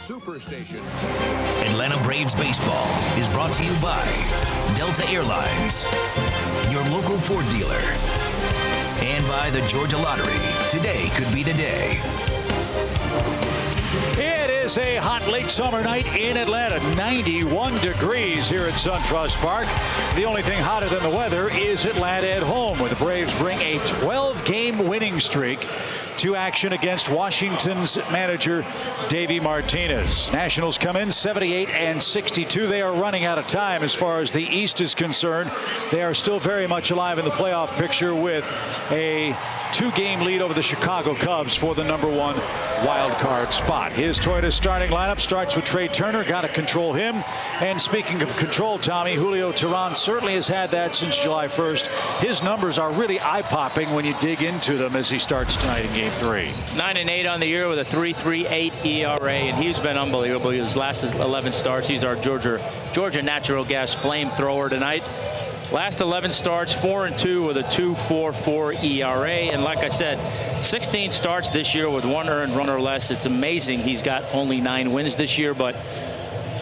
Superstation. Atlanta Braves baseball is brought to you by Delta Airlines, your local Ford dealer, and by the Georgia Lottery. Today could be the day. It is a hot late summer night in Atlanta. 91 degrees here at SunTrust Park. The only thing hotter than the weather is Atlanta at home, where the Braves bring a 12-game winning streak to action against Washington's manager Davey Martinez. Nationals come in 78-62. They are running out of time as far as the East is concerned. They are still very much alive in the playoff picture with a 2-game lead over the Chicago Cubs for the #1 wild card spot. His Toyota starting lineup starts with Trey Turner. Got to control him. And speaking of control, Tommy, Julio Teheran certainly has had that since July 1st. His numbers are really eye-popping when you dig into them as he starts tonight in Game 3. 9-8 on the year with a 3.38 ERA, and he's been unbelievable. His last 11 starts. He's our Georgia natural gas flamethrower tonight. Last 11 starts, 4-2 with a 2.44 ERA. And like I said, 16 starts this year with 1 earned run or less. It's amazing he's got only 9 wins this year, but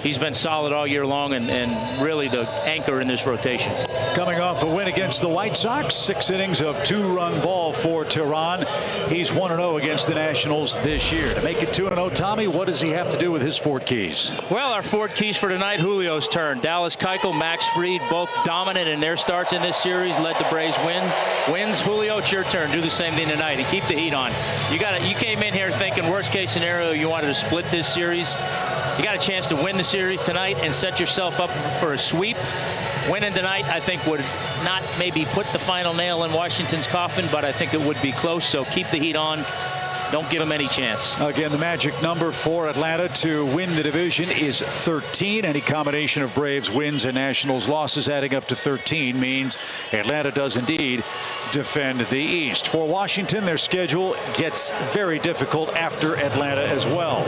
he's been solid all year long and really the anchor in this rotation. Coming off a win against the White Sox, 6 innings of 2-run ball for Teheran. He's 1-0 against the Nationals this year. To make it 2-0, Tommy, what does he have to do with his Ford keys? Well, our Ford keys for tonight, Julio's turn. Dallas Keuchel, Max Fried, both dominant in their starts in this series, led the Braves wins. Julio, it's your turn. Do the same thing tonight and keep the heat on. You came in here thinking worst case scenario you wanted to split this series. You got a chance to win the series tonight and set yourself up for a sweep. Winning tonight, I think, would not maybe put the final nail in Washington's coffin, but I think it would be close. So keep the heat on. Don't give them any chance. Again, the magic number for Atlanta to win the division is 13. Any combination of Braves wins and Nationals losses adding up to 13 means Atlanta does indeed defend the East. For Washington, their schedule gets very difficult after Atlanta as well.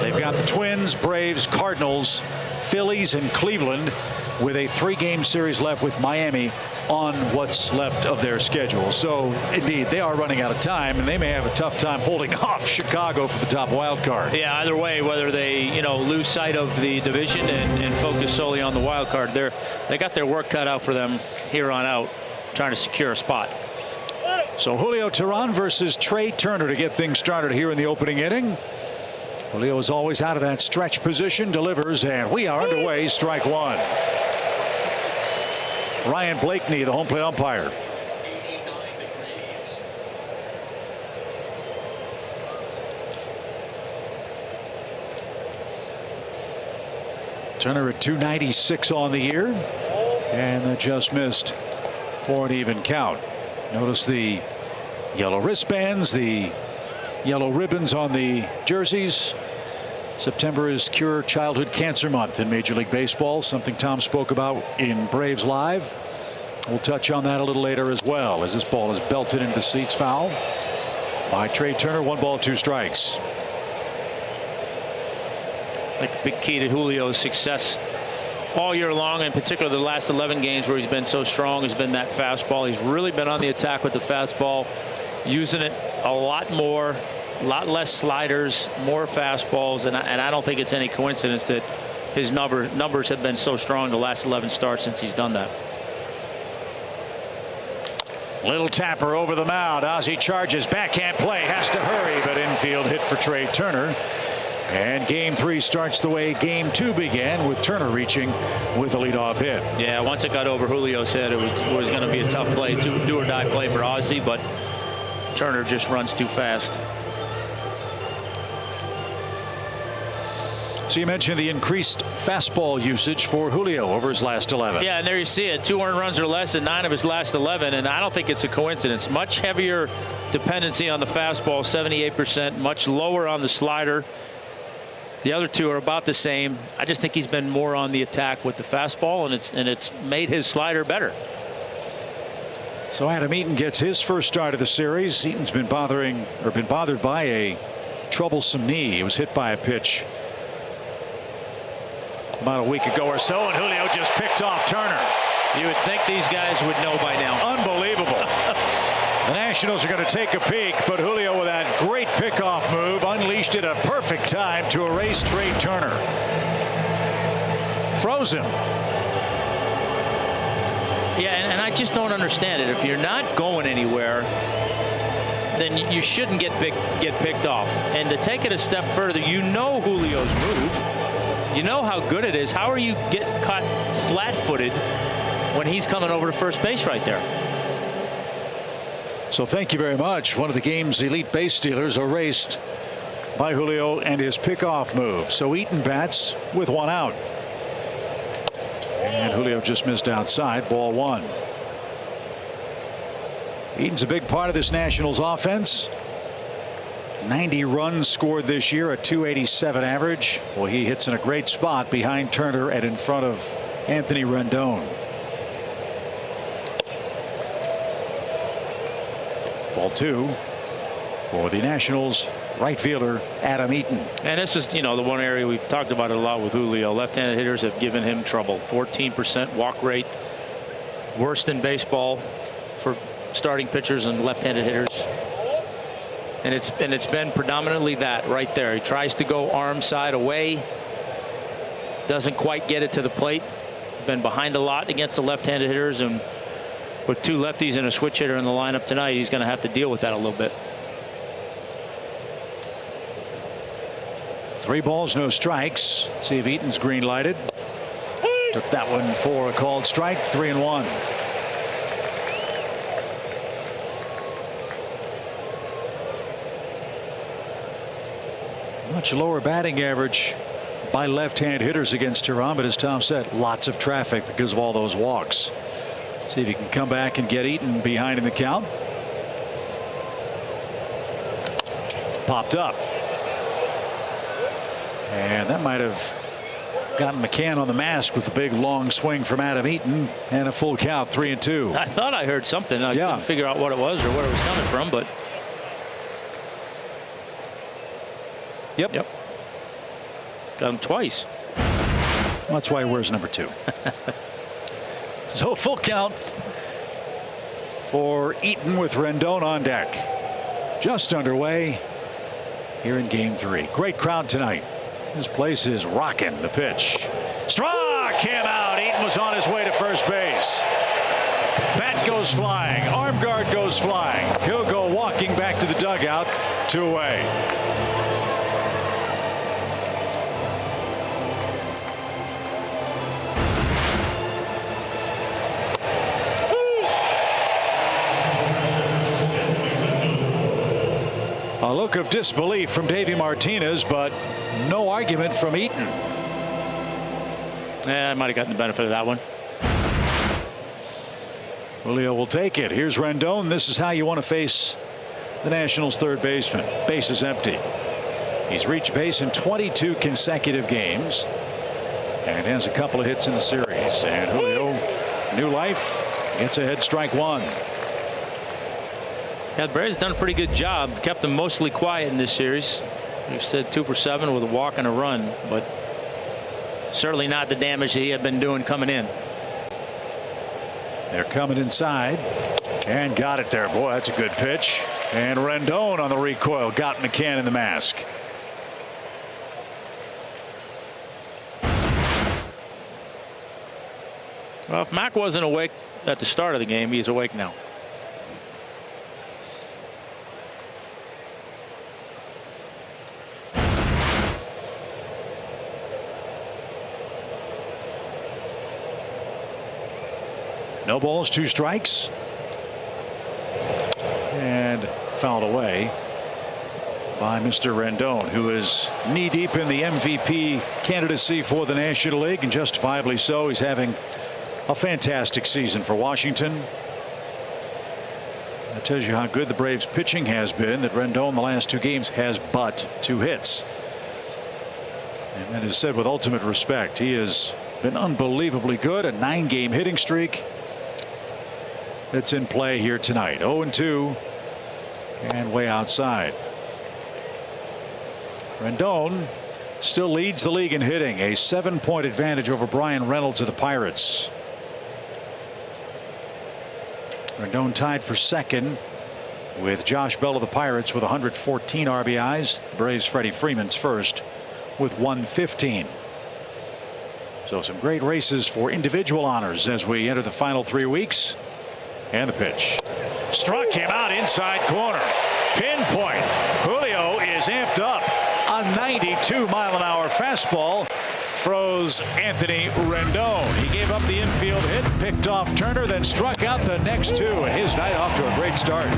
They've got the Twins, Braves, Cardinals, Phillies, and Cleveland, with a 3-game series left with Miami on what's left of their schedule. So indeed, they are running out of time, and they may have a tough time holding off Chicago for the top wild card. Yeah, either way, whether they lose sight of the division and focus solely on the wild card, they got their work cut out for them here on out, trying to secure a spot. So Julio Teheran versus Trey Turner to get things started here in the opening inning. Julio is always out of that stretch position, delivers, and we are underway. Strike 1. Ryan Blakeney, the home plate umpire. Turner at 296 on the year, and that just missed for an even count. Notice the yellow wristbands, the yellow ribbons on the jerseys. September is Cure Childhood Cancer Month in Major League Baseball, something Tom spoke about in Braves Live. We'll touch on that a little later as well, as this ball is belted into the seats. Foul by Trey Turner. 1 ball, 2 strikes. I think a big key to Julio's success all year long, in particular the last 11 games where he's been so strong, has been that fastball. He's really been on the attack with the fastball, using it a lot more. A lot less sliders, more fastballs, and I don't think it's any coincidence that his numbers have been so strong the last 11 starts since he's done that. Little tapper over the mound. Ozzie charges, backhand play, has to hurry, but infield hit for Trey Turner. And Game 3 starts the way Game 2 began, with Turner reaching with a leadoff hit. Yeah, once it got over Julio's head, it was going to be a tough play, do or die play for Ozzie, but Turner just runs too fast. So you mentioned the increased fastball usage for Julio over his last 11. Yeah, and there you see it. 2 earned runs or less in 9 of his last 11, and I don't think it's a coincidence. Much heavier dependency on the fastball, 78%, much lower on the slider. The other 2 are about the same. I just think he's been more on the attack with the fastball, and it's made his slider better. So Adam Eaton gets his first start of the series. Eaton's been bothered by a troublesome knee. He was hit by a pitch about a week ago or so, and Julio just picked off Turner. You would think these guys would know by now. Unbelievable. The Nationals are going to take a peek, but Julio with that Great pickoff move, unleashed at a perfect time to erase Trey Turner. Froze him. Yeah, and I just don't understand it. If you're not going anywhere, then you shouldn't get picked off. And to take it a step further, you know Julio's move. You know how good it is. How are you getting caught flat-footed when he's coming over to first base right there? So thank you very much. One of the game's elite base stealers erased by Julio and his pickoff move. So Eaton bats with one out. And Julio just missed outside. Ball one. Eaton's a big part of this Nationals offense. 90 runs scored this year, a .287 average. Well, he hits in a great spot behind Turner and in front of Anthony Rendon. Ball two for the Nationals right fielder Adam Eaton. And this is, the one area we've talked about it a lot with Julio. Left-handed hitters have given him trouble. 14% walk rate, worst in baseball for starting pitchers and left-handed hitters. And it's been predominantly that right there. He tries to go arm side away, doesn't quite get it to the plate. Been behind a lot against the left-handed hitters, and with two lefties and a switch hitter in the lineup tonight, he's going to have to deal with that a little bit. 3 balls, no strikes. Let's see if Eaton's green lighted. Took that one for a called strike. 3-1. Much lower batting average by left-hand hitters against Tehran, but as Tom said, lots of traffic because of all those walks. See if he can come back and get Eaton behind in the count. Popped up. And that might have gotten McCann on the mask with a big long swing from Adam Eaton, and a full count. 3-2. I thought I heard something. I couldn't figure out what it was or where it was coming from, but Yep. Got him twice. That's why he wears number 2. So full count for Eaton with Rendon on deck. Just underway here in game 3. Great crowd tonight. This place is rocking. The pitch. Struck him out. Eaton was on his way to first base. Bat goes flying. Arm guard goes flying. He'll go walking back to the dugout. 2 away. A look of disbelief from Davey Martinez, but no argument from Eaton. I might have gotten the benefit of that one. Julio will take it. Here's Rendon. This is how you want to face the Nationals' third baseman. Base is empty. He's reached base in 22 consecutive games and has a couple of hits in the series. And Julio, new life, gets ahead, strike 1. Yeah, the Braves done a pretty good job. Kept them mostly quiet in this series. You said 2 for 7 with a walk and a run, but certainly not the damage that he had been doing coming in. They're coming inside and got it there. Boy, that's a good pitch. And Rendon on the recoil got McCann in the mask. Well, if Mac wasn't awake at the start of the game, he's awake now. No balls, 2 strikes. And fouled away by Mr. Rendon, who is knee deep in the MVP candidacy for the National League, and justifiably so. He's having a fantastic season for Washington. That tells you how good the Braves pitching has been, that Rendon in the last 2 games has but 2 hits. And that is said with ultimate respect. He has been unbelievably good. A 9-game hitting streak that's in play here tonight. 0-2 and way outside. Rendon still leads the league in hitting, a 7-point advantage over Brian Reynolds of the Pirates. Rendon tied for second with Josh Bell of the Pirates with 114 RBIs. Braves' Freddie Freeman's first with 115. So some great races for individual honors as we enter the final 3 weeks. And the pitch. Struck him out inside corner. Pinpoint. Julio is amped up. A 92-mile-an-hour fastball froze Anthony Rendon. He gave up the infield hit, picked off Turner, then struck out the next two. And his night off to a great start.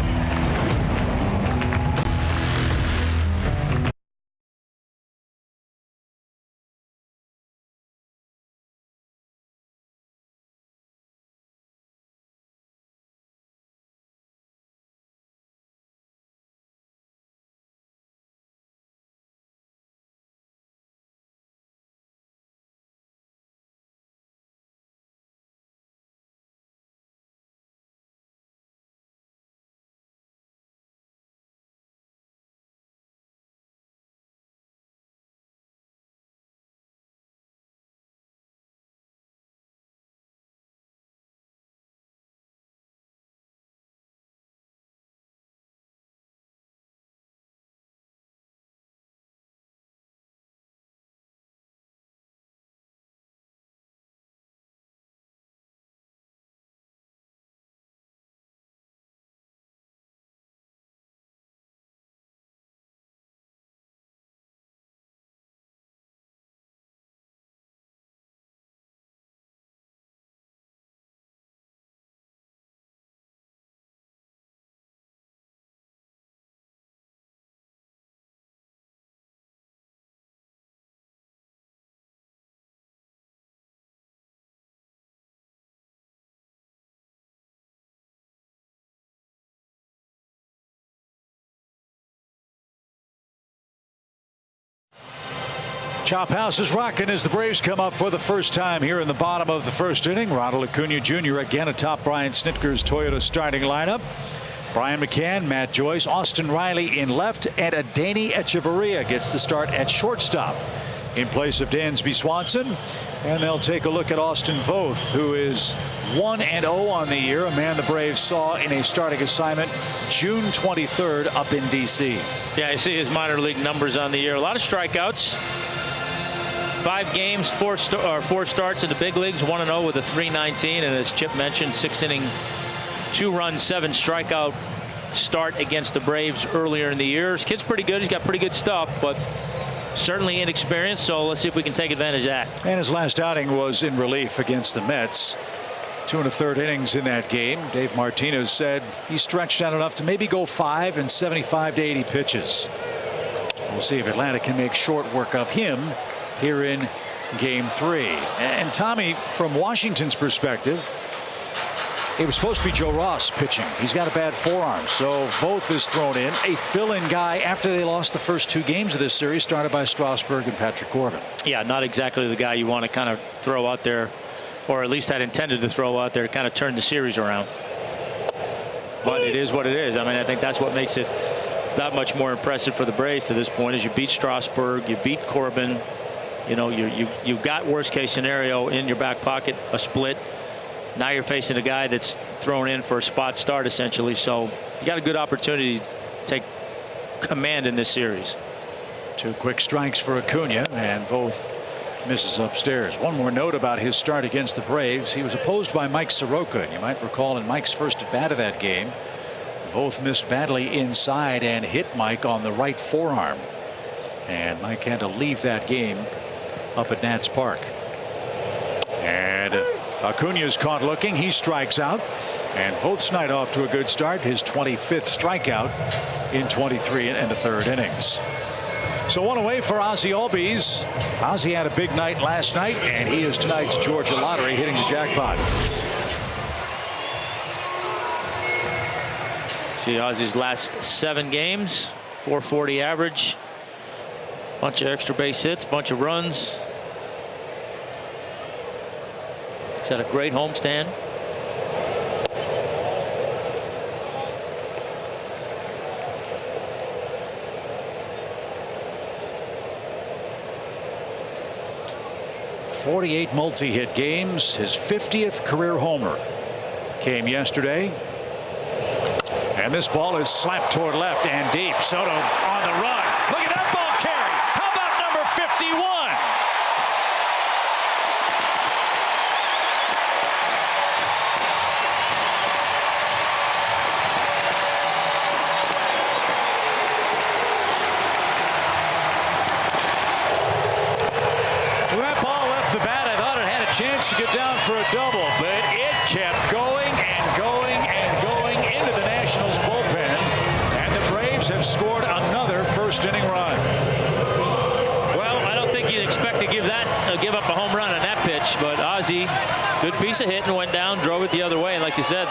Chop House is rocking as the Braves come up for the first time here in the bottom of the first inning. Ronald Acuna Jr. again atop Brian Snitker's Toyota starting lineup. Brian McCann, Matt Joyce, Austin Riley in left, and Adeiny Echeverria gets the start at shortstop in place of Dansby Swanson. And they'll take a look at Austin Voth, who is 1-0 on the year, a man the Braves saw in a starting assignment June 23rd up in D.C. Yeah, I see his minor league numbers on the year. A lot of strikeouts. 5 games, 4 starts in the big leagues, 1-0 with a 3.19, and as Chip mentioned, 6-inning, 2-run, 7 strikeout start against the Braves earlier in the year. His kid's pretty good. He's got pretty good stuff, but certainly inexperienced. So let's see if we can take advantage of that. And his last outing was in relief against the Mets. 2 1/3 innings in that game. Dave Martinez said he stretched out enough to maybe go 5 and 75 to 80 pitches. We'll see if Atlanta can make short work of him here in game 3. And Tommy, from Washington's perspective, it was supposed to be Joe Ross pitching. He's got a bad forearm, so Voth is thrown in, a fill-in guy after they lost the first 2 games of this series, started by Strasburg and Patrick Corbin. Yeah, not exactly the guy you want to kind of throw out there, or at least had intended to throw out there to kind of turn the series around. But it is what it is. I mean, I think that's what makes it that much more impressive for the Braves to this point, is you beat Strasburg, you beat Corbin. You know, you've got worst case scenario in your back pocket, a split. Now you're facing a guy that's thrown in for a spot start essentially. So you got a good opportunity to take command in this series. 2 quick strikes for Acuna, and Voth misses upstairs. One more note about his start against the Braves. He was opposed by Mike Soroka, and you might recall in Mike's first at bat of that game, Voth missed badly inside and hit Mike on the right forearm, and Mike had to leave that game up at Nats Park. And Acuna's caught looking. He strikes out, and Voth's night off to a good start, his 25th strikeout in 23 1/3 innings. So 1 away for Ozzie Albies. Ozzie had a big night last night, and he is tonight's Georgia Lottery hitting the jackpot. See Ozzie's last 7 games, 440 average, bunch of extra base hits, bunch of runs. He's had a great homestand. '48 multi-hit games. His 50th career homer came yesterday. And this ball is slapped toward left and deep. Soto on the run. Look at that ball carry. How about number 51? When that ball left the bat, I thought it had a chance to get down for a double, but it kept going and going and going into the Nationals bullpen, and the Braves have scored another first-inning run. Well, I don't think you'd expect to give up a home run on that pitch, but Ozzie, good piece of hitting, went down, drove it the other way, and like you said,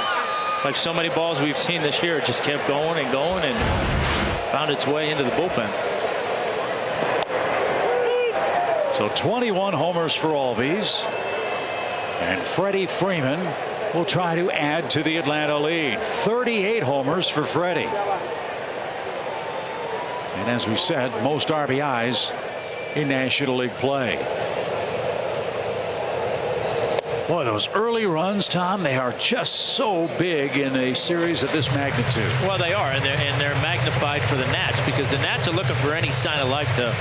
like so many balls we've seen this year, it just kept going and going and found its way into the bullpen. So 21 homers for Albies, and Freddie Freeman will try to add to the Atlanta lead. 38 homers for Freddie. And as we said, most RBIs in National League play. Boy, those early runs, Tom, they are just so big in a series of this magnitude. Well, they are, and they're magnified for the Nats, because the Nats are looking for any sign of life to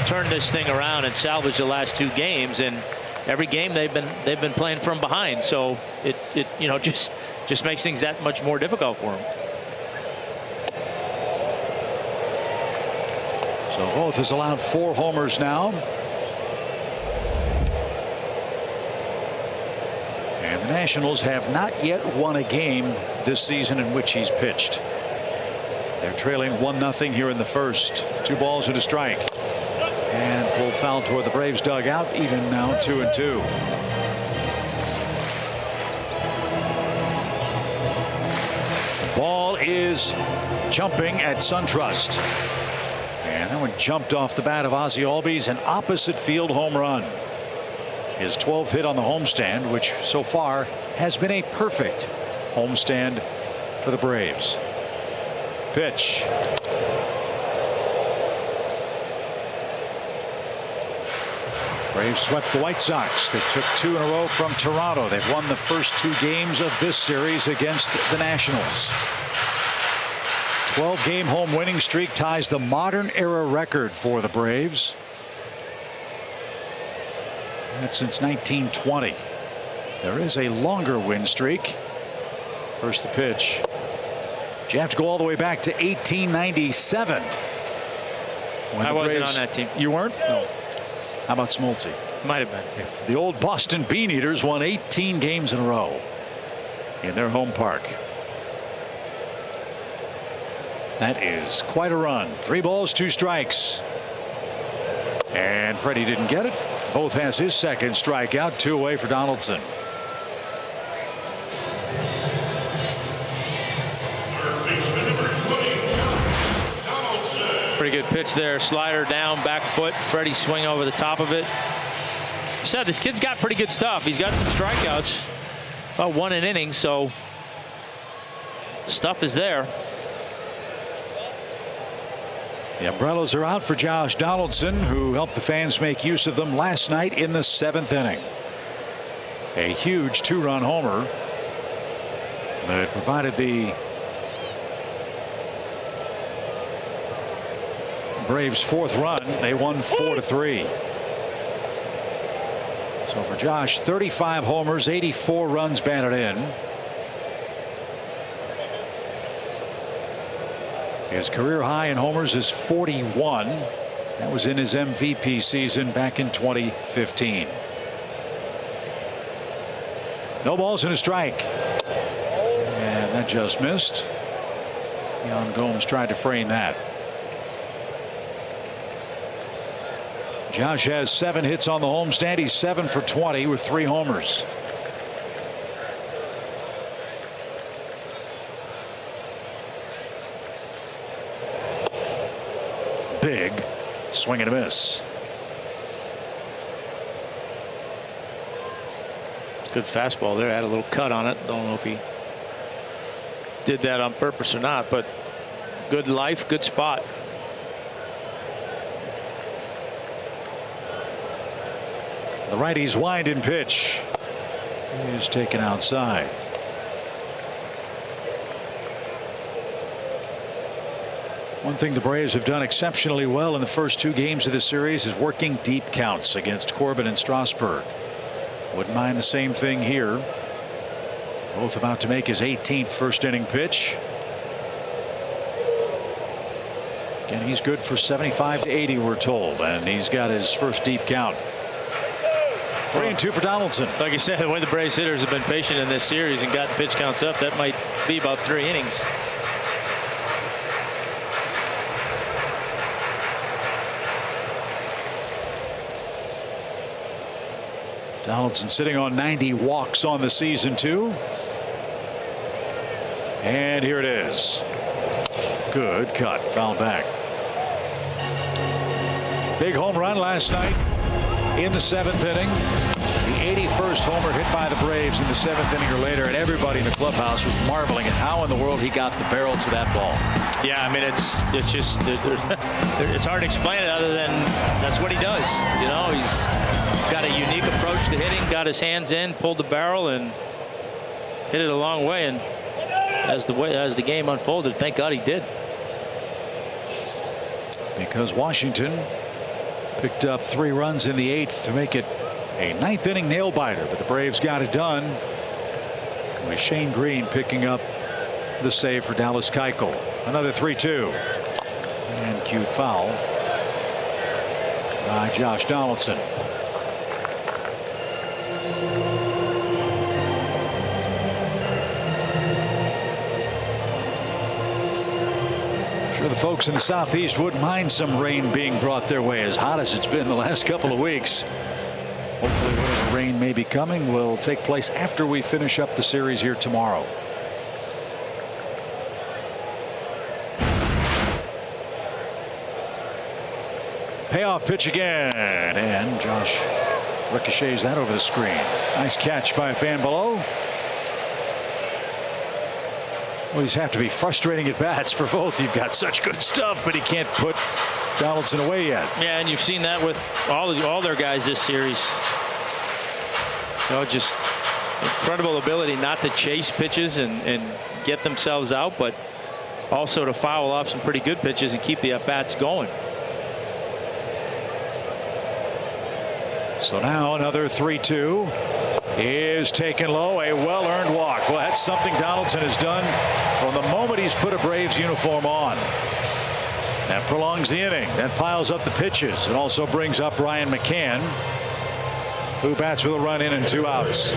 turn this thing around and salvage the last 2 games, and every game they've been playing from behind, so it you know just makes things that much more difficult for them. So Voth has allowed 4 homers now. And the Nationals have not yet won a game this season in which he's pitched. They're trailing 1-0 here in the first. 2 balls and a strike. And pulled foul toward the Braves dugout, even now 2-2. The ball is jumping at SunTrust. And that one jumped off the bat of Ozzie Albies, an opposite field home run. His 12th hit on the homestand, which so far has been a perfect homestand for the Braves. Pitch. Braves swept the White Sox. They took 2 in a row from Toronto. They've won the first 2 games of this series against the Nationals. 12-game home winning streak ties the modern era record for the Braves. That's since 1920. There is a longer win streak. First the pitch. You have to go all the way back to 1897. I wasn't on that team. You weren't? No. How about Smoltz? Might have been. If the old Boston Bean Eaters won 18 games in a row in their home park. That is quite a run. 3 balls, 2 strikes. And Freddie didn't get it. Both has his second strikeout. 2 away for Donaldson. Pretty good pitch there. Slider down, back foot. Freddie swing over the top of it. You said this kid's got pretty good stuff. He's got some strikeouts. About 1 an inning, so stuff is there. The umbrellas are out for Josh Donaldson, who helped the fans make use of them last night in the 7th inning. A huge 2-run homer that provided the Braves' 4th run. They won 4-3. So for Josh, 35 homers, 84 runs batted in. His career high in homers is 41. That was in his MVP season back in 2015. No balls and a strike. And that just missed. Yan Gomes tried to frame that. Josh has 7 hits on the homestand. He's 7 for 20 with 3 homers. Big swing and a miss. Good fastball there. Had a little cut on it. Don't know if he did that on purpose or not, but good life, good spot. The righty's wind and pitch is taken outside. One thing the Braves have done exceptionally well in the first 2 games of the series is working deep counts against Corbin and Strasburg. Wouldn't mind the same thing here. Both about to make his 18th first inning pitch. Again, he's good for 75 to 80, we're told, and he's got his first deep count. 3-2 for Donaldson. Like you said, the way the Braves hitters have been patient in this series and gotten pitch counts up, that might be about 3 innings. Donaldson sitting on 90 walks on the season, too. And here it is. Good cut. Foul back. Big home run last night in the 7th inning. The 81st homer hit by the Braves in the 7th inning or later, and everybody in the clubhouse was marveling at how in the world he got the barrel to that ball. Yeah, I mean, it's just it's hard to explain it other than that's what he does. You know, he's got a unique approach to hitting, got his hands in, pulled the barrel, and hit it a long way. And as the game unfolded, thank God he did. Because Washington picked up 3 runs in the 8th to make it a 9th inning nail biter, but the Braves got it done with Shane Green picking up the save for Dallas Keuchel. Another 3-2 and cute foul by Josh Donaldson. The folks in the Southeast wouldn't mind some rain being brought their way, as hot as it's been the last couple of weeks. Hopefully whatever rain may be coming will take place after we finish up the series here tomorrow. Payoff pitch again, and Josh ricochets that over the screen. Nice catch by a fan below. Well, these have to be frustrating at bats for both. You've got such good stuff, but he can't put Donaldson away yet. Yeah, and you've seen that with all their guys this series. You know, just incredible ability not to chase pitches and get themselves out, but also to foul off some pretty good pitches and keep the at bats going. So now another 3-2 is taken low. A well-earned walk. Well, that's something Donaldson has done from the moment he's put a Braves uniform on. That prolongs the inning. That piles up the pitches. It also brings up Ryan McCann, who bats with a run in and 2 outs.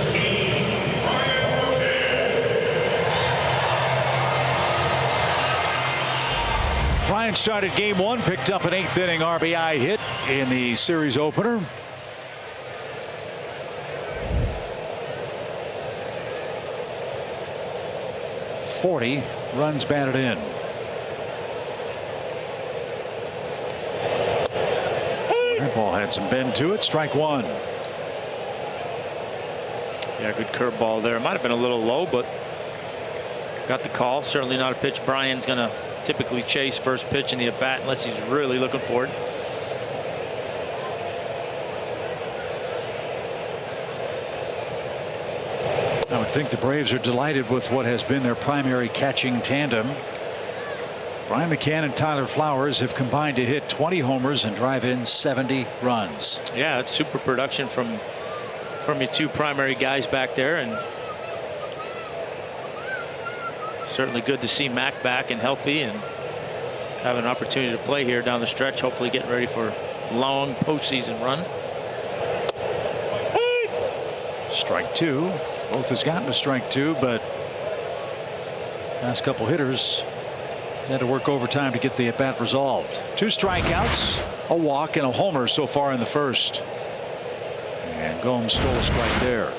Ryan started game 1, picked up an 8th inning RBI hit in the series opener. .40 runs batted in. That ball had some bend to it. Strike 1. Yeah, good curveball there. Might have been a little low, but got the call. Certainly not a pitch Brian's going to typically chase first pitch in the at bat unless he's really looking for it. I would think the Braves are delighted with what has been their primary catching tandem. Brian McCann and Tyler Flowers have combined to hit 20 homers and drive in 70 runs. Yeah, it's super production from your 2 primary guys back there, and certainly good to see Mac back and healthy and have an opportunity to play here down the stretch, hopefully getting ready for a long postseason run. Strike 2. Both has gotten a strike 2, but last couple hitters had to work overtime to get the at bat resolved. 2 strikeouts, a walk, and a homer so far in the first. And Gomes stole a strike there.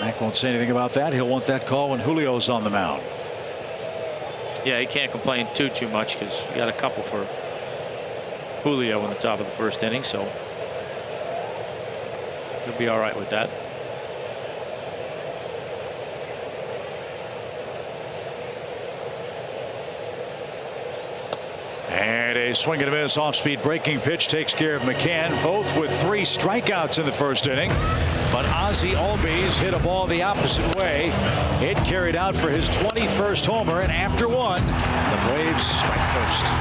Mac won't say anything about that. He'll want that call when Julio's on the mound. Yeah, he can't complain too much because you got a couple for Julio in the top of the first inning, so he'll be all right with that. And And a swing and a miss off-speed breaking pitch takes care of McCann. Both with 3 strikeouts in the first inning. But Ozzie Albies hit a ball the opposite way. It carried out for his 21st homer, and after 1, the Braves strike first.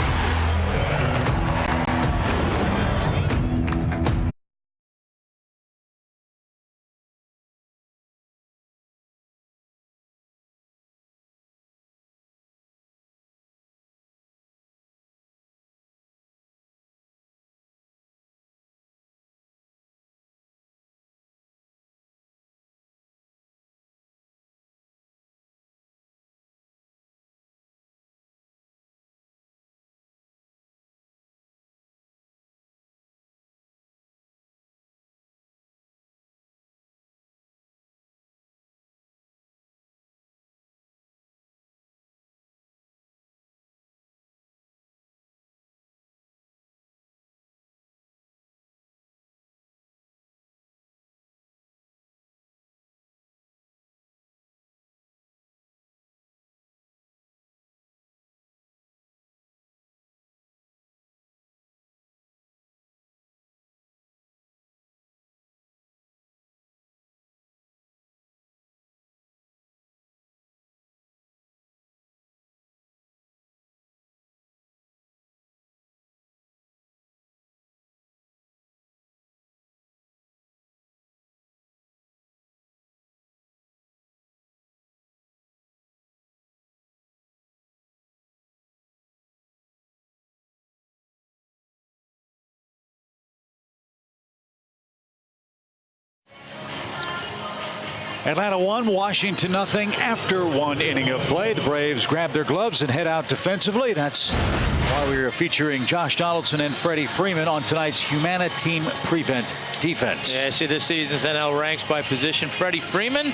Atlanta 1, Washington nothing after 1 inning of play. The Braves grab their gloves and head out defensively. That's why we are featuring Josh Donaldson and Freddie Freeman on tonight's Humana Team Prevent Defense. Yeah, see this season's NL ranks by position. Freddie Freeman,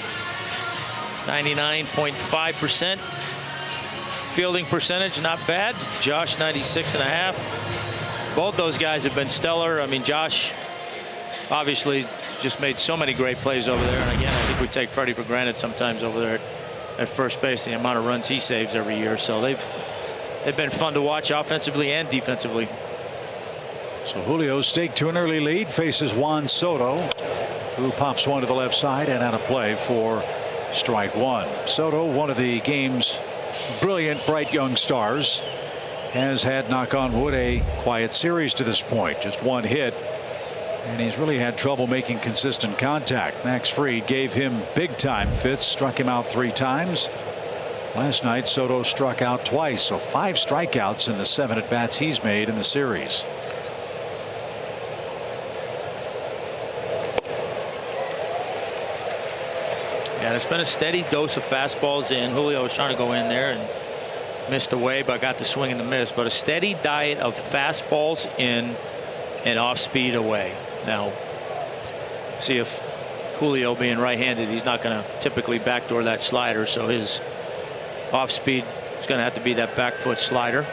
99.5%. Fielding percentage, not bad. Josh, 96.5. Both those guys have been stellar. I mean, Josh obviously just made so many great plays over there. And again, I think we take Freddie for granted sometimes over there at first base, the amount of runs he saves every year. So they've been fun to watch offensively and defensively. So Julio staked to an early lead, faces Juan Soto, who pops one to the left side and out of play for strike 1. Soto, one of the game's brilliant, bright young stars, has had, knock on wood, a quiet series to this point. Just 1 hit. And he's really had trouble making consistent contact. Max Fried gave him big time fits, struck him out 3 times. Last night Soto struck out twice, so 5 strikeouts in the 7 at bats he's made in the series. Yeah, it's been a steady dose of fastballs in. Julio was trying to go in there and missed away, but got the swing and the miss. But a steady diet of fastballs in and off speed away. Now, see if Julio, being right-handed, he's not going to typically backdoor that slider, so his off speed is going to have to be that back foot slider.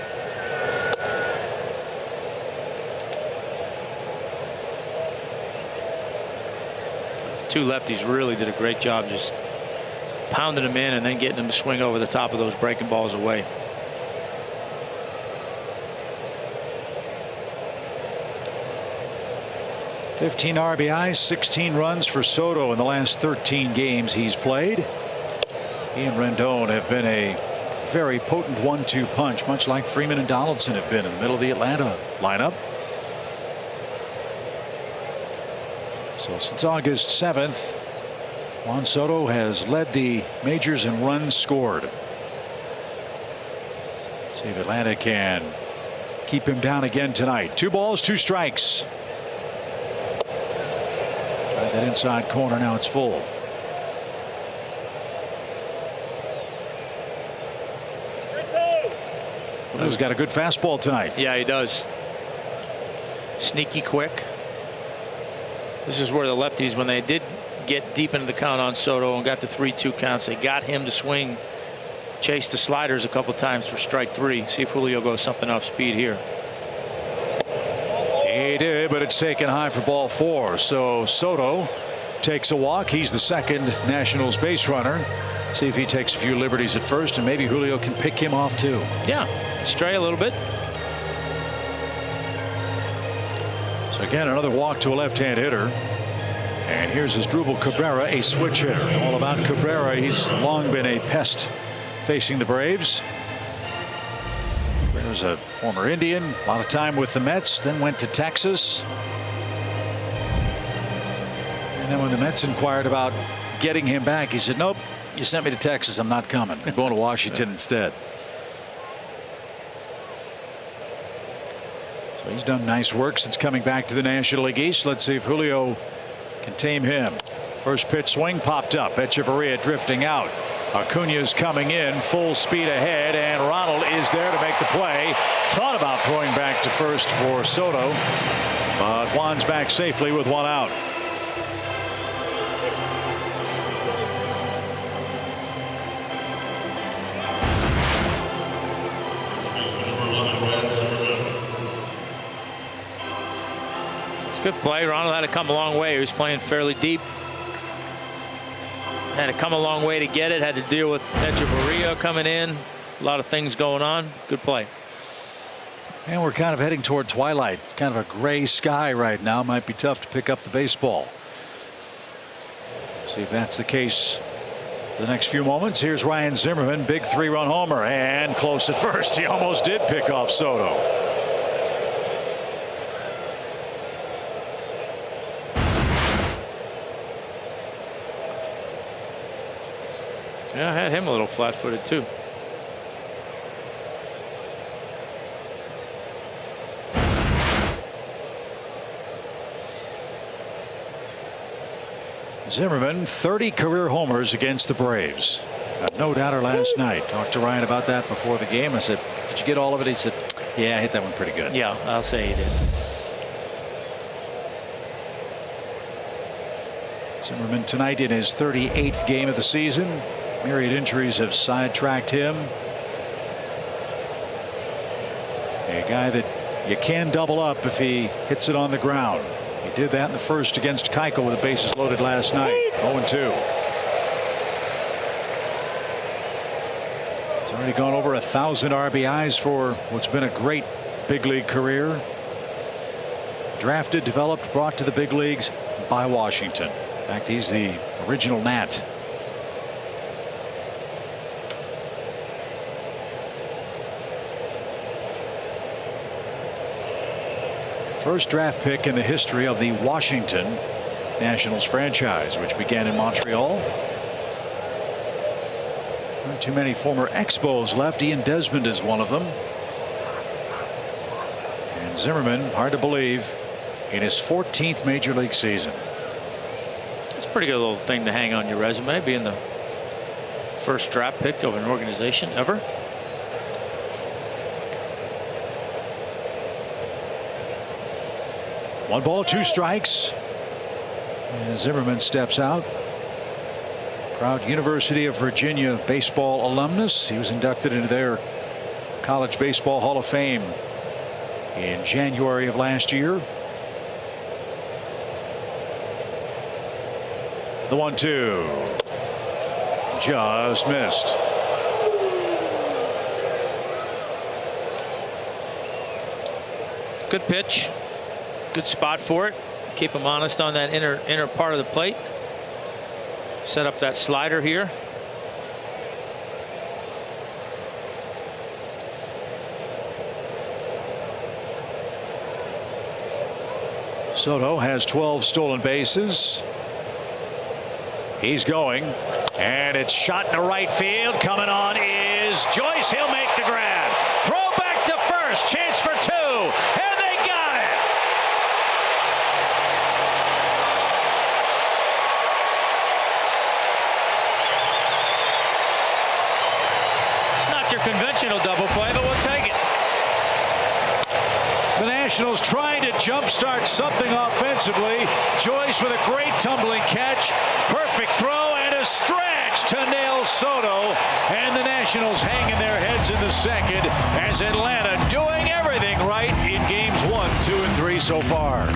The 2 lefties really did a great job just pounding them in and then getting them to swing over the top of those breaking balls away. 15 RBIs, 16 runs for Soto in the last 13 games he's played. He and Rendon have been a very potent 1-2 punch, much like Freeman and Donaldson have been in the middle of the Atlanta lineup. So since August 7th, Juan Soto has led the majors in runs scored. Let's see if Atlanta can keep him down again tonight. 2 balls, 2 strikes. That inside corner, now it's full. He's got a good fastball tonight. Yeah, he does. Sneaky quick. This is where the lefties, when they did get deep into the count on Soto and got the 3-2 counts, they got him to swing, chase the sliders a couple times for strike 3. See if Julio goes something off speed here. He did, but it's taken high for ball 4. So Soto takes a walk. He's the second Nationals base runner. See if he takes a few liberties at first, and maybe Julio can pick him off too. Yeah, stray a little bit. So again, another walk to a left-hand hitter. And here's Asdrubal Cabrera, a switch hitter. All about Cabrera. He's long been a pest facing the Braves. Cabrera's a former Indian, a lot of time with the Mets, then went to Texas. And then when the Mets inquired about getting him back, he said, nope, you sent me to Texas, I'm not coming. I'm going to Washington instead. So he's done nice work since coming back to the National League East. Let's see if Julio can tame him. First pitch swing popped up. Echeverria drifting out. Acuna's coming in full speed ahead, and Ronald is there to make the play. Thought about throwing back to first for Soto, but Juan's back safely with one out. Good play. Ronald had to come a long way. He was playing fairly deep. Had to come a long way to get it. Had to deal with Echeverria coming in. A lot of things going on. Good play. And we're kind of heading toward twilight. It's kind of a gray sky right now. Might be tough to pick up the baseball. See if that's the case for the next few moments. Here's Ryan Zimmerman. Big 3-run homer and close at first. He almost did pick off Soto. Yeah, I had him a little flat-footed too. Zimmerman, 30 career homers against the Braves. Got no doubter last night. Talked to Ryan about that before the game. I said, did you get all of it? He said, yeah, I hit that one pretty good. Yeah, I'll say he did. Zimmerman tonight in his 38th game of the season. Myriad injuries have sidetracked him. A guy that you can double up if he hits it on the ground. He did that in the first against Keuchel with the bases loaded last night. 0-2. He's already gone over 1,000 RBIs for what's been a great big league career. Drafted, developed, brought to the big leagues by Washington. In fact, he's the original Nat. First draft pick in the history of the Washington Nationals franchise, which began in Montreal. Not too many former Expos left. Ian Desmond is one of them. And Zimmerman, hard to believe, in his 14th major league season. It's a pretty good little thing to hang on your resume, being the first draft pick of an organization ever. One ball, two strikes. And Zimmerman steps out. Proud University of Virginia baseball alumnus. He was inducted into their College Baseball Hall of Fame in January of last year. The 1-2. Just missed. Good pitch. Good spot for it. Keep him honest on that inner part of the plate. Set up that slider here. Soto has 12 stolen bases. He's going, and it's shot into right field. Coming on is Joyce. He'll make the grab. Throw back to first. Chance for two. And they got it. It's not your conventional double play, but we'll take it. The Nationals trying to jumpstart something offensively. Joyce with a great tumbling catch. Perfect throw and a stretch to nail Soto. And the Nationals hanging their heads in the second as Atlanta doing everything right in games 1, 2, and 3 so far.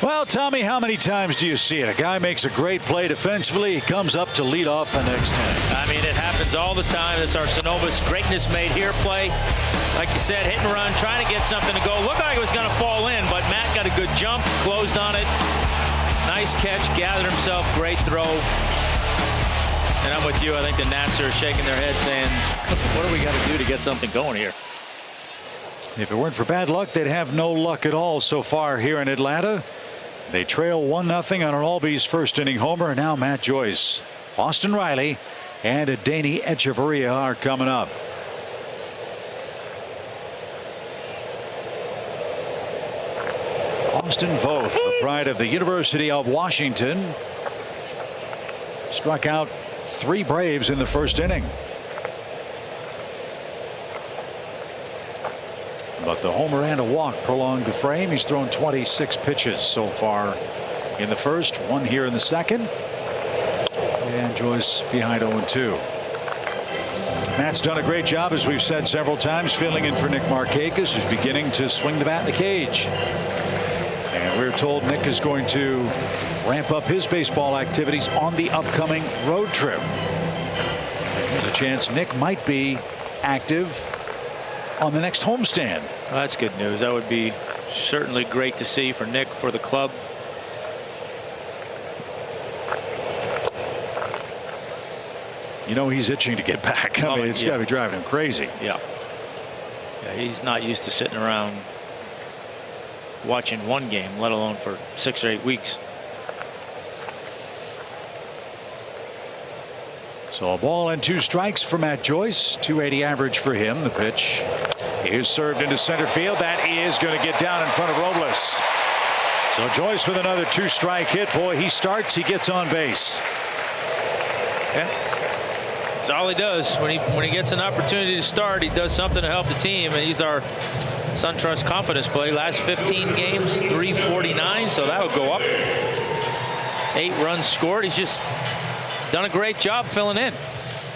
Well, Tommy, how many times do you see it? A guy makes a great play defensively. He comes up to lead off the next inning. I mean, it happens all the time. It's our Synovus greatness made here play. Like you said, hit and run, trying to get something to go. Looked like it was going to fall in, but Matt got a good jump, closed on it. Nice catch, gathered himself, great throw. And I'm with you. I think the Nats are shaking their head saying, what do we got to do to get something going here? If it weren't for bad luck, they'd have no luck at all so far here in Atlanta. They trail 1-0 on an Albies first inning homer. Now Matt Joyce, Austin Riley, and Danny Echeverria are coming up. Austin Voth, the pride of the University of Washington, struck out 3 Braves in the first inning. But the homer and a walk prolonged the frame. He's thrown 26 pitches so far in the first, 1 here in the second. And Joyce behind 0-2. Matt's done a great job, as we've said several times, filling in for Nick Markakis, who's beginning to swing the bat in the cage. And we're told Nick is going to ramp up his baseball activities on the upcoming road trip. There's a chance Nick might be active on the next homestand. Well, that's good news. That would be certainly great to see for Nick, for the club. You know, he's itching to get back. I mean, it's got to be driving him crazy. Yeah, he's not used to sitting around watching one game, let alone for 6 or 8 weeks. So a ball and 2 strikes for Matt Joyce. .280 average for him. The pitch is served into center field. That is going to get down in front of Robles. So Joyce with another 2-strike hit. Boy, he starts, he gets on base. Yeah, that's all he does. When he gets an opportunity to start, he does something to help the team, and he's our SunTrust confidence play. Last 15 games, 349, so that would go up. 8 runs scored. He's just done a great job filling in.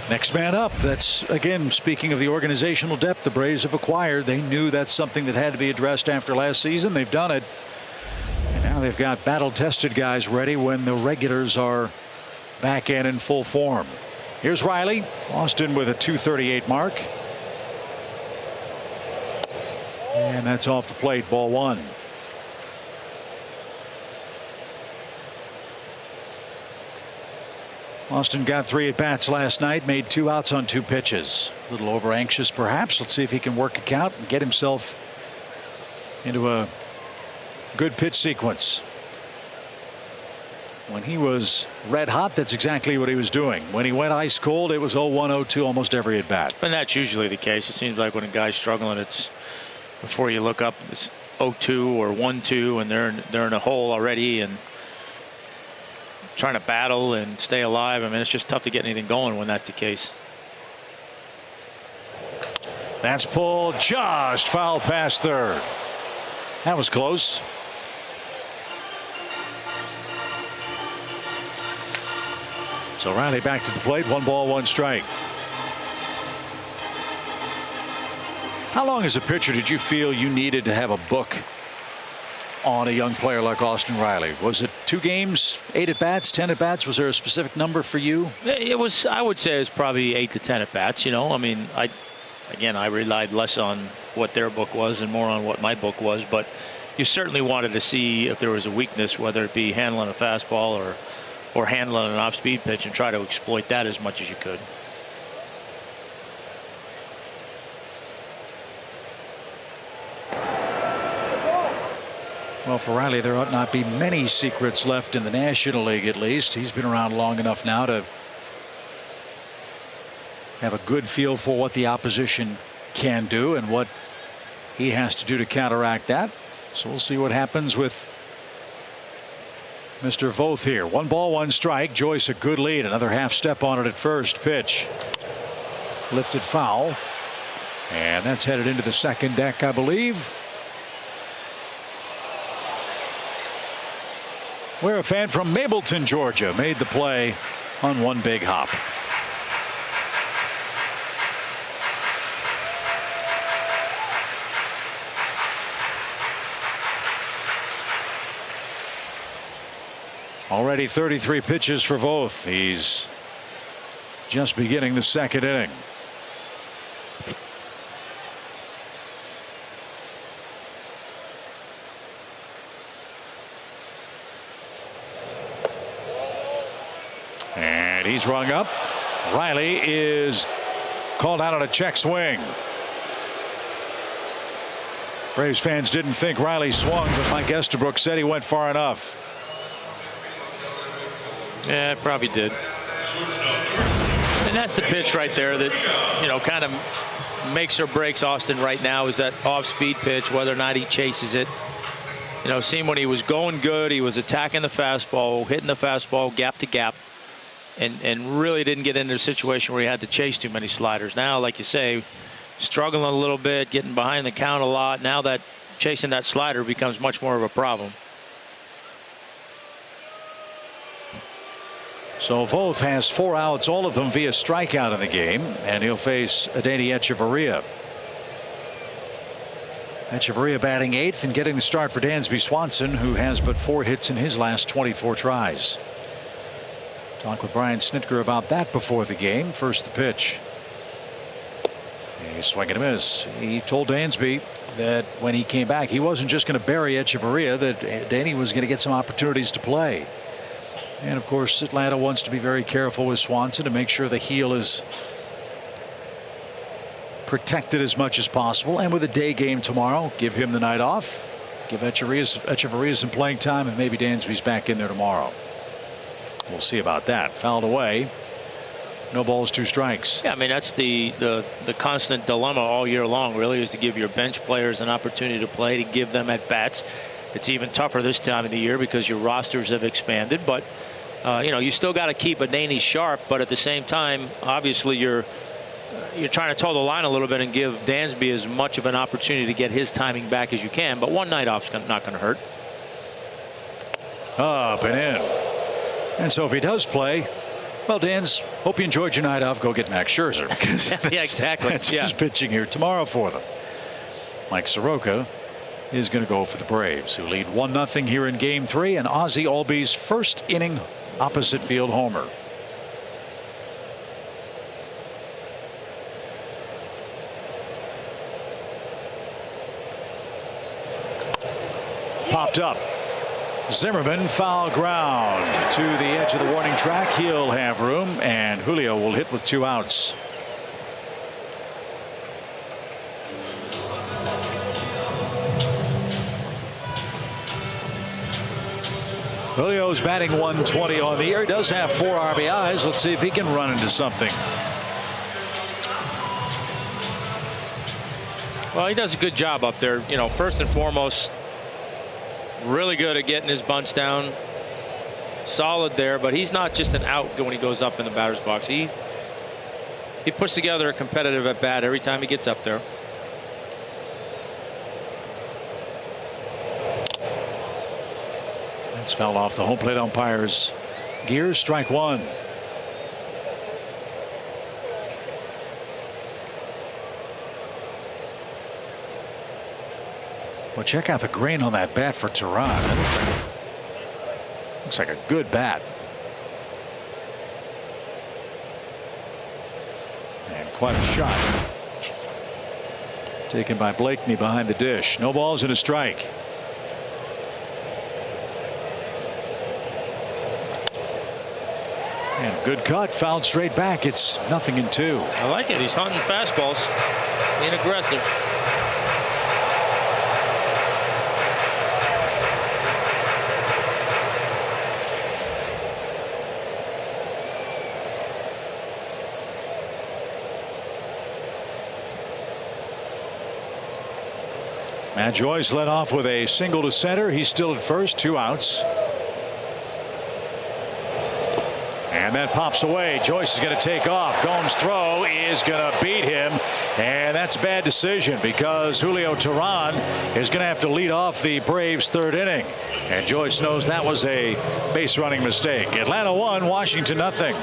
Next man up. That's, again, speaking of the organizational depth the Braves have acquired. They knew that's something that had to be addressed after last season. They've done it. And now they've got battle-tested guys ready when the regulars are back in full form. Here's Riley. Austin with a .238 mark. And that's off the plate. Ball 1. Austin got 3 at-bats last night, made 2 outs on 2 pitches. A little over-anxious, perhaps. Let's see if he can work a count and get himself into a good pitch sequence. When he was red hot, that's exactly what he was doing. When he went ice cold, it was 0-1, 0-2 almost every at-bat. And that's usually the case. It seems like when a guy's struggling, it's before you look up, it's 0-2 or 1-2, and they're in a hole already and trying to battle and stay alive. I mean, it's just tough to get anything going when that's the case. That's pulled just foul past third. That was close. So Riley back to the plate. 1 ball, 1 strike. How long as a pitcher did you feel you needed to have a book on a young player like Austin Riley? Was it 2 games, 8 at-bats, 10 at-bats? Was there a specific number for you? It was, I would say it was probably 8 to 10 at-bats. You know, I mean, I relied less on what their book was and more on what my book was, but you certainly wanted to see if there was a weakness, whether it be handling a fastball or handling an off-speed pitch, and try to exploit that as much as you could. Well, for Riley, there ought not be many secrets left in the National League, at least. He's been around long enough now to have a good feel for what the opposition can do and what he has to do to counteract that. So we'll see what happens with Mr. Voth here. 1 ball, 1 strike. Joyce a good lead. Another half step on it at first. Pitch lifted foul, and that's headed into the second deck, I believe. Where a fan from Mableton, Georgia, made the play on 1 big hop. Already 33 pitches for Voth. He's just beginning the second inning. And he's rung up. Riley is called out on a check swing. Braves fans didn't think Riley swung, but Mike Estabrook said he went far enough. Yeah, probably did. And that's the pitch right there that, kind of makes or breaks Austin right now, is that off-speed pitch, whether or not he chases it. Seeing when he was going good, he was attacking the fastball, hitting the fastball gap to gap, and really didn't get into a situation where he had to chase too many sliders. Now, like you say, struggling a little bit, getting behind the count a lot. Now that chasing that slider becomes much more of a problem. So Voth has 4 outs, all of them via strikeout in the game, and he'll face Adeiny Echeverria. Echeverria batting 8th and getting the start for Dansby Swanson, who has but 4 hits in his last 24 tries. Talk with Brian Snitker about that before the game. First the pitch. He's swinging and a miss. He told Dansby that when he came back, he wasn't just going to bury Echeverria, that Danny was going to get some opportunities to play. And of course, Atlanta wants to be very careful with Swanson to make sure the heel is protected as much as possible. And with a day game tomorrow, give him the night off. Give Echeverria some playing time, and maybe Dansby's back in there tomorrow. We'll see about that. Fouled away. No balls, 2 strikes. Yeah, I mean, that's the constant dilemma all year long, really, is to give your bench players an opportunity to play, to give them at bats. It's even tougher this time of the year because your rosters have expanded, but you still got to keep Adeiny sharp, but at the same time, obviously you're trying to toe the line a little bit and give Dansby as much of an opportunity to get his timing back as you can. But one night off's not going to hurt. Up and in. And so if he does play, well, Dans, hope you enjoyed your night off. Go get Max Scherzer. Yeah, exactly. That's who's pitching here tomorrow for them. Mike Soroka is going to go for the Braves, who lead 1-0 here in Game 3, and Ozzie Albies' first inning opposite field homer. Popped up. Zimmerman, foul ground to the edge of the warning track. He'll have room, and Julio will hit with 2 outs. Julio's batting 120 on the year. He does have 4 RBIs. Let's see if he can run into something. Well, he does a good job up there. First and foremost, really good at getting his bunts down. Solid there, but he's not just an out when he goes up in the batter's box. He puts together a competitive at bat every time he gets up there. That's fouled off the home plate umpire's gears. Strike 1. Well, check out the grain on that bat for Tehran. That looks like a good bat. And quite a shot. Taken by Blakeney behind the dish. No balls and a strike. And good cut, fouled straight back. It's 0-2. I like it. He's hunting fastballs, being aggressive. Matt Joyce led off with a single to center. He's still at first, 2 outs. And that pops away. Joyce is going to take off. Gomes' throw is going to beat him. And that's a bad decision because Julio Tehran is going to have to lead off the Braves' 3rd inning. And Joyce knows that was a base running mistake. Atlanta 1, Washington 0.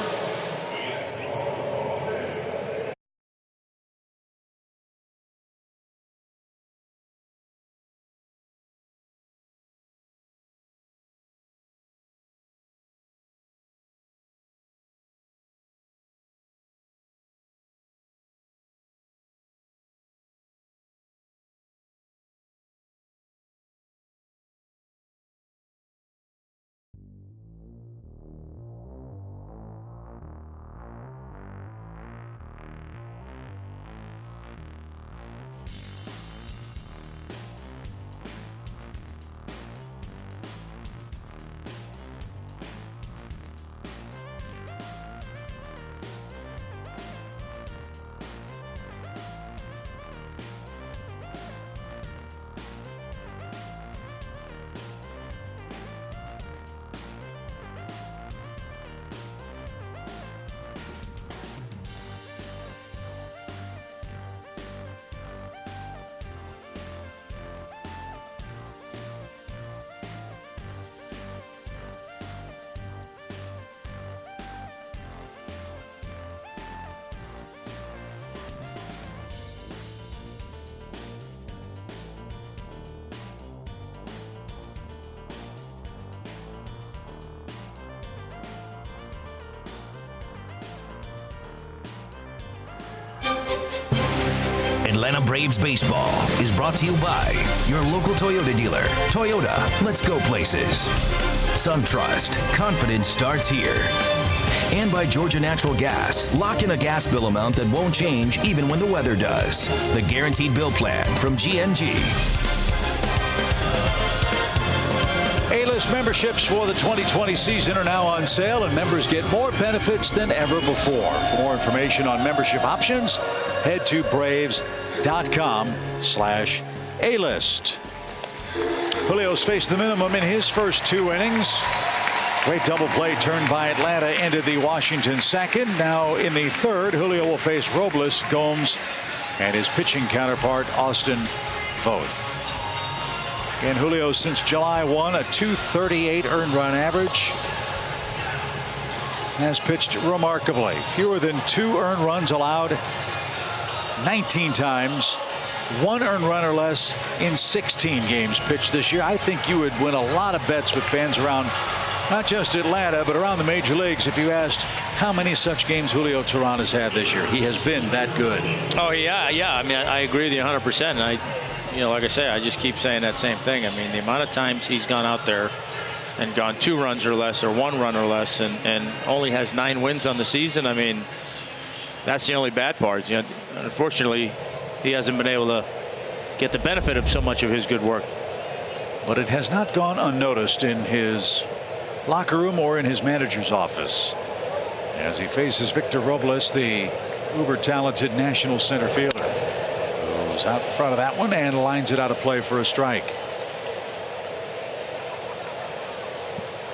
Atlanta Braves baseball is brought to you by your local Toyota dealer. Toyota, let's go places. SunTrust, confidence starts here. And by Georgia Natural Gas. Lock in a gas bill amount that won't change even when the weather does. The Guaranteed Bill Plan from GNG. A-list memberships for the 2020 season are now on sale, and members get more benefits than ever before. For more information on membership options, head to braves.com/A-list. Julio's faced the minimum in his first 2 innings. Great double play turned by Atlanta into the Washington second. Now in the third, Julio will face Robles, Gomes, and his pitching counterpart, Austin Voth. And Julio since July 1, a .238 earned run average. Has pitched remarkably. Fewer than 2 earned runs allowed 19 times. 1 earned run or less in 16 games pitched this year. I think you would win a lot of bets with fans around not just Atlanta, but around the major leagues if you asked how many such games Julio Teheran has had this year. He has been that good. Oh, yeah. I mean, I agree with you 100%. And like I say, I just keep saying that same thing. I mean, the amount of times he's gone out there and gone 2 runs or less or 1 run or less and only has 9 wins on the season. I mean, that's the only bad part. Unfortunately, he hasn't been able to get the benefit of so much of his good work. But it has not gone unnoticed in his locker room or in his manager's office as he faces Victor Robles, the uber talented national center fielder, who's out in front of that one and lines it out of play for a strike.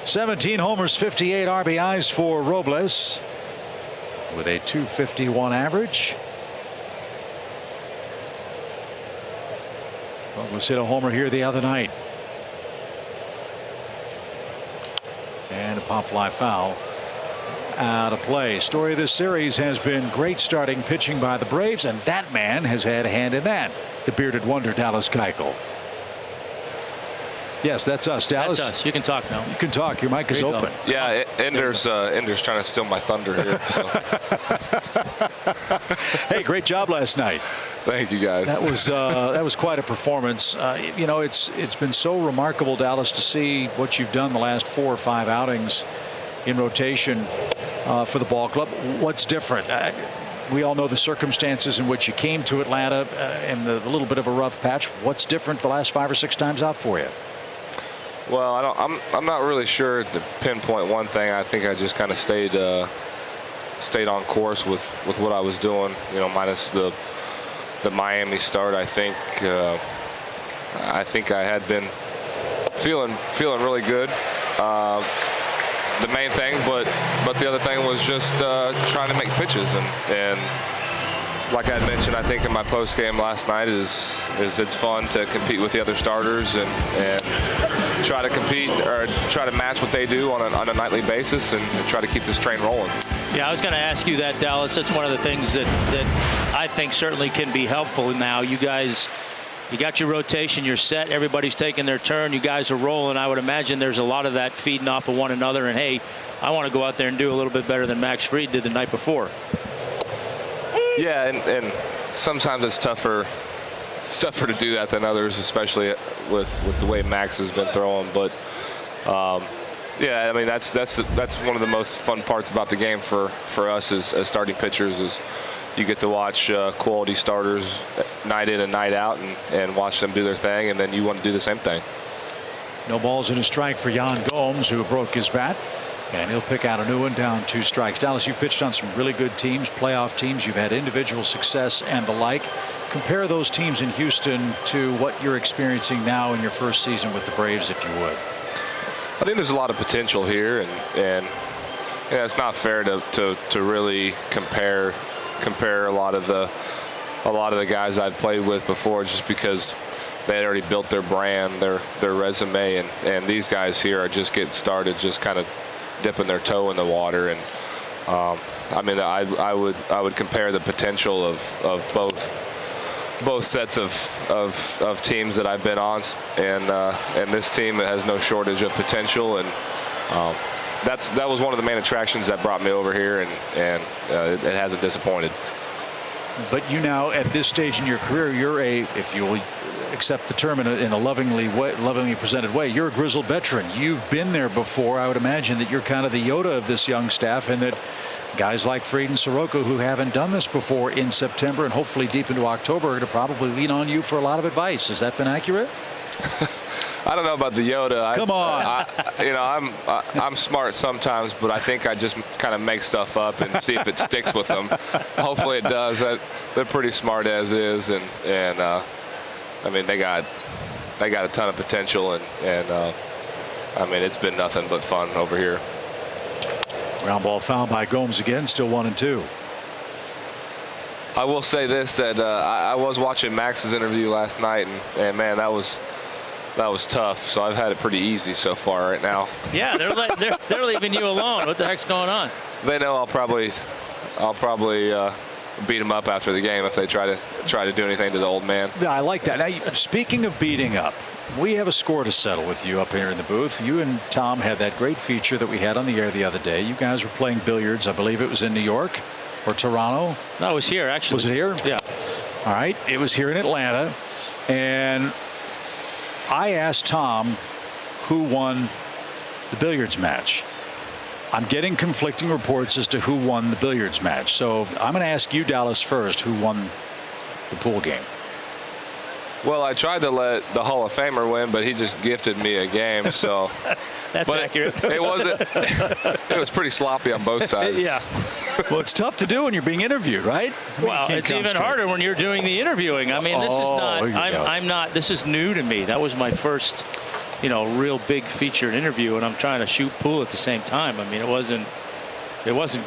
17 homers, 58 RBIs for Robles with a .251 average. Robles hit a homer here the other night. And a pop fly foul out of play. Story of this series has been great starting pitching by the Braves, and that man has had a hand in that. The bearded wonder, Dallas Keuchel. Yes, that's us, Dallas. That's us. You can talk now. You can talk. Your mic is open. Yeah, Ender's trying to steal my thunder here. So. Hey, great job last night. Thank you, guys. That was quite a performance. It's been so remarkable, Dallas, to see what you've done the last 4 or 5 outings in rotation for the ball club. What's different? We all know the circumstances in which you came to Atlanta and the little bit of a rough patch. What's different the last 5 or 6 times out for you? Well, I'm not really sure to pinpoint one thing. I think I just kind of stayed on course with what I was doing. Minus the Miami start. I think I had been feeling really good. The main thing, but the other thing was just trying to make pitches and like I mentioned, I think in my post game last night is it's fun to compete with the other starters and try to compete or try to match what they do on a nightly basis and try to keep this train rolling. Yeah, I was going to ask you that, Dallas. That's one of the things that I think certainly can be helpful now. You guys, you got your rotation, you're set, everybody's taking their turn, you guys are rolling. I would imagine there's a lot of that feeding off of one another, and hey, I want to go out there and do a little bit better than Max Fried did the night before. Yeah, and sometimes it's tougher to do that than others, especially with the way Max has been throwing. But yeah, I mean that's one of the most fun parts about the game for us as starting pitchers is you get to watch quality starters night in and night out and watch them do their thing, and then you want to do the same thing. No balls and a strike for Yan Gomes, who broke his bat. And he'll pick out a new one, down 2 strikes. Dallas, you've pitched on some really good teams, playoff teams. You've had individual success and the like. Compare those teams in Houston to what you're experiencing now in your first season with the Braves, if you would. I think there's a lot of potential here, and it's not fair to really compare a lot of the guys I've played with before, just because they had already built their brand, their resume, and these guys here are just getting started, just kind of dipping their toe in the water. And I mean, I would compare the potential of both sets of teams that I've been on, and this team has no shortage of potential, and that was one of the main attractions that brought me over here, and it hasn't disappointed. But you now, at this stage in your career, you're if you'll accept the term in a lovingly presented way, you're a grizzled veteran. You've been there before. I would imagine that you're kind of the Yoda of this young staff, and that guys like Fried and Soroka, who haven't done this before in September and hopefully deep into October, are going to probably lean on you for a lot of advice. Has that been accurate? I don't know about the Yoda. Come on. I'm smart sometimes, but I think I just kind of make stuff up and see if it sticks with them. Hopefully it does. They're pretty smart as is, and I mean, they got a ton of potential, and I mean, it's been nothing but fun over here. Ground ball foul by Gomes again, still 1-2. I will say this, that I was watching Max's interview last night, and man, that was tough. So I've had it pretty easy so far right now. Yeah, they're leaving you alone. What the heck's going on? They know I'll probably beat them up after the game if they try to do anything to the old man. I like that. Now, speaking of beating up, we have a score to settle with you up here in the booth. You and Tom had that great feature that we had on the air the other day. You guys were playing billiards. I believe it was in New York or Toronto. No, it was here, actually. Was it here? Yeah. All right. It was here in Atlanta. And I asked Tom who won the billiards match. I'm getting conflicting reports as to who won the billiards match. So I'm going to ask you, Dallas, first, who won the pool game. Well, I tried to let the Hall of Famer win, but he just gifted me a game. So that's accurate. It wasn't. It was pretty sloppy on both sides. Yeah. Well, it's tough to do when you're being interviewed, right? Well, it's even harder when you're doing the interviewing. I mean, this is not. I'm not. This is new to me. That was my first, real big featured interview, and I'm trying to shoot pool at the same time. I mean, it wasn't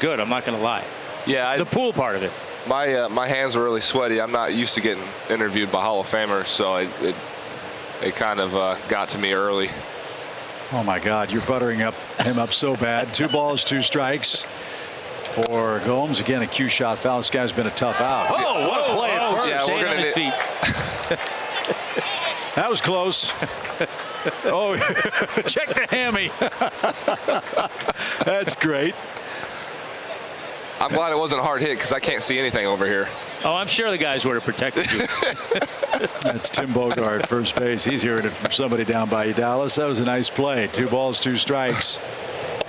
good. I'm not going to lie. Yeah. The pool part of it. My hands were really sweaty. I'm not used to getting interviewed by Hall of Famers, so it kind of got to me early. Oh my God, you're buttering him up so bad. 2 balls, 2 strikes for Gomes. Again, a cue shot foul. This guy's been a tough out. Oh, what a play at first. Yeah, we're gonna his feet. That was close. Oh, check the hammy. That's great. I'm glad it wasn't a hard hit because I can't see anything over here. Oh, I'm sure the guys would have protected you. That's Tim Bogart, first base. He's hearing it from somebody down by you, Dallas. That was a nice play. 2 balls, 2 strikes.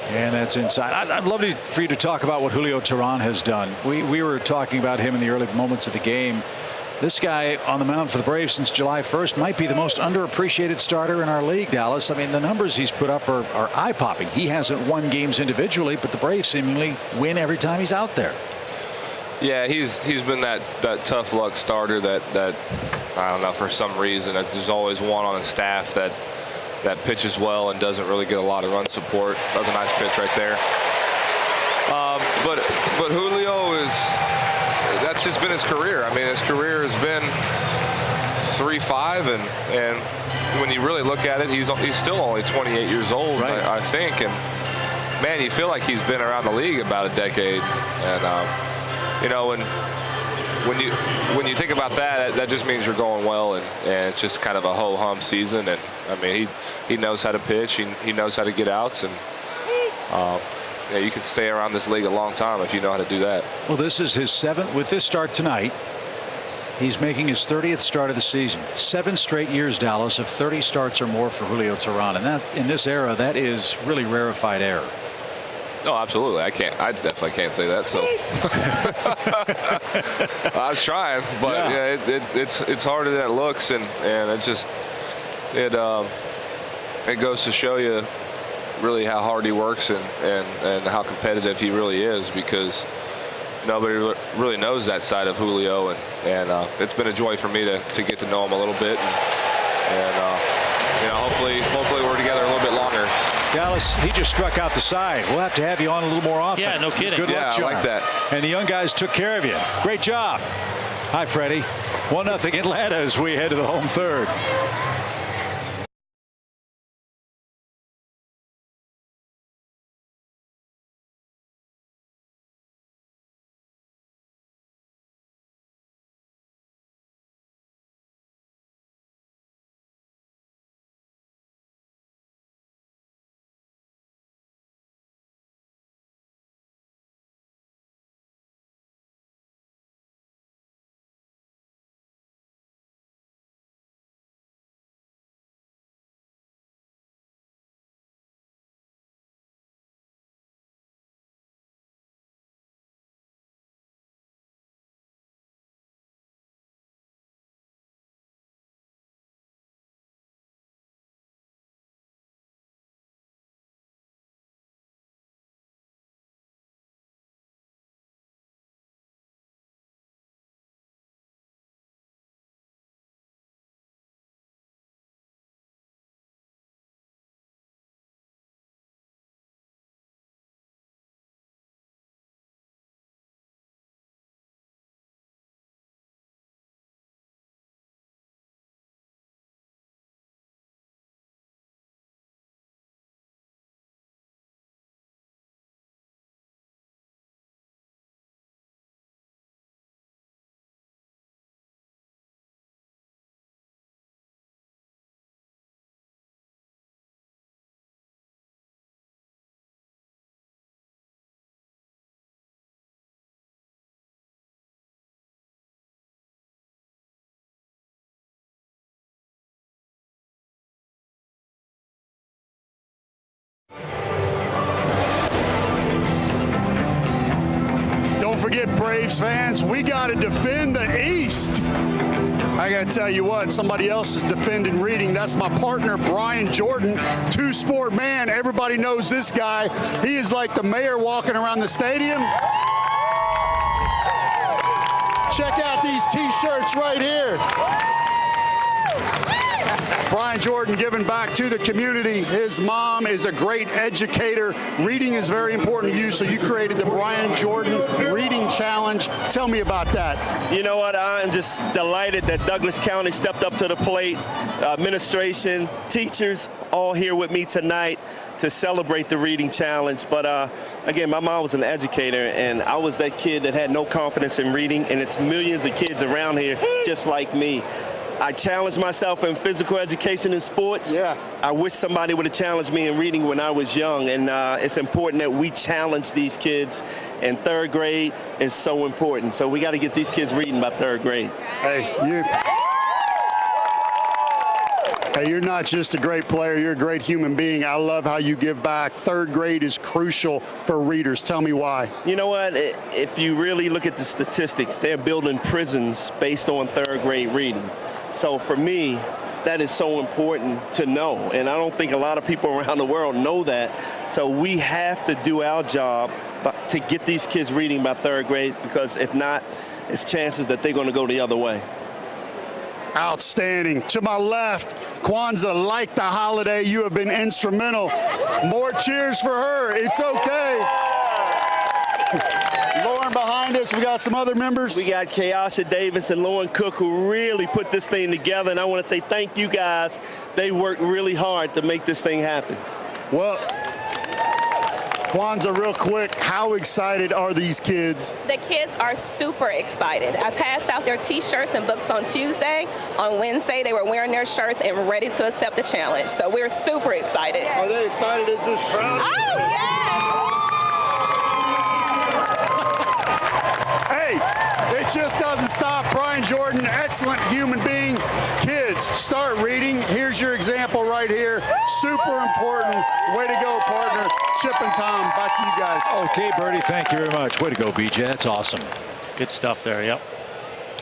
And that's inside. I'd love for you to talk about what Julio Teheran has done. We were talking about him in the early moments of the game. This guy on the mound for the Braves since July 1st might be the most underappreciated starter in our league, Dallas. I mean, the numbers he's put up are eye-popping. He hasn't won games individually, but the Braves seemingly win every time he's out there. Yeah, he's been that tough luck starter that I don't know, for some reason there's always one on his staff that pitches well and doesn't really get a lot of run support. That was a nice pitch right there. But Julio that's just been his career. I mean, his career has been 3-5, and when you really look at it, he's still only 28 years old, right. I think. And man, you feel like he's been around the league about a decade. And when you think about that just means you're going well, and it's just kind of a ho-hum season. And I mean, he knows how to pitch. He knows how to get outs, and yeah, you can stay around this league a long time if you know how to do that. Well, this is his 7th. With this start tonight, he's making his 30th start of the season. 7 straight years, Dallas, of 30 starts or more for Julio Teheran. And that, in this era, that is really rarefied air. No, absolutely. I definitely can't say that. So I was trying, but yeah, it's harder than it looks, and it goes to show you really how hard he works and how competitive he really is, because nobody really knows that side of Julio, and it's been a joy for me to get to know him a little bit, and hopefully we're together a little bit longer. Dallas, he just struck out the side. We'll have to have you on a little more often. Yeah, no kidding. Good luck, John. I like that. And the young guys took care of you. Great job. Hi, Freddie. 1-0 Atlanta as we head to the home third. forget, Braves fans, we got to defend the East. I got to tell you what, somebody else is defending reading. That's my partner, Brian Jordan, two-sport man. Everybody knows this guy. He is like the mayor walking around the stadium. Check out these T-shirts right here. Brian Jordan giving back to the community. His mom is a great educator. Reading is very important to you, so you created the Brian Jordan Reading Challenge. Tell me about that. You know what? I'm just delighted that Douglas County stepped up to the plate. Administration, teachers, all here with me tonight to celebrate the Reading Challenge. But again, my mom was an educator, and I was that kid that had no confidence in reading, and it's millions of kids around here just like me. I challenged myself in physical education and sports. Yeah. I wish somebody would have challenged me in reading when I was young, and it's important that we challenge these kids, and third grade is so important. So we got to get these kids reading by third grade. Hey, you're not just a great player, you're a great human being. I love how you give back. Third grade is crucial for readers. Tell me why. You know what? If you really look at the statistics, they're building prisons based on third grade reading. So for me, that is so important to know. And I don't think a lot of people around the world know that. So we have to do our job to get these kids reading by third grade, because if not, it's chances that they're going to go the other way. Outstanding. To my left, Kwanzaa, like the holiday, you have been instrumental. More cheers for her. It's okay. Lauren behind us, we got some other members. We got Kayasha Davis and Lauren Cook, who really put this thing together, and I want to say thank you guys. They worked really hard to make this thing happen. Well, Kwanzaa, real quick, how excited are these kids? The kids are super excited. I passed out their T-shirts and books on Tuesday. On Wednesday, they were wearing their shirts and ready to accept the challenge. So we're super excited. Are they excited as this crowd? Oh, yeah! Hey, it just doesn't stop. Brian Jordan, excellent human being. Kids, start reading. Here's your example right here. Super important. Way to go, partner. Chip and Tom, back to you guys. Okay, Bertie, thank you very much. Way to go, BJ. That's awesome. Good stuff there, yep.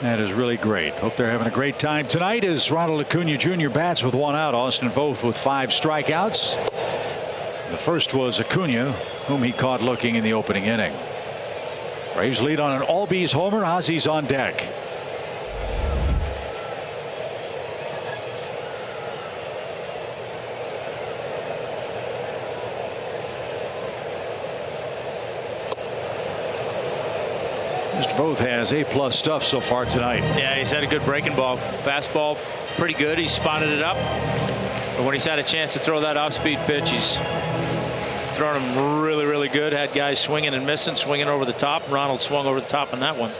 That is really great. Hope they're having a great time tonight as Ronald Acuna Jr. bats with one out. Austin Voth with 5 strikeouts. The first was Acuna, whom he caught looking in the opening inning. Braves lead on an Albies homer. Ozzy's on deck. Mr. Voth has A+ stuff so far tonight. Yeah, he's had a good breaking ball. Fastball, pretty good. He spotted it up. But when he's had a chance to throw that off-speed pitch, he's thrown him really, really good. Had guys swinging and missing, swinging over the top. Ronald swung over the top on that one.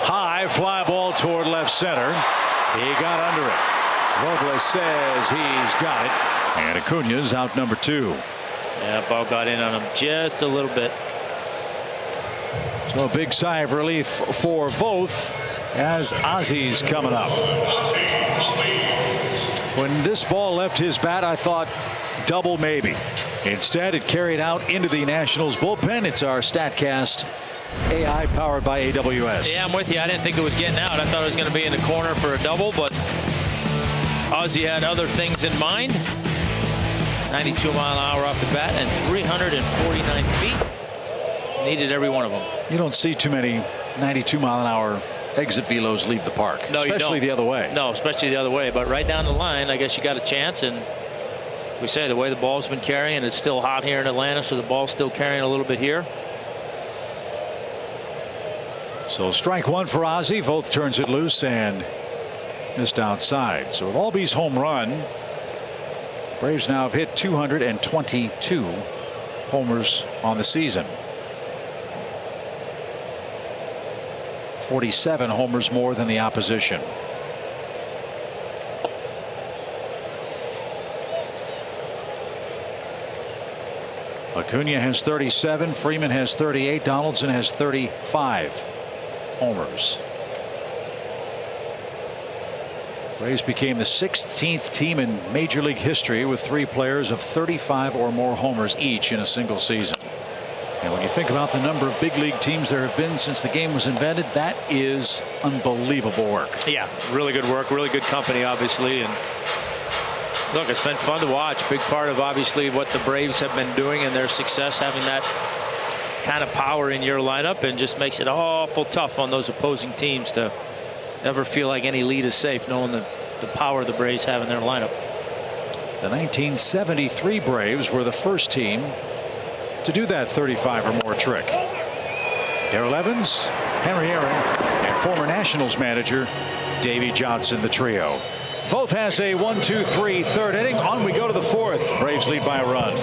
High fly ball toward left center. He got under it. Robles says he's got it. And Acuna's out number 2. Yeah, ball got in on him just a little bit. So a big sigh of relief for Voth as Ozzy's coming up. When this ball left his bat, I thought double maybe. Instead, it carried out into the Nationals bullpen. It's our StatCast AI powered by AWS. Yeah, I'm with you. I didn't think it was getting out. I thought it was going to be in the corner for a double, but Ozzy had other things in mind. 92 mile an hour off the bat and 349 feet. Needed every one of them. You don't see too many 92 mile an hour exit velos leave the park, no, especially the other way. No, especially the other way. But right down the line, I guess you got a chance. And we say the way the ball's been carrying, it's still hot here in Atlanta, so the ball's still carrying a little bit here. So strike one for Ozzy. Voth turns it loose and missed outside. So with Albies home run, Braves now have hit 222 homers on the season. 47 homers more than the opposition. Acuna has 37. Freeman has 38. Donaldson has 35 homers. Braves became the 16th team in Major League history with 3 players of 35 or more homers each in a single season. And when you think about the number of big league teams there have been since the game was invented, that is unbelievable work. Yeah, really good work, really good company, obviously. And look, it's been fun to watch. Big part of obviously what the Braves have been doing and their success, having that kind of power in your lineup, and just makes it awful tough on those opposing teams to never feel like any lead is safe, knowing the power the Braves have in their lineup. The 1973 Braves were the first team to do that 35 or more trick. Darrell Evans, Henry Aaron, and former Nationals manager Davey Johnson, the trio. Fourth has a 1-2-3 third inning. On we go to the fourth. Braves lead by a run.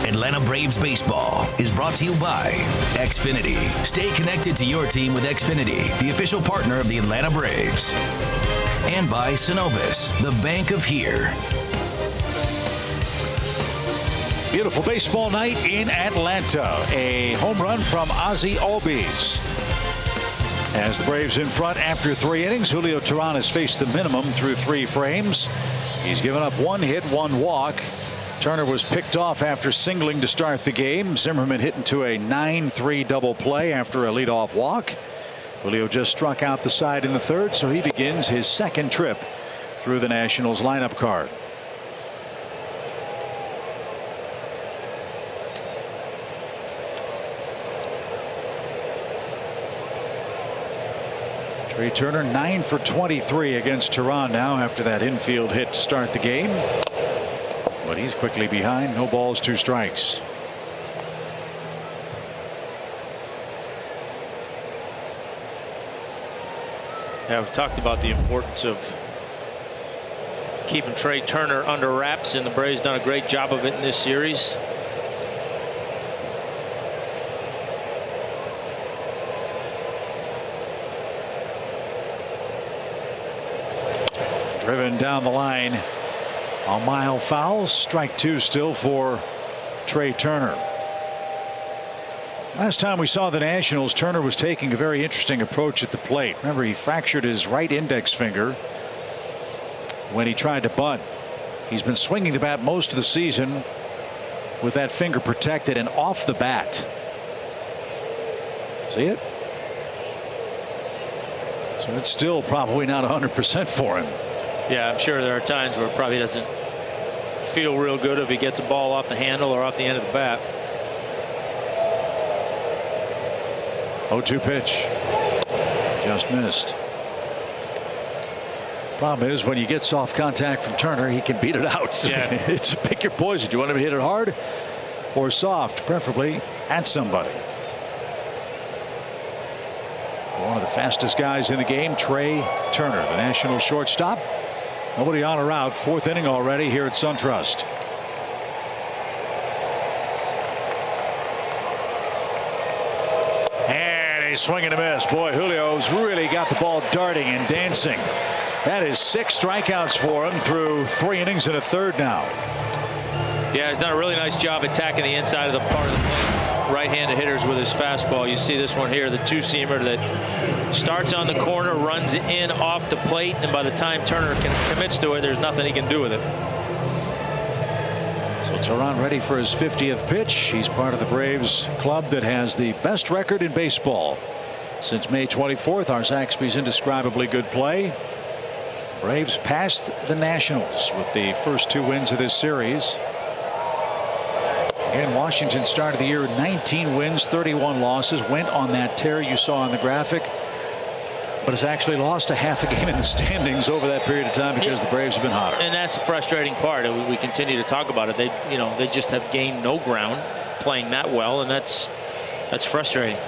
Atlanta Braves baseball is brought to you by Xfinity. Stay connected to your team with Xfinity, the official partner of the Atlanta Braves. And by Synovus, the bank of here. Beautiful baseball night in Atlanta. A home run from Ozzie Albies. As the Braves in front after 3 innings, Julio Teheran has faced the minimum through 3 frames. He's given up 1 hit, 1 walk. Turner was picked off after singling to start the game. Zimmerman hit into a 9-3 double play after a leadoff walk. Julio just struck out the side in the 3rd, so he begins his 2nd trip through the Nationals lineup card. Trey Turner 9 for 23 against Teheran now after that infield hit to start the game. But he's quickly behind. No balls, 2 strikes. Yeah, we've talked about the importance of keeping Trey Turner under wraps, and the Braves done a great job of it in this series. Driven down the line. A mile foul. Strike 2 still for Trey Turner. Last time we saw the Nationals, Turner was taking a very interesting approach at the plate. Remember, he fractured his right index finger when he tried to bunt. He's been swinging the bat most of the season with that finger protected and off the bat. See it? So it's still probably not 100% for him. Yeah, I'm sure there are times where it probably doesn't feel real good if he gets a ball off the handle or off the end of the bat. 0-2 pitch. Just missed. Problem is, when you get soft contact from Turner, he can beat it out. Yeah. It's pick your poison. Do you want him to hit it hard or soft, preferably at somebody? One of the fastest guys in the game, Trey Turner, the National shortstop. Nobody on or out. 4th inning already here at SunTrust. a swing and a miss. Boy, Julio's really got the ball darting and dancing. That is 6 strikeouts for him through 3 innings and a third now. Yeah, he's done a really nice job attacking the inside of the part of the plate. Right-handed hitters with his fastball. You see this one here, the two-seamer that starts on the corner, runs in off the plate, and by the time Turner commits to it, there's nothing he can do with it. So Teheran ready for his 50th pitch. He's part of the Braves club that has the best record in baseball since May 24th. Our Zaxby's indescribably good play. Braves passed the Nationals with the first 2 wins of this series. Again, Washington started the year 19 wins, 31 losses, went on that tear you saw on the graphic, but has actually lost a half a game in the standings over that period of time because the Braves have been hotter. And that's the frustrating part. We continue to talk about it. They just have gained no ground playing that well, and that's frustrating.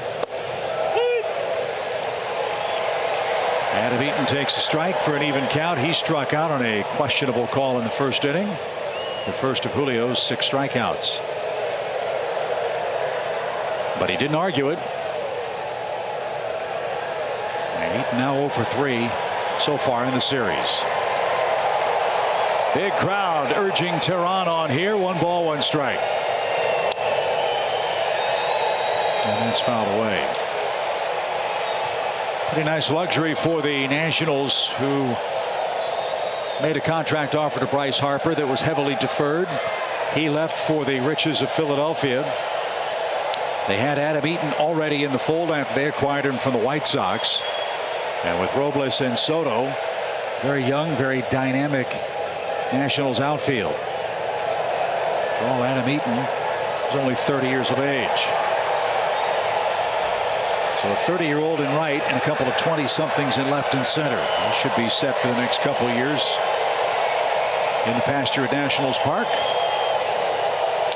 Adam Eaton takes a strike for an even count. He struck out on a questionable call in the first inning. The first of Julio's 6 strikeouts. But he didn't argue it. And Eaton now 0 for 3 so far in the series. Big crowd urging Teheran on here. 1 ball, 1 strike. And that's fouled away. Pretty nice luxury for the Nationals, who made a contract offer to Bryce Harper that was heavily deferred. He left for the riches of Philadelphia. They had Adam Eaton already in the fold after they acquired him from the White Sox. And with Robles and Soto, very young, very dynamic Nationals outfield. After all, Adam Eaton is only 30 years of age. So a 30-year-old in right and a couple of 20-somethings in left and center. That should be set for the next couple of years in the pasture at Nationals Park.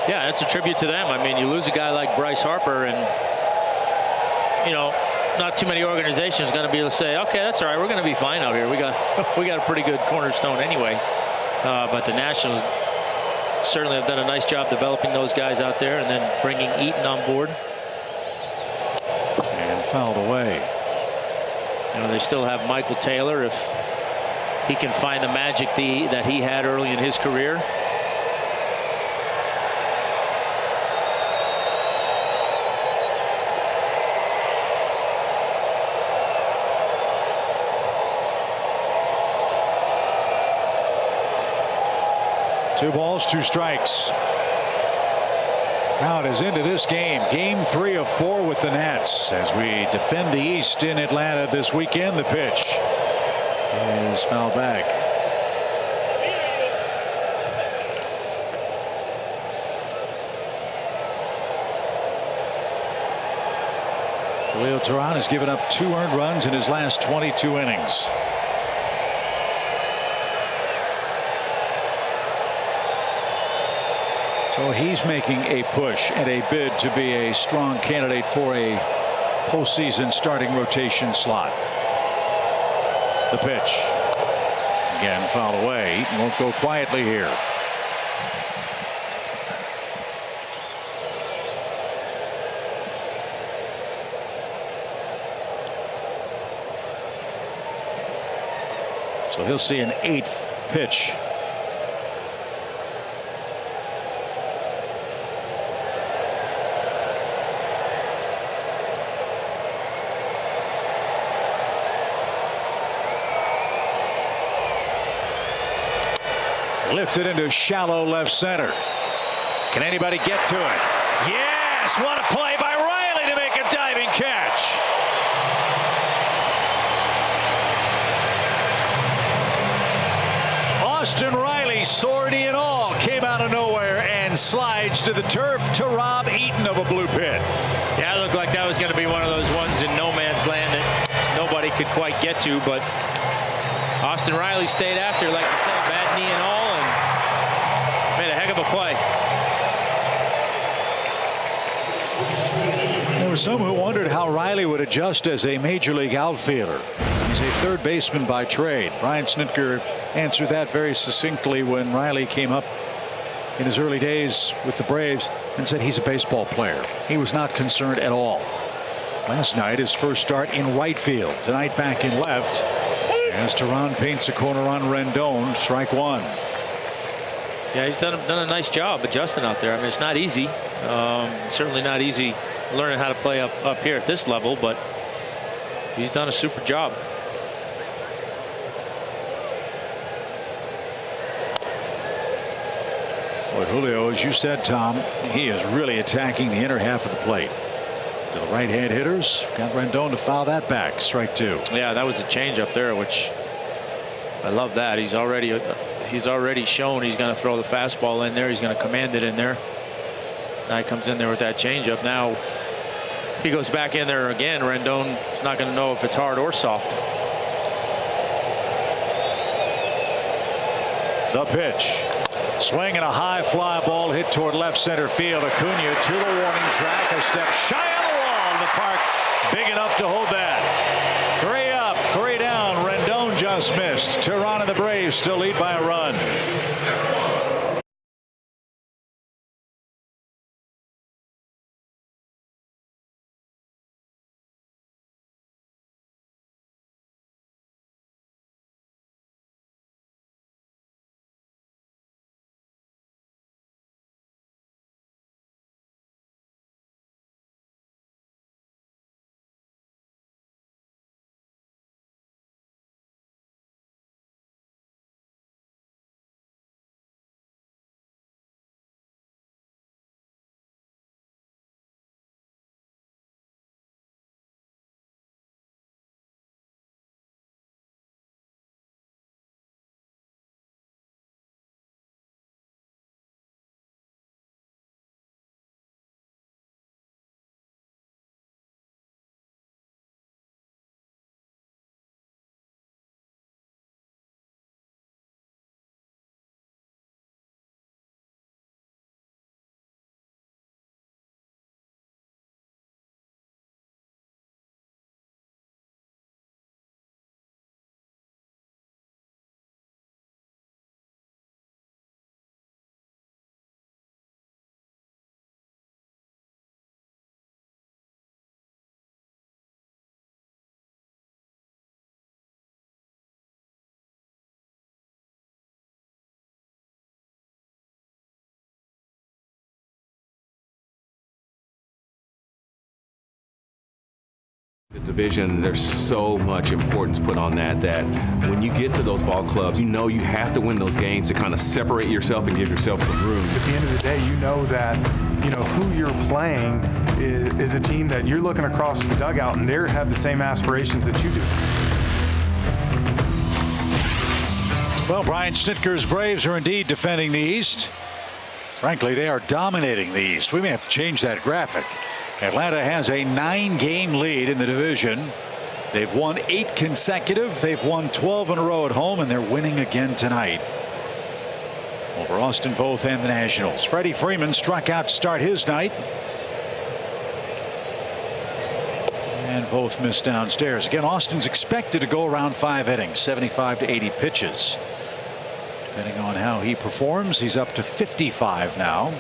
Yeah, that's a tribute to them. I mean, you lose a guy like Bryce Harper, and not too many organizations are going to be able to say, okay, that's all right, we're going to be fine out here. We got a pretty good cornerstone anyway. But the Nationals certainly have done a nice job developing those guys out there, and then bringing Eaton on board. And fouled away. They still have Michael Taylor if he can find the magic that he had early in his career. Two balls, 2 strikes. Crowd is into this game. Game 3 of 4 with the Nats as we defend the East in Atlanta this weekend. The pitch is fouled back. Julio Teheran has given up 2 earned runs in his last 22 innings. So he's making a push and a bid to be a strong candidate for a postseason starting rotation slot. The pitch. Again fouled away. Eaton won't go quietly here. So he'll see an 8th pitch. Lifted into shallow left center. Can anybody get to it? Yes! What a play by Riley to make a diving catch. Austin Riley, sword and all, came out of nowhere and slides to the turf to rob Eaton of a blue pit. Yeah, it looked like that was going to be one of those ones in no man's land that nobody could quite get to, but Austin Riley stayed after, like you said, bad knee and all, and made a heck of a play. There were some who wondered how Riley would adjust as a major league outfielder. He's a third baseman by trade. Brian Snitker answered that very succinctly when Riley came up in his early days with the Braves and said he's a baseball player. He was not concerned at all. Last night, his first start in right field. Tonight, back in left. As Teran paints a corner on Rendon. Strike one. Yeah, he's done a nice job adjusting out there. I mean, it's not easy. Certainly not easy learning how to play up here at this level, but he's done a super job. Boy, Julio, as you said, Tom, he is really attacking the inner half of the plate. To the right-hand hitters, got Rendon to foul that back. Strike two. Yeah, that was a change up there, which I love that. He's already shown he's going to throw the fastball in there. He's going to command it in there. Now he comes in there with that changeup. Now he goes back in there again. Rendon is not going to know if it's hard or soft. The pitch. Swing and a high fly ball hit toward left center field. Acuna to the warning track. A step shy of the wall in the park. Big enough to hold that. 3 up, 3 down. Rendon just missed. Teran and the Braves still lead by a run. The division, there's so much importance put on that when you get to those ball clubs, you know you have to win those games to kind of separate yourself and give yourself some room. At the end of the day, you know that who you're playing is a team that you're looking across the dugout and they have the same aspirations that you do. Well, Brian Snitker's Braves are indeed defending the East. Frankly, they are dominating the East. We may have to change that graphic. Atlanta has a 9-game lead in the division. They've won 8 consecutive. They've won 12 in a row at home, and they're winning again tonight over Austin Voth and the Nationals. Freddie Freeman struck out to start his night. And Voth missed downstairs. Again, Austin's expected to go around 5 innings, 75 to 80 pitches. Depending on how he performs, he's up to 55 now,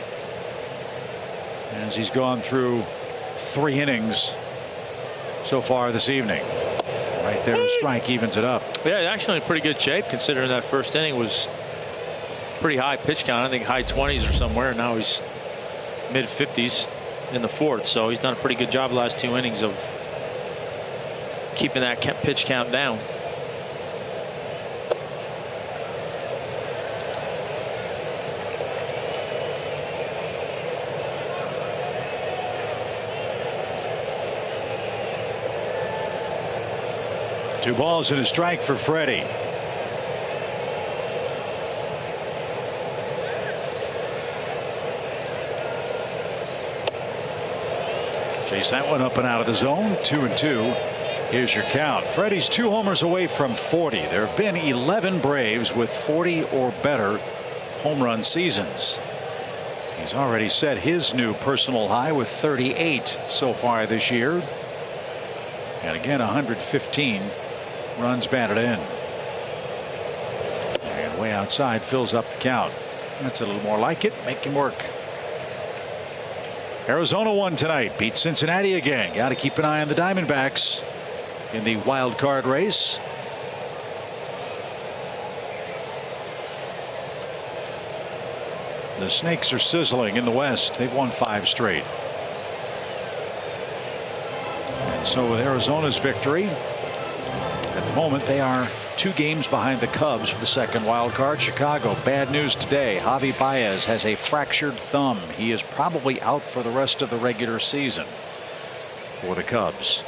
as he's gone through 3 innings so far this evening. Right there, a strike evens it up. Yeah, actually in pretty good shape considering that first inning was pretty high pitch count. I think high 20s or somewhere. Now he's mid 50s in the 4th, so he's done a pretty good job the last 2 innings of keeping that pitch count down. Two balls and a strike for Freddie. Chase that one up and out of the zone. 2-2. Here's your count. Freddie's 2 homers away from 40. There have been 11 Braves with 40 or better home run seasons. He's already set his new personal high with 38 so far this year. And again, 115 runs batted in. And way outside fills up the count. That's a little more like it. Make him work. Arizona won tonight, beat Cincinnati again. Got to keep an eye on the Diamondbacks in the wild card race. The Snakes are sizzling in the West. They've won 5 straight. And so with Arizona's victory, at the moment they are 2 games behind the Cubs for the second wild card. Chicago, bad news today. Javi Baez has a fractured thumb. He is probably out for the rest of the regular season for the Cubs.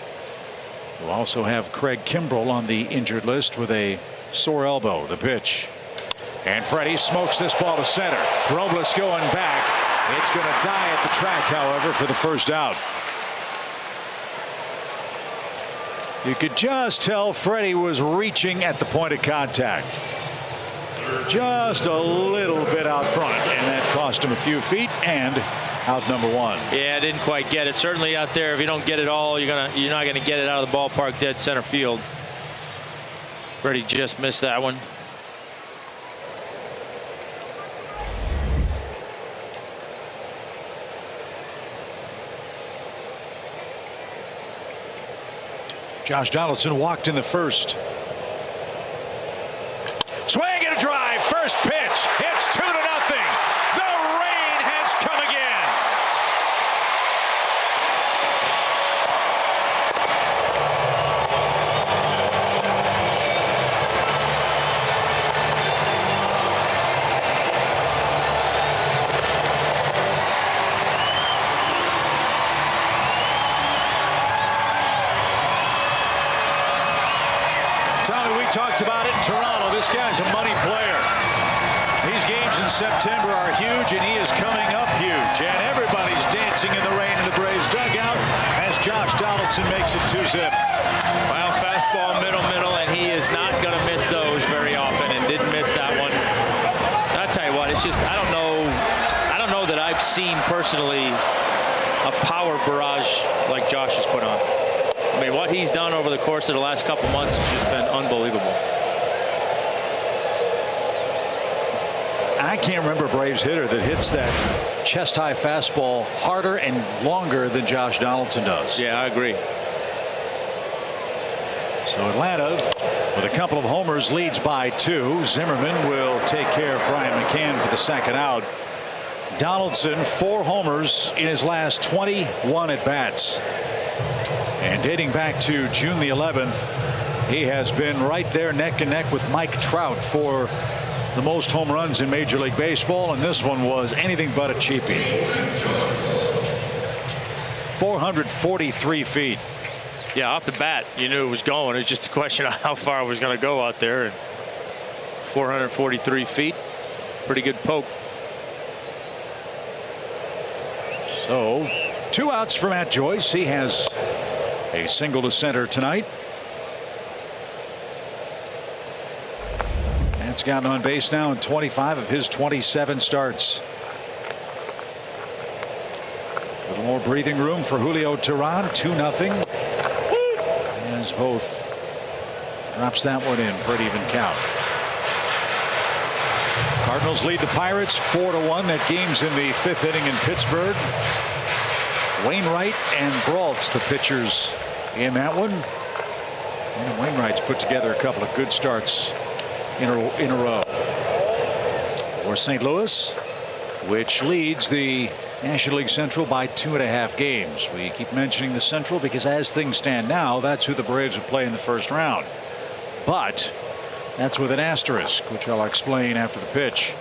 We'll also have Craig Kimbrell on the injured list with a sore elbow. The pitch. And Freddie smokes this ball to center. Robles going back. It's going to die at the track, however, for the first out. You could just tell Freddie was reaching at the point of contact. Just a little bit out front, and that cost him a few feet and out number 1. Yeah, didn't quite get it. Certainly out there, if you don't get it all, you're not gonna get it out of the ballpark dead center field. Freddie just missed that one. Josh Donaldson walked in the first. Swing and a drive. First pitch. It's 2-0. The rain has come again. Tommy, we talked about it in Toronto. This guy's a money player. These games in September are huge, and he is coming up huge. And everybody's dancing in the rain in the Braves dugout as Josh Donaldson makes it 2-zip. Well, fastball middle, and he is not going to miss those very often, and didn't miss that one. I'll tell you what, it's just I don't know that I've seen personally a power barrage like Josh has put on. I mean, what he's done over the course of the last couple months has just been unbelievable. I can't remember a Braves hitter that hits that chest-high fastball harder and longer than Josh Donaldson does. Yeah, I agree. So Atlanta, with a couple of homers, leads by 2. Zimmerman will take care of Brian McCann for the second out. Donaldson, 4 homers in his last 21 at-bats. And dating back to June the 11th, he has been right there neck and neck with Mike Trout for the most home runs in Major League Baseball, and this one was anything but a cheapie. 443 feet. Yeah, off the bat, you knew it was going. It was just a question of how far it was going to go out there. And 443 feet, pretty good poke. So 2 outs for Matt Joyce. He has a single to center tonight. Matt's gotten on base now in 25 of his 27 starts. A little more breathing room for Julio Teheran. 2-0. As Voth drops that one in for an even count. Cardinals lead the Pirates 4-1. That game's in the 5th inning in Pittsburgh. Wainwright and Brault, the pitchers in that one. And Wainwright's put together a couple of good starts in a row for St. Louis, which leads the National League Central by 2.5 games. We keep mentioning the Central because as things stand now, that's who the Braves would play in the first round. But that's with an asterisk, which I'll explain after the pitch.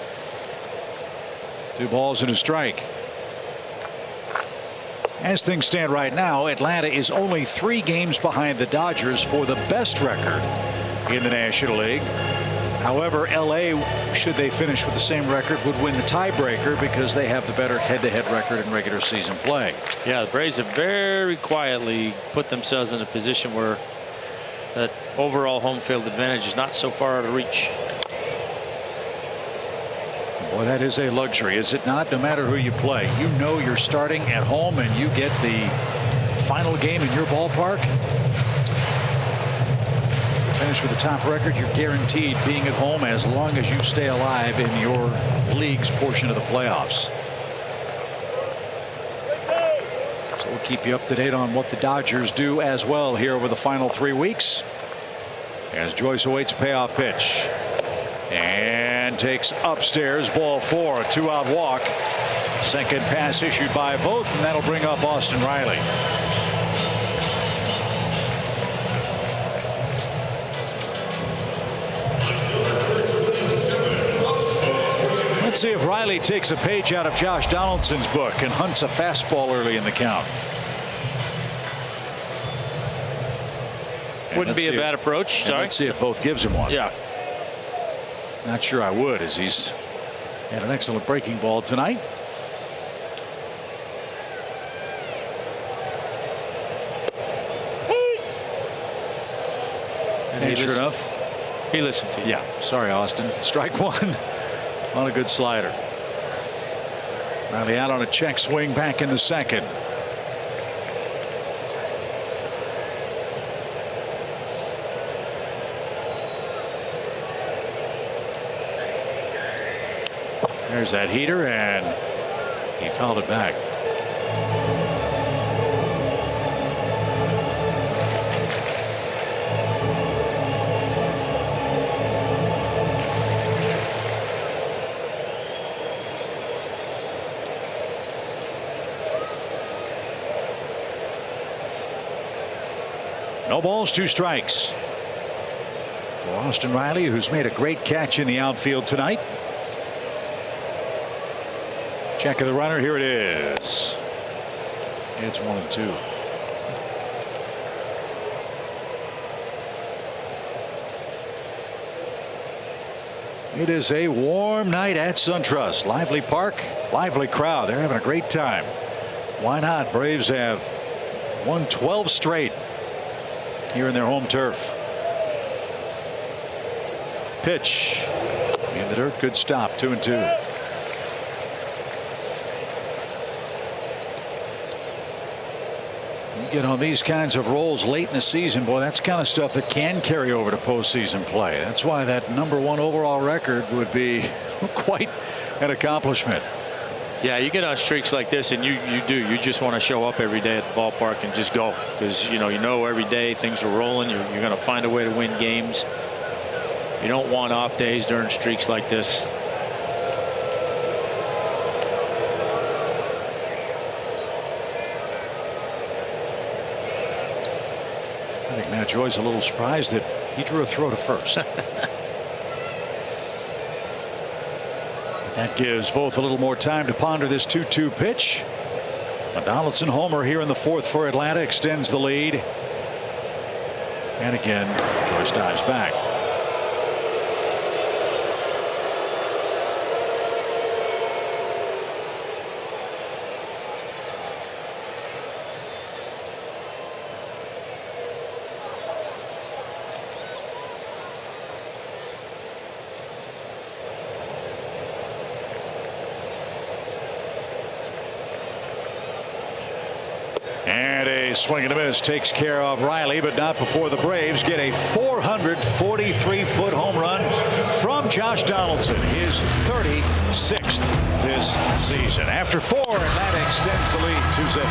2 balls and a strike. As things stand right now, Atlanta is only 3 games behind the Dodgers for the best record in the National League. However, LA, should they finish with the same record, would win the tiebreaker because they have the better head-to-head record in regular season play. Yeah, the Braves have very quietly put themselves in a position where that overall home field advantage is not so far out of reach. Boy, that is a luxury, is it not? No matter who you play, you know you're starting at home and you get the final game in your ballpark. Finish with the top record, you're guaranteed being at home as long as you stay alive in your league's portion of the playoffs. So we'll keep you up to date on what the Dodgers do as well here over the final 3 weeks. As Joyce awaits a payoff pitch. And takes upstairs, ball 4, a 2-out walk. Second pass issued by both, and that'll bring up Austin Riley. Let's see if Riley takes a page out of Josh Donaldson's book and hunts a fastball early in the count. Wouldn't be a bad approach. Sorry. Let's see if both gives him one. Yeah. Not sure I would, as he's had an excellent breaking ball tonight. And sure enough, he listened to you. Yeah. Sorry, Austin. Strike one on a good slider. Riley out on a check swing back in the second. There's that heater, and he fouled it back. No balls, 2 strikes for Austin Riley, who's made a great catch in the outfield tonight. Check of the runner. Here it is. It's 1-2. It is a warm night at SunTrust. Lively park, lively crowd. They're having a great time. Why not? Braves have won 12 straight here in their home turf. Pitch in the dirt. Good stop. 2-2. You get on these kinds of rolls late in the season, boy, that's kind of stuff that can carry over to postseason play. That's why that #1 overall record would be quite an accomplishment. Yeah, you get on streaks like this, and you just want to show up every day at the ballpark and just go, because you know every day things are rolling. You're going to find a way to win games. You don't want off days during streaks like this. I think Matt Joy's a little surprised that he drew a throw to first. That gives Voth a little more time to ponder this 2-2 pitch. A Donaldson homer here in the 4th for Atlanta extends the lead. And again, Joyce dives back. And a swing and a miss takes care of Riley, but not before the Braves get a 443-foot home run from Josh Donaldson, his 36th this season. After 4, Atlanta extends the lead 2-0.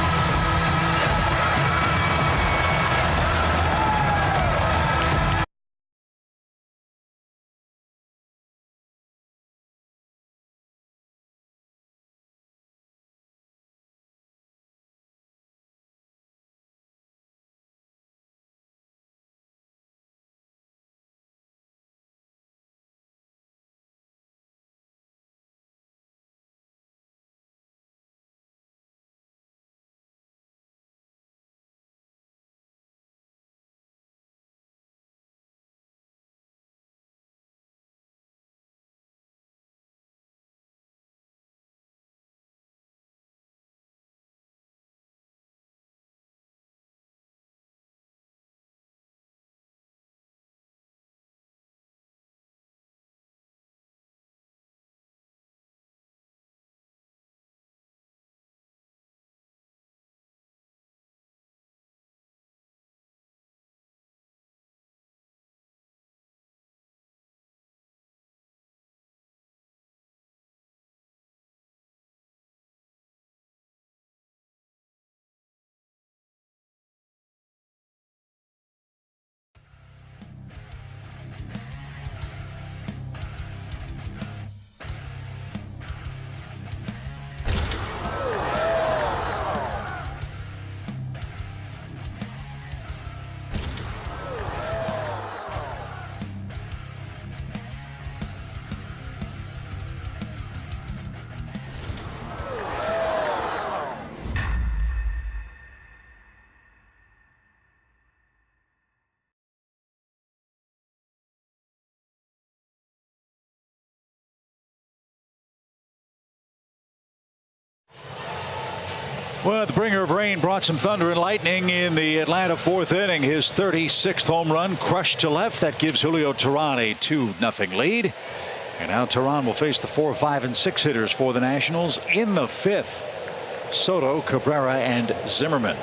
Well, the bringer of rain brought some thunder and lightning in the Atlanta fourth inning. His 36th home run crushed to left. That gives Julio Teheran a 2-0 lead. And now Teheran will face the 4, 5, and 6 hitters for the Nationals in the fifth. Soto, Cabrera, and Zimmerman.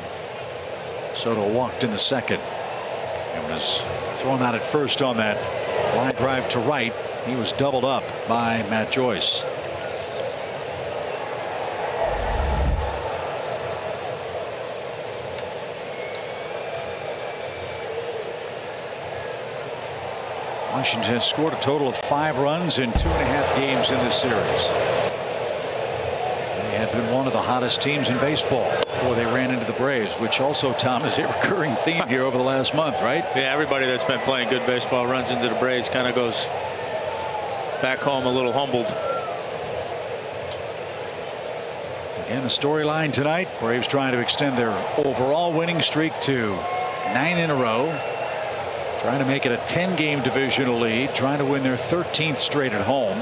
Soto walked in the second and was thrown out at first on that line drive to right. He was doubled up by Matt Joyce. Washington has scored a total of 5 runs in 2.5 games in this series. They had been one of the hottest teams in baseball before they ran into the Braves, which also, Tom, is a recurring theme here over the last month, right? Yeah, everybody that's been playing good baseball runs into the Braves, kind of goes back home a little humbled. Again, the storyline tonight, Braves trying to extend their overall winning streak to 9 in a row. Trying to make it a 10-game divisional lead, trying to win their 13th straight at home,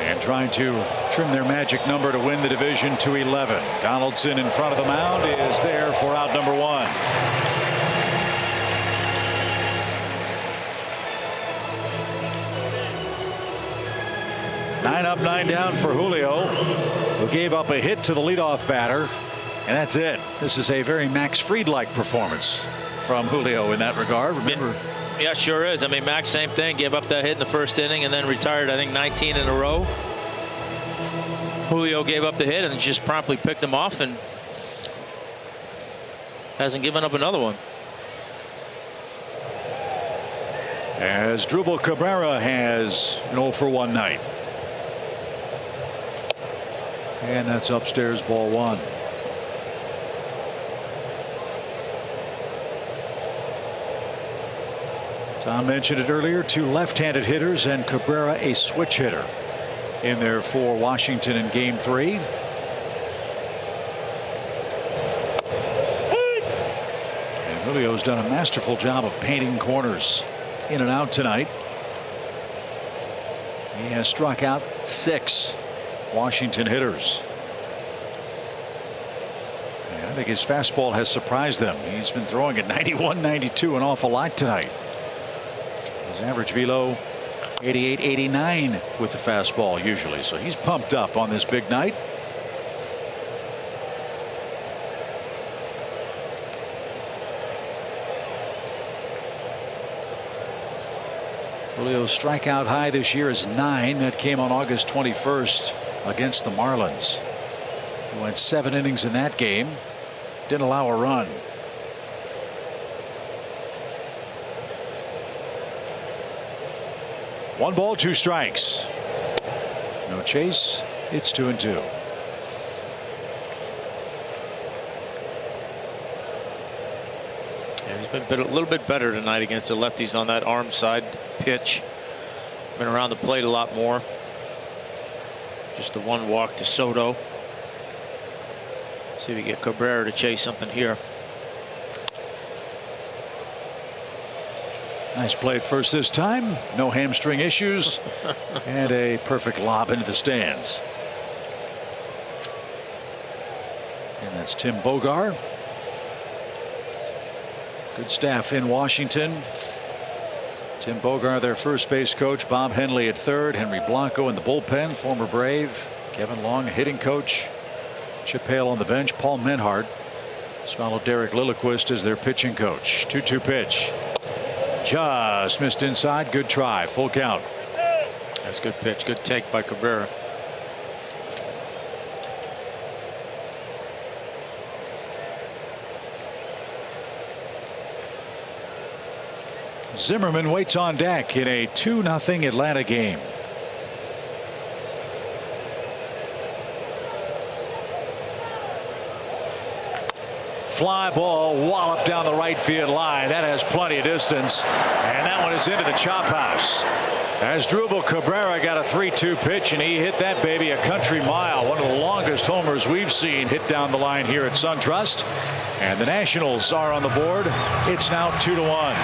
and trying to trim their magic number to win the division to 11. Donaldson in front of the mound is there for out number 1. Nine up, 9 down for Julio, who gave up a hit to the leadoff batter, and that's it. This is a very Max Fried-like performance from Julio in that regard. Remember, yeah, sure is. I mean, Max, same thing, gave up that hit in the first inning and then retired, I think, 19 in a row. Julio gave up the hit and just promptly picked him off and hasn't given up another one. As Drupal Cabrera has an 0-for-1 night. And that's upstairs, ball 1. Tom mentioned it earlier, 2 left-handed hitters and Cabrera a switch hitter in there for Washington in game 3. And Julio's done a masterful job of painting corners in and out tonight. He has struck out 6 Washington hitters. And I think his fastball has surprised them. He's been throwing at 91, 92 an awful lot tonight. His average velo 88, 89 with the fastball usually, so he's pumped up on this big night. Julio's strikeout high this year is 9. That came on August 21st against the Marlins. He went 7 innings in that game, didn't allow a run. One ball, 2 strikes. No chase. It's 2-2. Yeah, he's been a little bit better tonight against the lefties on that arm side pitch. Been around the plate a lot more. Just the 1 walk to Soto. See if we get Cabrera to chase something here. Nice play at first this time. No hamstring issues. And a perfect lob into the stands. And that's Tim Bogar. Good staff in Washington. Tim Bogar, their first base coach. Bob Henley at third. Henry Blanco in the bullpen. Former Brave. Kevin Long, hitting coach. Chip Hale on the bench. Paul Menhart. Swallowed Derek Lilliquist as their pitching coach. 2-2 pitch. Just missed inside. Good try. Full count. That's a good pitch. Good take by Cabrera. Zimmerman waits on deck in a 2-0 Atlanta game. Fly ball walloped down the right field line. That has plenty of distance, and that one is into the chop house. As Drupal Cabrera got a 3-2 pitch, and he hit that baby a country mile. One of the longest homers we've seen hit down the line here at SunTrust. And the Nationals are on the board. It's now 2-1.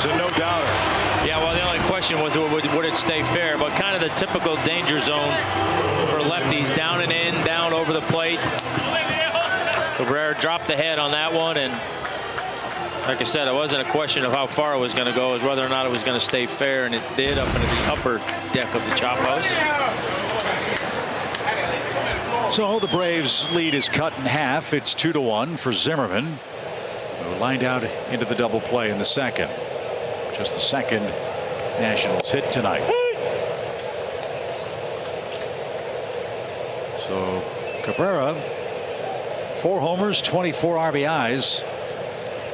was a no-doubter. Yeah, well, the only question was would it stay fair, but kind of the typical danger zone for lefties, down and in, down over the plate. Cabrera dropped the head on that one, and like I said, it wasn't a question of how far it was going to go, it was whether or not it was going to stay fair, and it did up into the upper deck of the chop house. So the Braves' lead is cut in half. It's 2-1 for Zimmerman, who lined out into the double play in the second. Just the second Nationals hit tonight. So Cabrera, 4 homers, 24 RBIs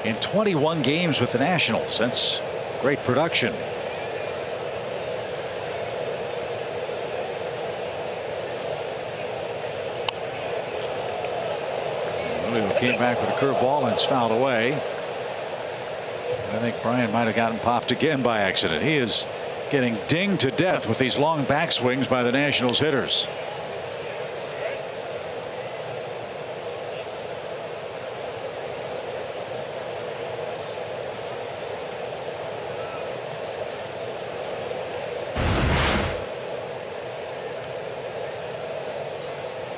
in 21 games with the Nationals. That's great production. Julio came back with a curveball and it's fouled away. I think Brian might have gotten popped again by accident. He is getting dinged to death with these long backswings by the Nationals hitters.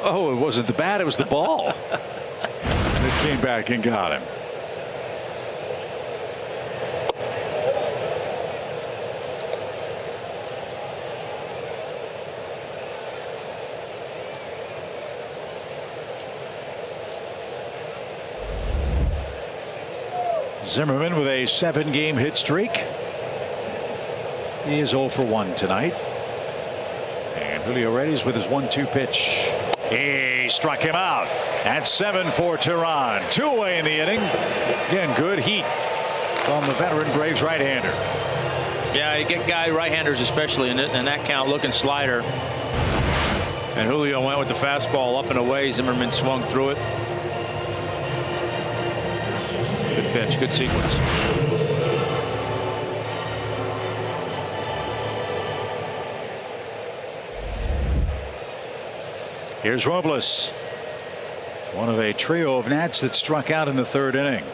Oh, it wasn't the bat, it was the ball. It came back and got him. Zimmerman with a 7-game hit streak. He is 0 for 1 tonight. And Julio Reyes with his 1-2 pitch. He struck him out. That's 7 for Tehran. 2 away in the inning. Again, good heat from the veteran Braves right-hander. Yeah, you get right-handers especially in that count looking slider. And Julio went with the fastball up and away. Zimmerman swung through it. Good pitch, good sequence. Here's Robles, one of a trio of Nats that struck out in the 3rd inning.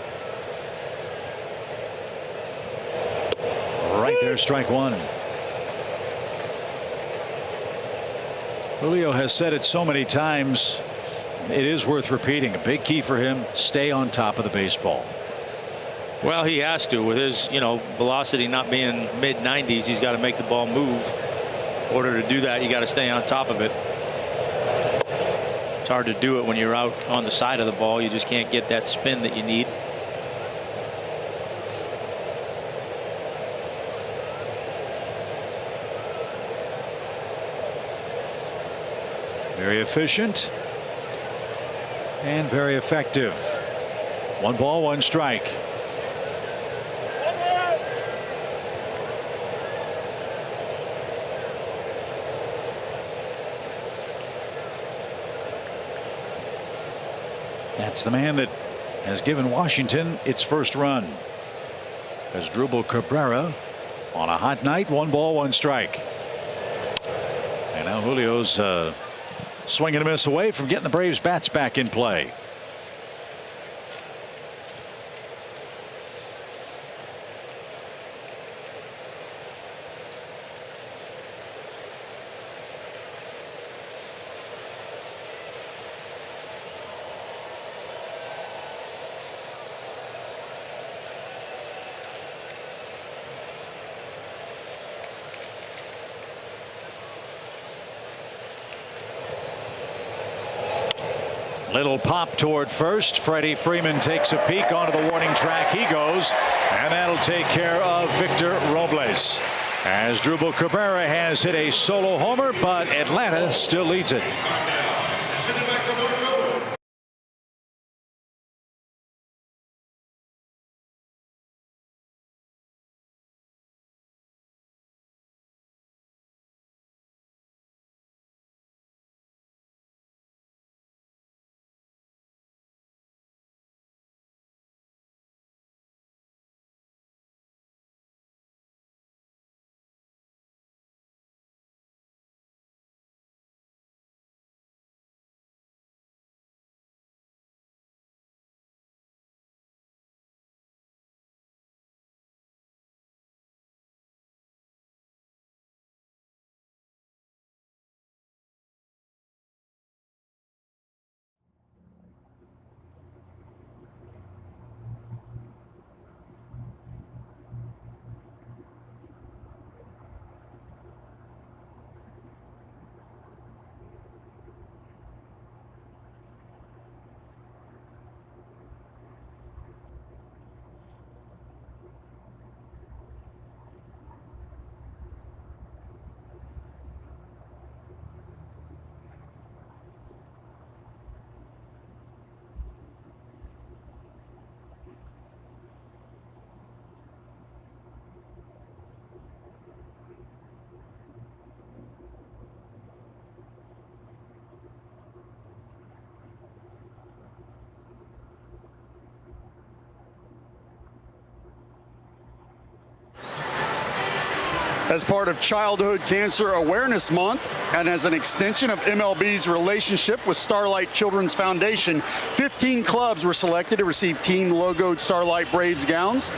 Right there, strike 1. Julio has said it so many times, it is worth repeating. A big key for him: stay on top of the baseball. Well, he has to. With his, velocity not being mid-90s, he's got to make the ball move. In order to do that, you got to stay on top of it. It's hard to do it when you're out on the side of the ball. You just can't get that spin that you need. Very efficient and very effective. 1 ball, 1 strike. That's the man that has given Washington its first run. Asdrubal Cabrera on a hot night. 1 ball, 1 strike. And now Julio's swing and a miss away from getting the Braves bats back in play. Little pop toward first. Freddie Freeman takes a peek onto the warning track. He goes, and that'll take care of Victor Robles. Asdrubal Cabrera has hit a solo homer, but Atlanta still leads it. As part of Childhood Cancer Awareness Month and as an extension of MLB's relationship with Starlight Children's Foundation, 15 clubs were selected to receive team-logoed Starlight Braves gowns.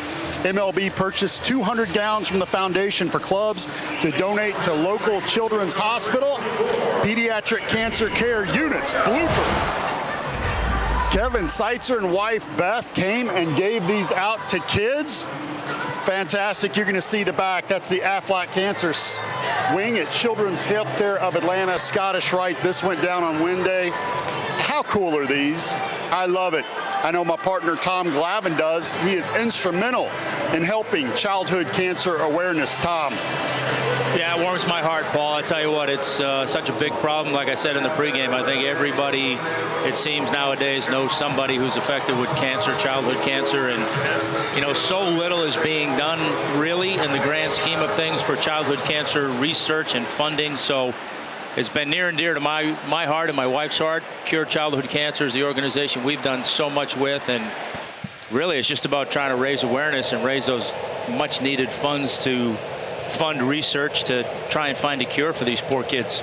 MLB purchased 200 gowns from the foundation for clubs to donate to local children's hospital, pediatric cancer care units. Blooper. Kevin Seitzer and wife Beth came and gave these out to kids. Fantastic. You're going to see the back. That's the Aflac Cancer Wing at Children's Healthcare of Atlanta, Scottish Rite. This went down on Wednesday. How cool are these? I love it. I know my partner Tom Glavin does. He is instrumental in helping childhood cancer awareness. Tom. Yeah, it warms my heart, Paul. I tell you what, it's such a big problem. Like I said in the pregame, I think everybody, it seems nowadays, knows somebody who's affected with cancer, childhood cancer, and you know, so little is being done really in the grand scheme of things for childhood cancer research and funding. So it's been near and dear to my heart and my wife's heart. Cure Childhood Cancer is the organization we've done so much with, and really it's just about trying to raise awareness and raise those much needed funds to fund research to try and find a cure for these poor kids.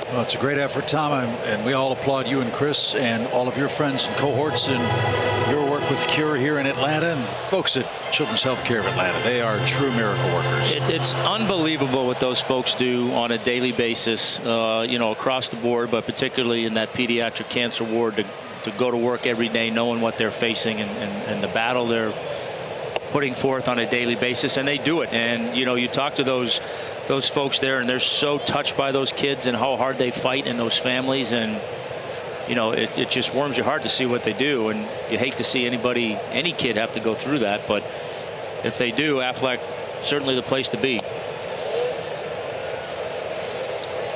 Well, it's a great effort, Tom, and we all applaud you and Chris and all of your friends and cohorts and your work with Cure here in Atlanta and folks at Children's Healthcare of Atlanta. They are true miracle workers. It's unbelievable what those folks do on a daily basis, you know, across the board, but particularly in that pediatric cancer ward, to go to work every day knowing what they're facing and the battle they're putting forth on a daily basis, and they do it. And you know, you talk to those folks there, and they're so touched by those kids and how hard they fight in those families, and you know, it just warms your heart to see what they do. And you hate to see any kid have to go through that, but if they do, Aflac certainly the place to be.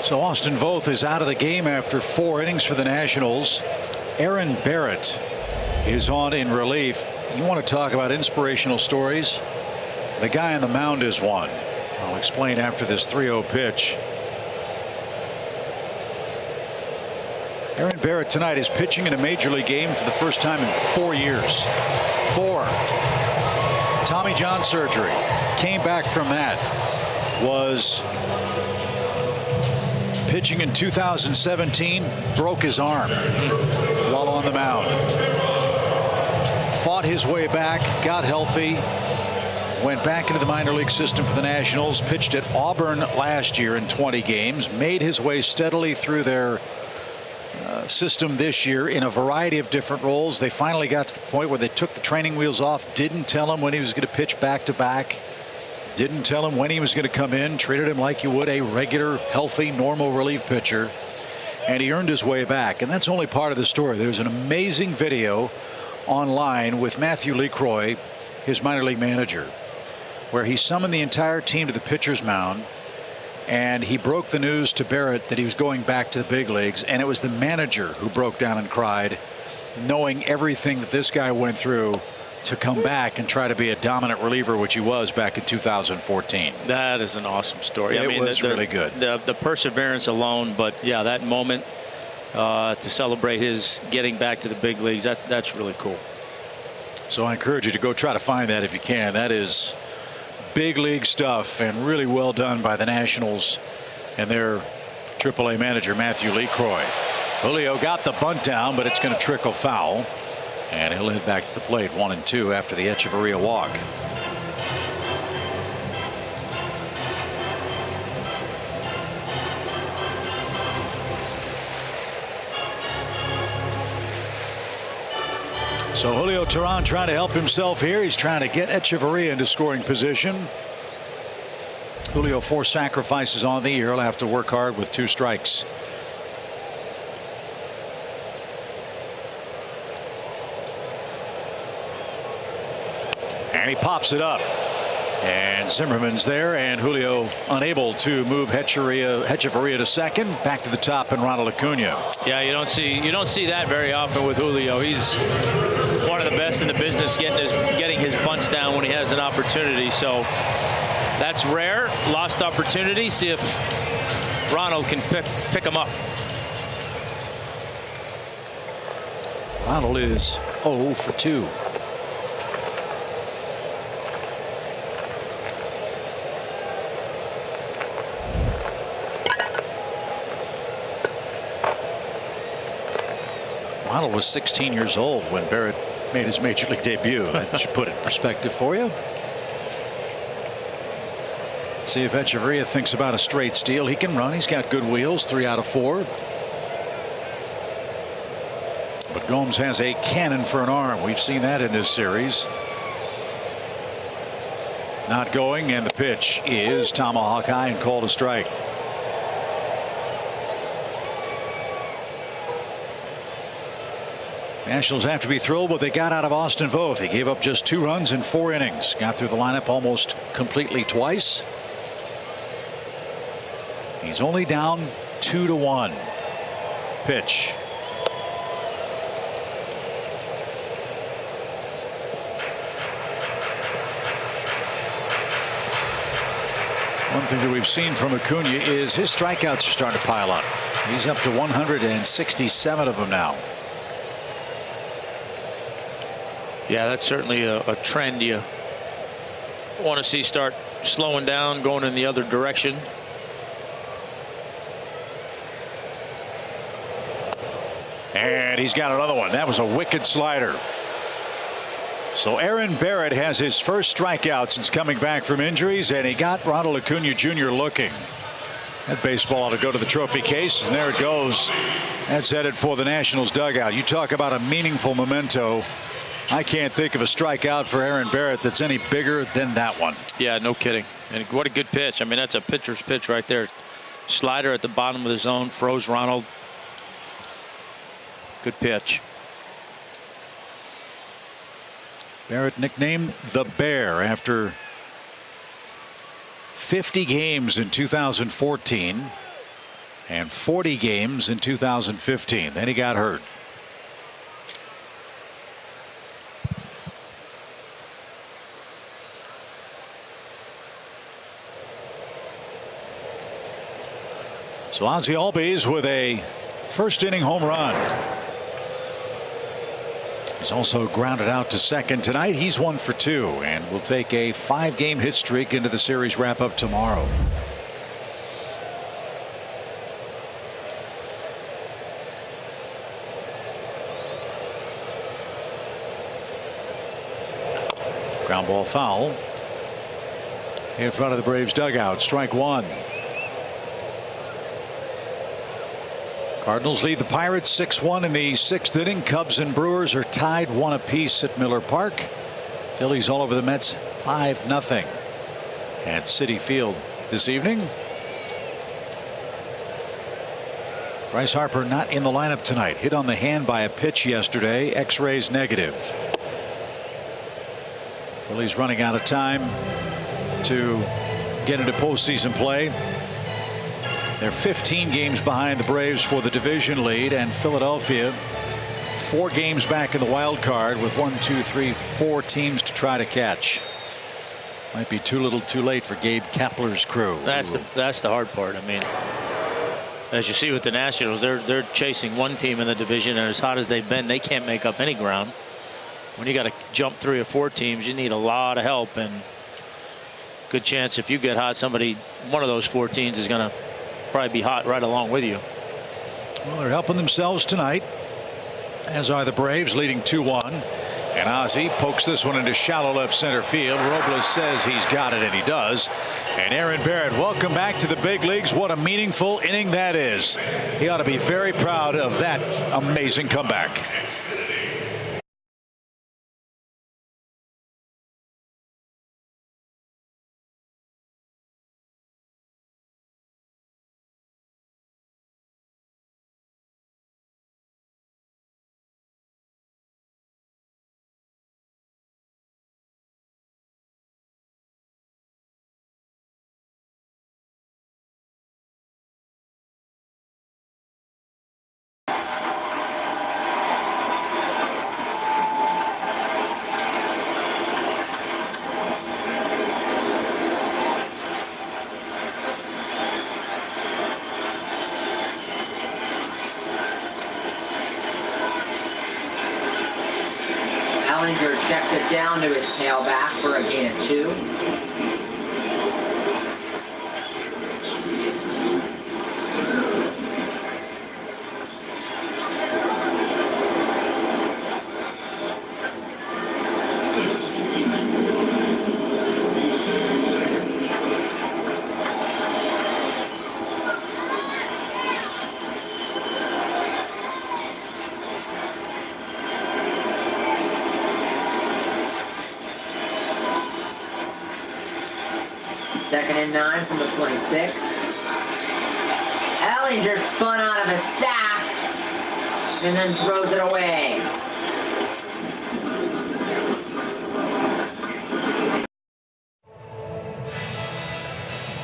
So Austin Voth is out of the game after 4 innings for the Nationals. Aaron Barrett is on in relief. You want to talk about inspirational stories? The guy on the mound is one. I'll explain after this 3-0 pitch. Aaron Barrett tonight is pitching in a major league game for the first time in 4 years. 4. Tommy John surgery. Came back from that. Was pitching in 2017. Broke his arm while on the mound. Fought his way back, got healthy, went back into the minor league system for the Nationals, pitched at Auburn last year in 20 games, made his way steadily through their system this year in a variety of different roles. They finally got to the point where they took the training wheels off, didn't tell him when he was going to pitch back to back, didn't tell him when he was going to come in, treated him like you would a regular, healthy, normal relief pitcher, and he earned his way back. And that's only part of the story. There's an amazing video online with Matthew LeCroy, his minor league manager, where he summoned the entire team to the pitcher's mound, and he broke the news to Barrett that he was going back to the big leagues, and it was the manager who broke down and cried, knowing everything that this guy went through to come back and try to be a dominant reliever, which he was back in 2014. That is an awesome story. It was really good. The perseverance alone, but yeah, that moment to celebrate his getting back to the big leagues, that's really cool. So I encourage you to go try to find that if you can. That is big league stuff, and really well done by the Nationals and their AAA manager Matthew LeCroy. Julio got the bunt down, but it's going to trickle foul, and he'll head back to the plate 1-2 after the Echeverria walk. So Julio Teheran trying to help himself here. He's trying to get Echeverria into scoring position. Julio 4 sacrifices on the year. He'll have to work hard with 2 strikes. And he pops it up. And Zimmerman's there, and Julio unable to move Echeverria to second. Back to the top, and Ronald Acuna. Yeah, you don't see that very often with Julio. He's one of the best in the business getting his bunts down when he has an opportunity. So that's rare. Lost opportunity. See if Ronald can pick him up. Ronald is 0 for 2. Ronald was 16 years old when Barrett made his major league debut. That should put it in perspective for you. See if Echeverria thinks about a straight steal. He can run. He's got good wheels. 3 out of 4. But Gomes has a cannon for an arm. We've seen that in this series. Not going, and the pitch is tomahawk high and called a strike. Nationals have to be thrilled what they got out of Austin Voth. He gave up just 2 runs in 4 innings. Got through the lineup almost completely twice. He's only down 2-1. Pitch. One thing that we've seen from Acuna is his strikeouts are starting to pile up. He's up to 167 of them now. Yeah, that's certainly a trend you want to see start slowing down, going in the other direction. And he's got another one. That was a wicked slider. So Aaron Barrett has his first strikeout since coming back from injuries, and he got Ronald Acuna Jr. looking. That baseball ought to go to the trophy case, and there it goes. That's headed for the Nationals dugout. You talk about a meaningful memento. I can't think of a strikeout for Aaron Barrett that's any bigger than that one. Yeah, no kidding. And what a good pitch. I mean, that's a pitcher's pitch right there. Slider at the bottom of the zone, froze Ronald. Good pitch. Barrett nicknamed the Bear after 50 games in 2014 and 40 games in 2015. Then he got hurt. So Ozzie Albies with a first inning home run. He's also grounded out to second tonight. He's 1 for 2 and will take a 5-game hit streak into the series wrap up tomorrow. Ground ball foul in front of the Braves dugout. Strike 1. Cardinals lead the Pirates 6-1 in the 6th inning. Cubs and Brewers are tied 1 apiece at Miller Park. Phillies all over the Mets 5-0 at Citi Field this evening. Bryce Harper not in the lineup tonight. Hit on the hand by a pitch yesterday. X-rays negative. Phillies running out of time to get into postseason play. They're 15 games behind the Braves for the division lead, and Philadelphia 4 games back in the wild card with 4 teams to try to catch. Might be too little too late for Gabe Kapler's crew. That's the hard part. I mean, as you see with the Nationals, they're chasing one team in the division, and as hot as they've been, they can't make up any ground. When you got to jump 3 or 4 teams, you need a lot of help, and good chance if you get hot, one of those 4 teams is going to probably be hot right along with you. Well, they're helping themselves tonight, as are the Braves, leading 2-1. And Ozzie pokes this one into shallow left center field. Robles says he's got it, and he does. And Aaron Barrett, welcome back to the big leagues. What a meaningful inning that is. He ought to be very proud of that amazing comeback. Checks it down to his tailback for a gain of 2. 2nd and 9 from the 26. Ellinger spun out of a sack and then throws it away.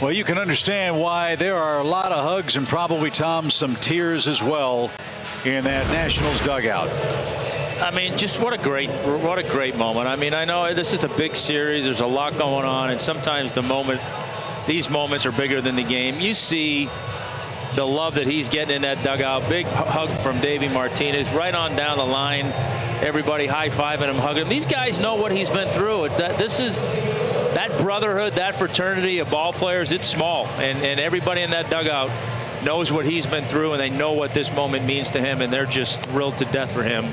Well, you can understand why there are a lot of hugs and probably, Tom, some tears as well in that Nationals dugout. I mean, just what a great moment. I mean, I know this is a big series. There's a lot going on, and sometimes these moments are bigger than the game. You see the love that he's getting in that dugout. Big hug from Davey Martinez right on down the line. Everybody high-fiving him, hugging him. These guys know what he's been through. That brotherhood, that fraternity of ball players, it's small, and everybody in that dugout knows what he's been through, and they know what this moment means to him, and they're just thrilled to death for him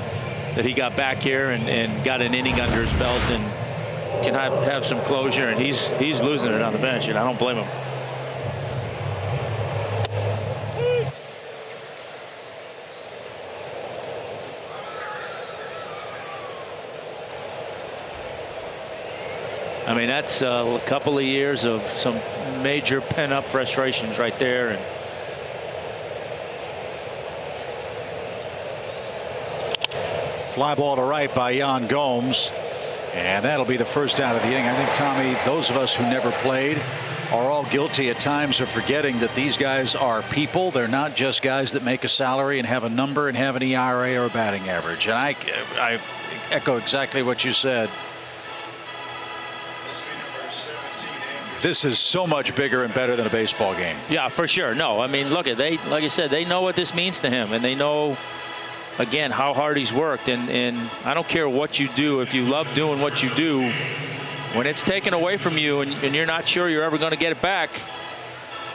that he got back here and got an inning under his belt and can have some closure. And he's losing it on the bench, and I don't blame him. I mean, that's a couple of years of some major pent-up frustrations right there. And fly ball to right by Jan Gomes, and that'll be the first out of the inning. I think, Tommy, those of us who never played are all guilty at times of forgetting that these guys are people. They're not just guys that make a salary and have a number and have an ERA or a batting average. And I echo exactly what you said. This is so much bigger and better than a baseball game. Yeah, for sure. No, I mean, look, like I said, they know what this means to him, and they know, again, how hard he's worked. And I don't care what you do. If you love doing what you do, when it's taken away from you and you're not sure you're ever going to get it back,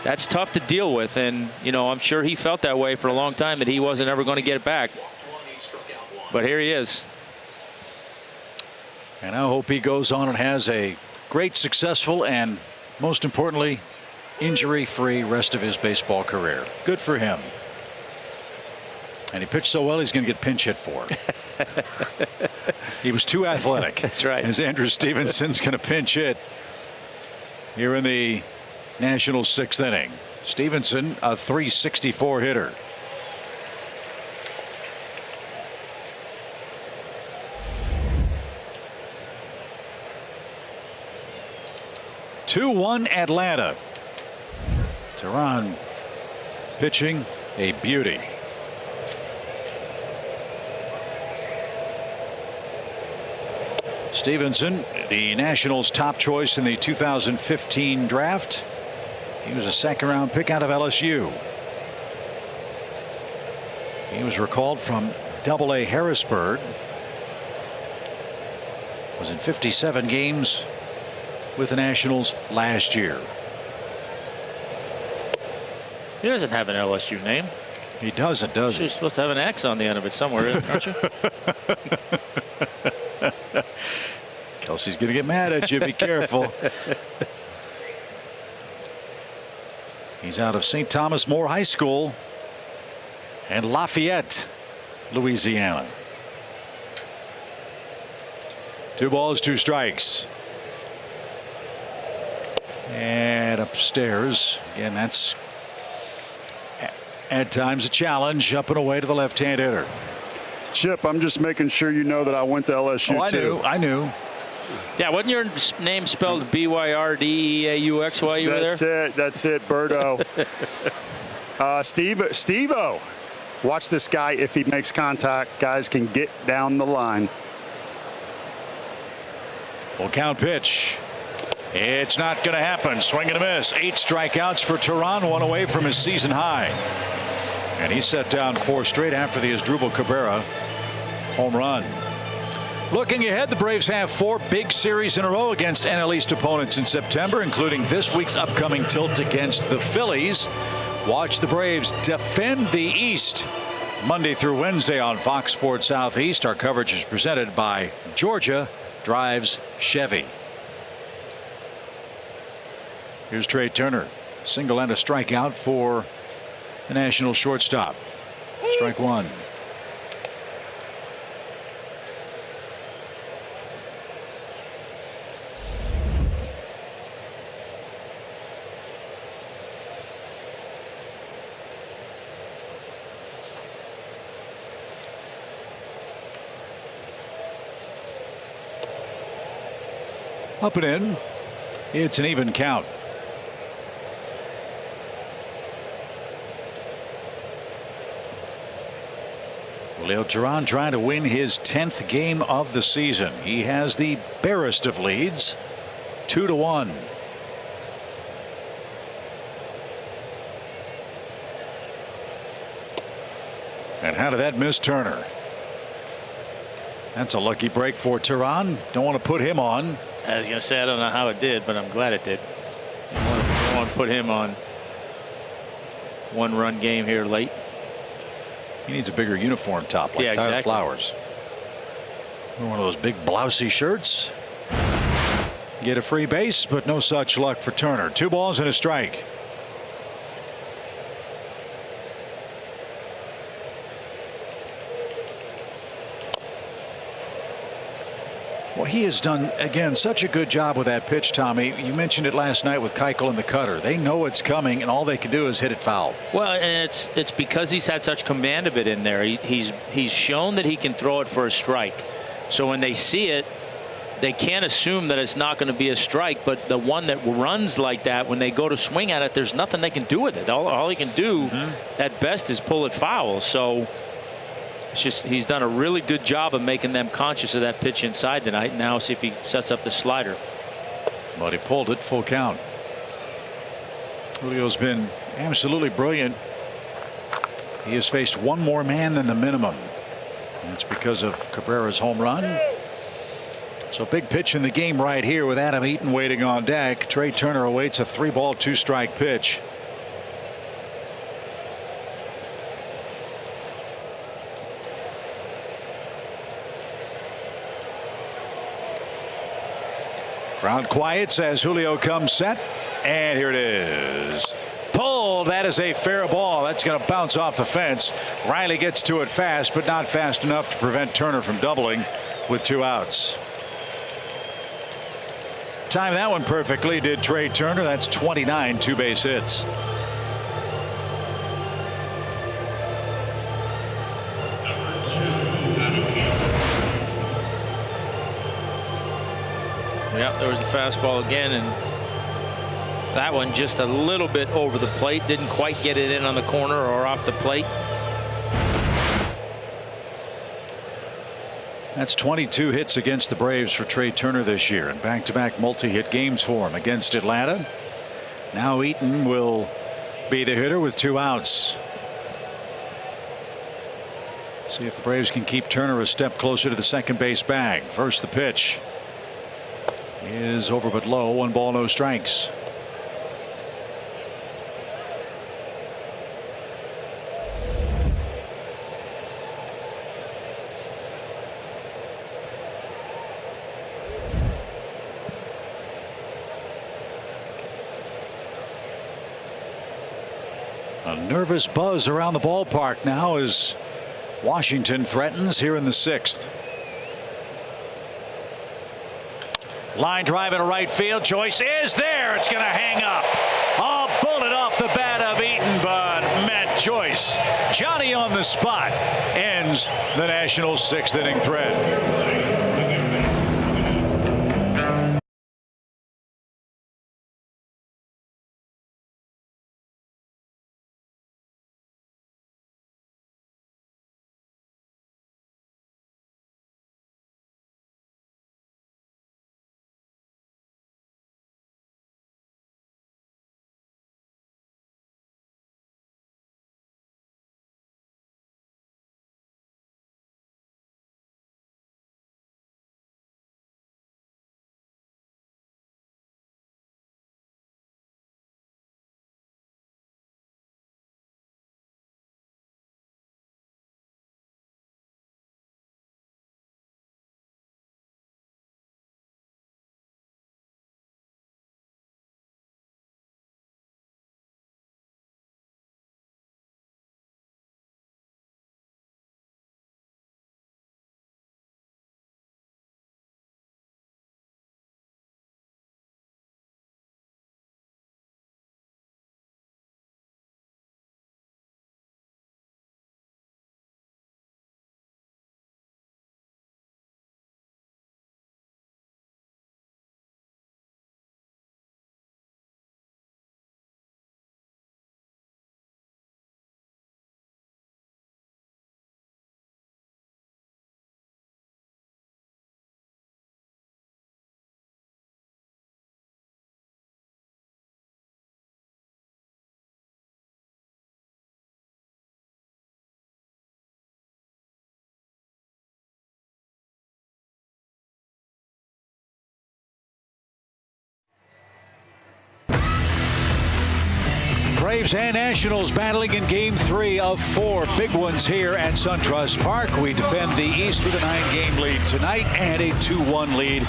that's tough to deal with. And, you know, I'm sure he felt that way for a long time, that he wasn't ever going to get it back. But here he is. And I hope he goes on and has a great, successful, and most importantly, injury-free rest of his baseball career. Good for him. And he pitched so well, he's going to get pinch hit for. He was too athletic. That's right. As Andrew Stevenson's going to pinch hit here in the Nationals' 6th inning. Stevenson, a .364 hitter. (2-1) Atlanta. Teheran pitching a beauty. Stevenson, the Nationals' top choice in the 2015 draft. He was a second-round pick out of LSU. He was recalled from AA Harrisburg. Was in 57 games with the Nationals last year. He doesn't have an LSU name. He doesn't, does he? You're supposed to have an X on the end of it somewhere, aren't you? Kelsey's going to get mad at you. Be careful. He's out of St. Thomas More High School and Lafayette, Louisiana. 2 balls, 2 strikes. And upstairs again. That's at times a challenge. Up and away to the left-hand hitter. Chip, I'm just making sure you know that I went to LSU too. I knew. Yeah, wasn't your name spelled B-Y-R-D-E-A-U-X while you were there? That's it, Birdo. Steve-O. Watch this guy. If he makes contact, guys can get down the line. Full count pitch. It's not going to happen. Swing and a miss. 8 strikeouts for Teheran, 1 away from his season high. And he set down 4 straight after the Asdrubal Cabrera home run. Looking ahead, the Braves have 4 big series in a row against NL East opponents in September, including this week's upcoming tilt against the Phillies. Watch the Braves defend the East Monday through Wednesday on Fox Sports Southeast. Our coverage is presented by Georgia Drives Chevy. Here's Trey Turner. Single and a strikeout for the National shortstop. Strike 1. Up and in. It's an even count. Julio Teheran trying to win his 10th game of the season. He has the barest of leads, 2-1. And how did that miss Turner? That's a lucky break for Teheran. Don't want to put him on. I was going to say, I don't know how it did, but I'm glad it did. You don't want to put him on one-run game here late. He needs a bigger uniform top like Tyler Flowers. One of those big blousey shirts. Get a free base, but no such luck for Turner. 2 balls and a strike. Well, he has done, again, such a good job with that pitch, Tommy. You mentioned it last night with Keuchel and the cutter. They know it's coming, and all they can do is hit it foul. Well, and it's because he's had such command of it in there. He's shown that he can throw it for a strike. So when they see it, they can't assume that it's not going to be a strike. But the one that runs like that, when they go to swing at it, there's nothing they can do with it. All he can do at best is pull it foul. So it's just he's done a really good job of making them conscious of that pitch inside tonight. Now see if he sets up the slider. But he pulled it, full count. Julio's been absolutely brilliant. He has faced one more man than the minimum. And it's because of Cabrera's home run. So big pitch in the game right here with Adam Eaton waiting on deck. Trey Turner awaits a 3-ball 2-strike pitch. Crowd quiets as Julio comes set, and here it is. Pulled. That is a fair ball. That's going to bounce off the fence. Riley gets to it fast, but not fast enough to prevent Turner from doubling with 2 outs. Timed that one perfectly, did Trey Turner. That's 29 2-base hits. Yep, there was the fastball again, and that one just a little bit over the plate. Didn't quite get it in on the corner or off the plate. That's 22 hits against the Braves for Trey Turner this year, and back-to-back multi-hit games for him against Atlanta. Now Eaton will be the hitter with 2 outs. See if the Braves can keep Turner a step closer to the second base bag. First the pitch is over but low. 1 ball, no strikes. A nervous buzz around the ballpark now as Washington threatens here in the 6th. Line drive in right field. Joyce is there. It's going to hang up. A bullet off the bat of Eaton, but Matt Joyce, Johnny on the spot, ends the Nationals' 6th inning threat. Braves and Nationals battling in Game 3 of 4 big ones here at SunTrust Park. We defend the East with a 9-game lead tonight and a 2-1 lead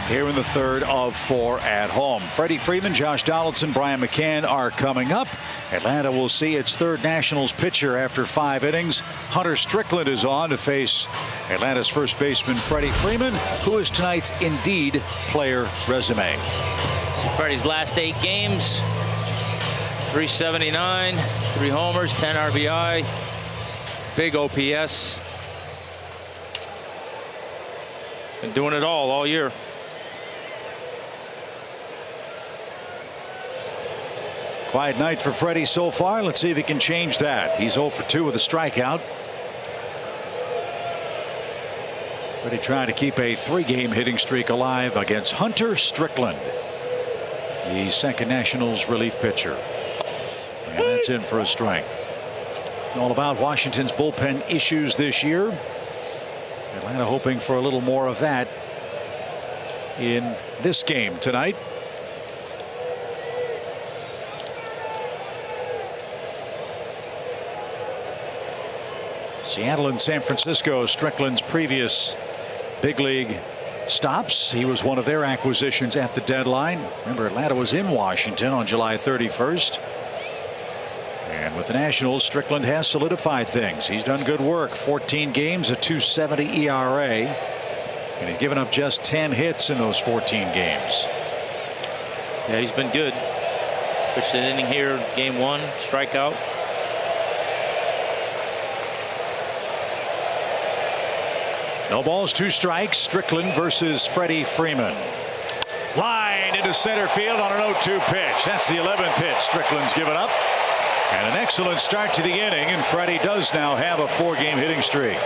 here in the third of 4 at home. Freddie Freeman, Josh Donaldson, Brian McCann are coming up. Atlanta will see its third Nationals pitcher after 5 innings. Hunter Strickland is on to face Atlanta's first baseman Freddie Freeman, who is tonight's Indeed player resume. Freddie's last 8 games, 379, 3 homers, 10 RBI, big OPS. Been doing it all year. Quiet night for Freddie so far. Let's see if he can change that. He's 0 for 2 with a strikeout. Freddie trying to keep a 3-game hitting streak alive against Hunter Strickland, the second Nationals relief pitcher. And that's in for a strike. All about Washington's bullpen issues this year. Atlanta hoping for a little more of that in this game tonight. Seattle and San Francisco, Strickland's previous big league stops. He was one of their acquisitions at the deadline. Remember, Atlanta was in Washington on July 31st. And with the Nationals, Strickland has solidified things. He's done good work. 14 games, a 2.70 ERA. And he's given up just 10 hits in those 14 games. Yeah, he's been good. Pitched an inning here, game 1, strikeout. No balls, 2 strikes. Strickland versus Freddie Freeman. Line into center field on an 0-2 pitch. That's the 11th hit Strickland's given up. And an excellent start to the inning, and Freddie does now have a 4-game hitting streak.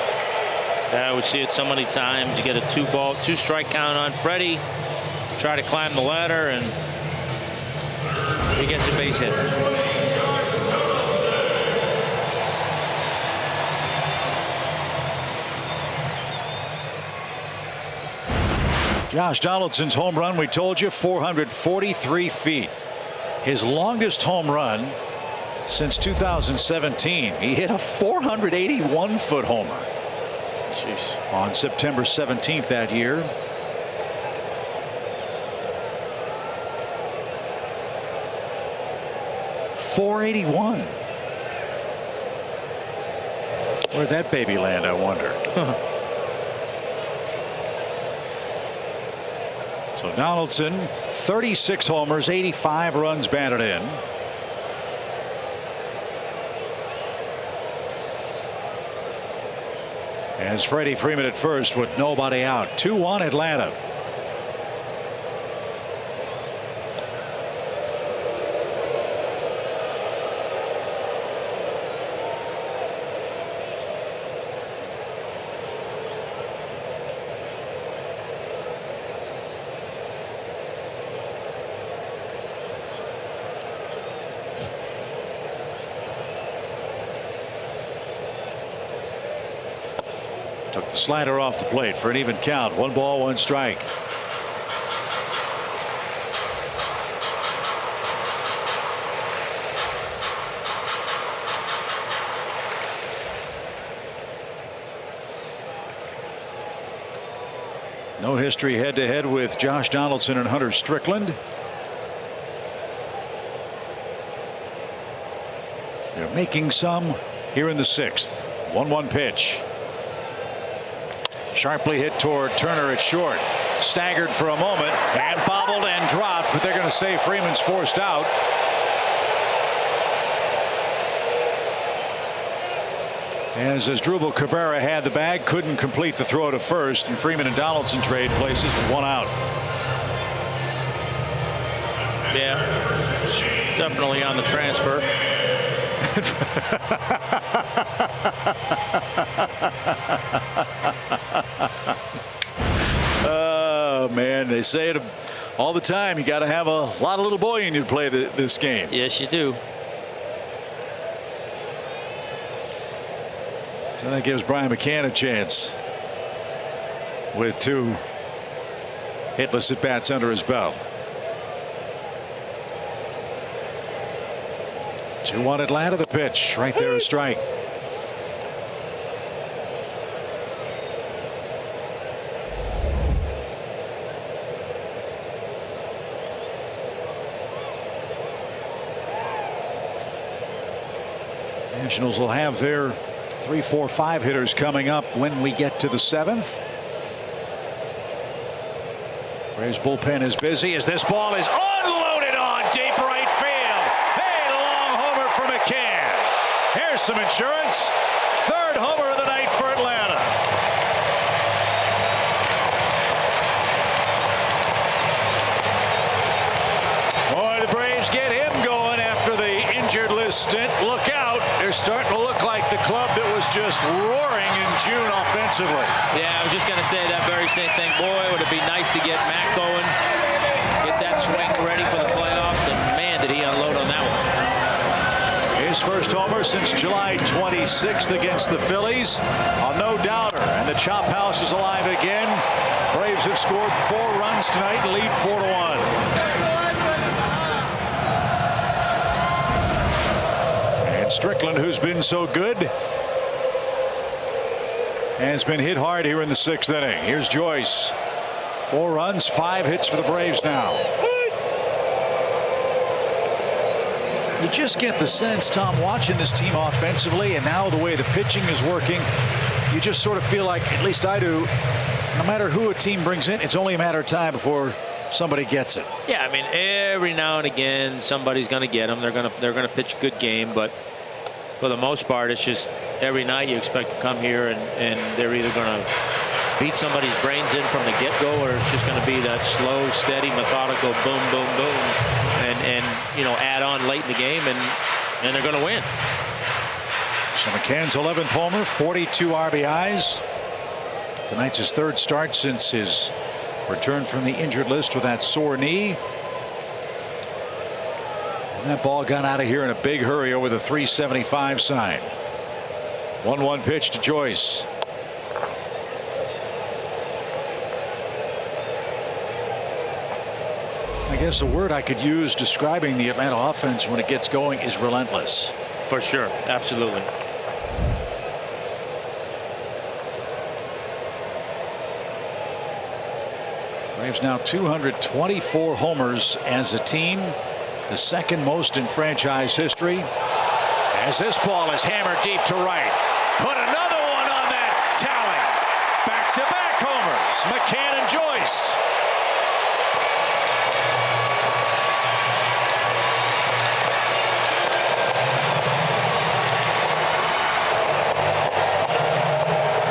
Yeah, we see it so many times. You get a 2-strike count on Freddie. Try to climb the ladder, and he gets a base hit. Josh Donaldson's home run, we told you, 443 feet. His longest home run since 2017. He hit a 481-foot homer. Jeez. On September 17th that year. .481. Where'd that baby land, I wonder? So Donaldson, 36 homers, 85 runs batted in. As Freddie Freeman at first with nobody out. 2-1 Atlanta. Took the slider off the plate for an even count. 1 ball, 1 strike. No history head-to-head with Josh Donaldson and Hunter Strickland. They're making some here in the 6th. 1-1 pitch. Sharply hit toward Turner at short. Staggered for a moment and bobbled and dropped, but they're going to say Freeman's forced out. As Asdrubal Cabrera had the bag, couldn't complete the throw to first, and Freeman and Donaldson trade places with 1 out. Yeah, definitely on the transfer. Oh man, they say it all the time. You got to have a lot of little boy in you to play this game. Yes, you do. So that gives Brian McCann a chance with 2 hitless at bats under his belt. 2-1 Atlanta. The pitch right there, a strike. Nationals will have their 3, 4, 5 hitters coming up when we get to the 7th. Braves bullpen is busy as this ball is unloaded on deep right field. A long homer for McCann. Here's some insurance. 3rd homer of the night for Atlanta. Boy, the Braves get him going after the injured list stint. Look out. They're starting to look like the club that was just roaring in June offensively. Yeah, I was just going to say that very same thing. Boy, would it be nice to get Matt going, get that swing ready for the playoffs, and man, did he unload on that one. His first homer since July 26th against the Phillies. A no-doubter, and the Chop House is alive again. Braves have scored 4 runs tonight and lead 4-1. Strickland, who's been so good, has been hit hard here in the 6th inning. Here's Joyce. 4 runs, 5 hits for the Braves now. You just get the sense, Tom, watching this team offensively and now the way the pitching is working, you just sort of feel like, at least I do, no matter who a team brings in, it's only a matter of time before somebody gets it. Yeah, I mean, every now and again somebody's going to get them. They're going to pitch a good game, but for the most part, it's just every night you expect to come here and they're either going to beat somebody's brains in from the get-go, or it's just going to be that slow, steady, methodical boom, boom, boom, and you know, add on late in the game, and they're going to win. So McCann's 11th homer, 42 RBIs. Tonight's his 3rd start since his return from the injured list with that sore knee. And that ball got out of here in a big hurry over the 375 sign. 1-1 pitch to Joyce. I guess the word I could use describing the Atlanta offense when it gets going is relentless. For sure, absolutely. Braves now 224 homers as a team, the 2nd most in franchise history. As this ball is hammered deep to right. Put another one on that tally. Back-to-back homers, McCann and Joyce.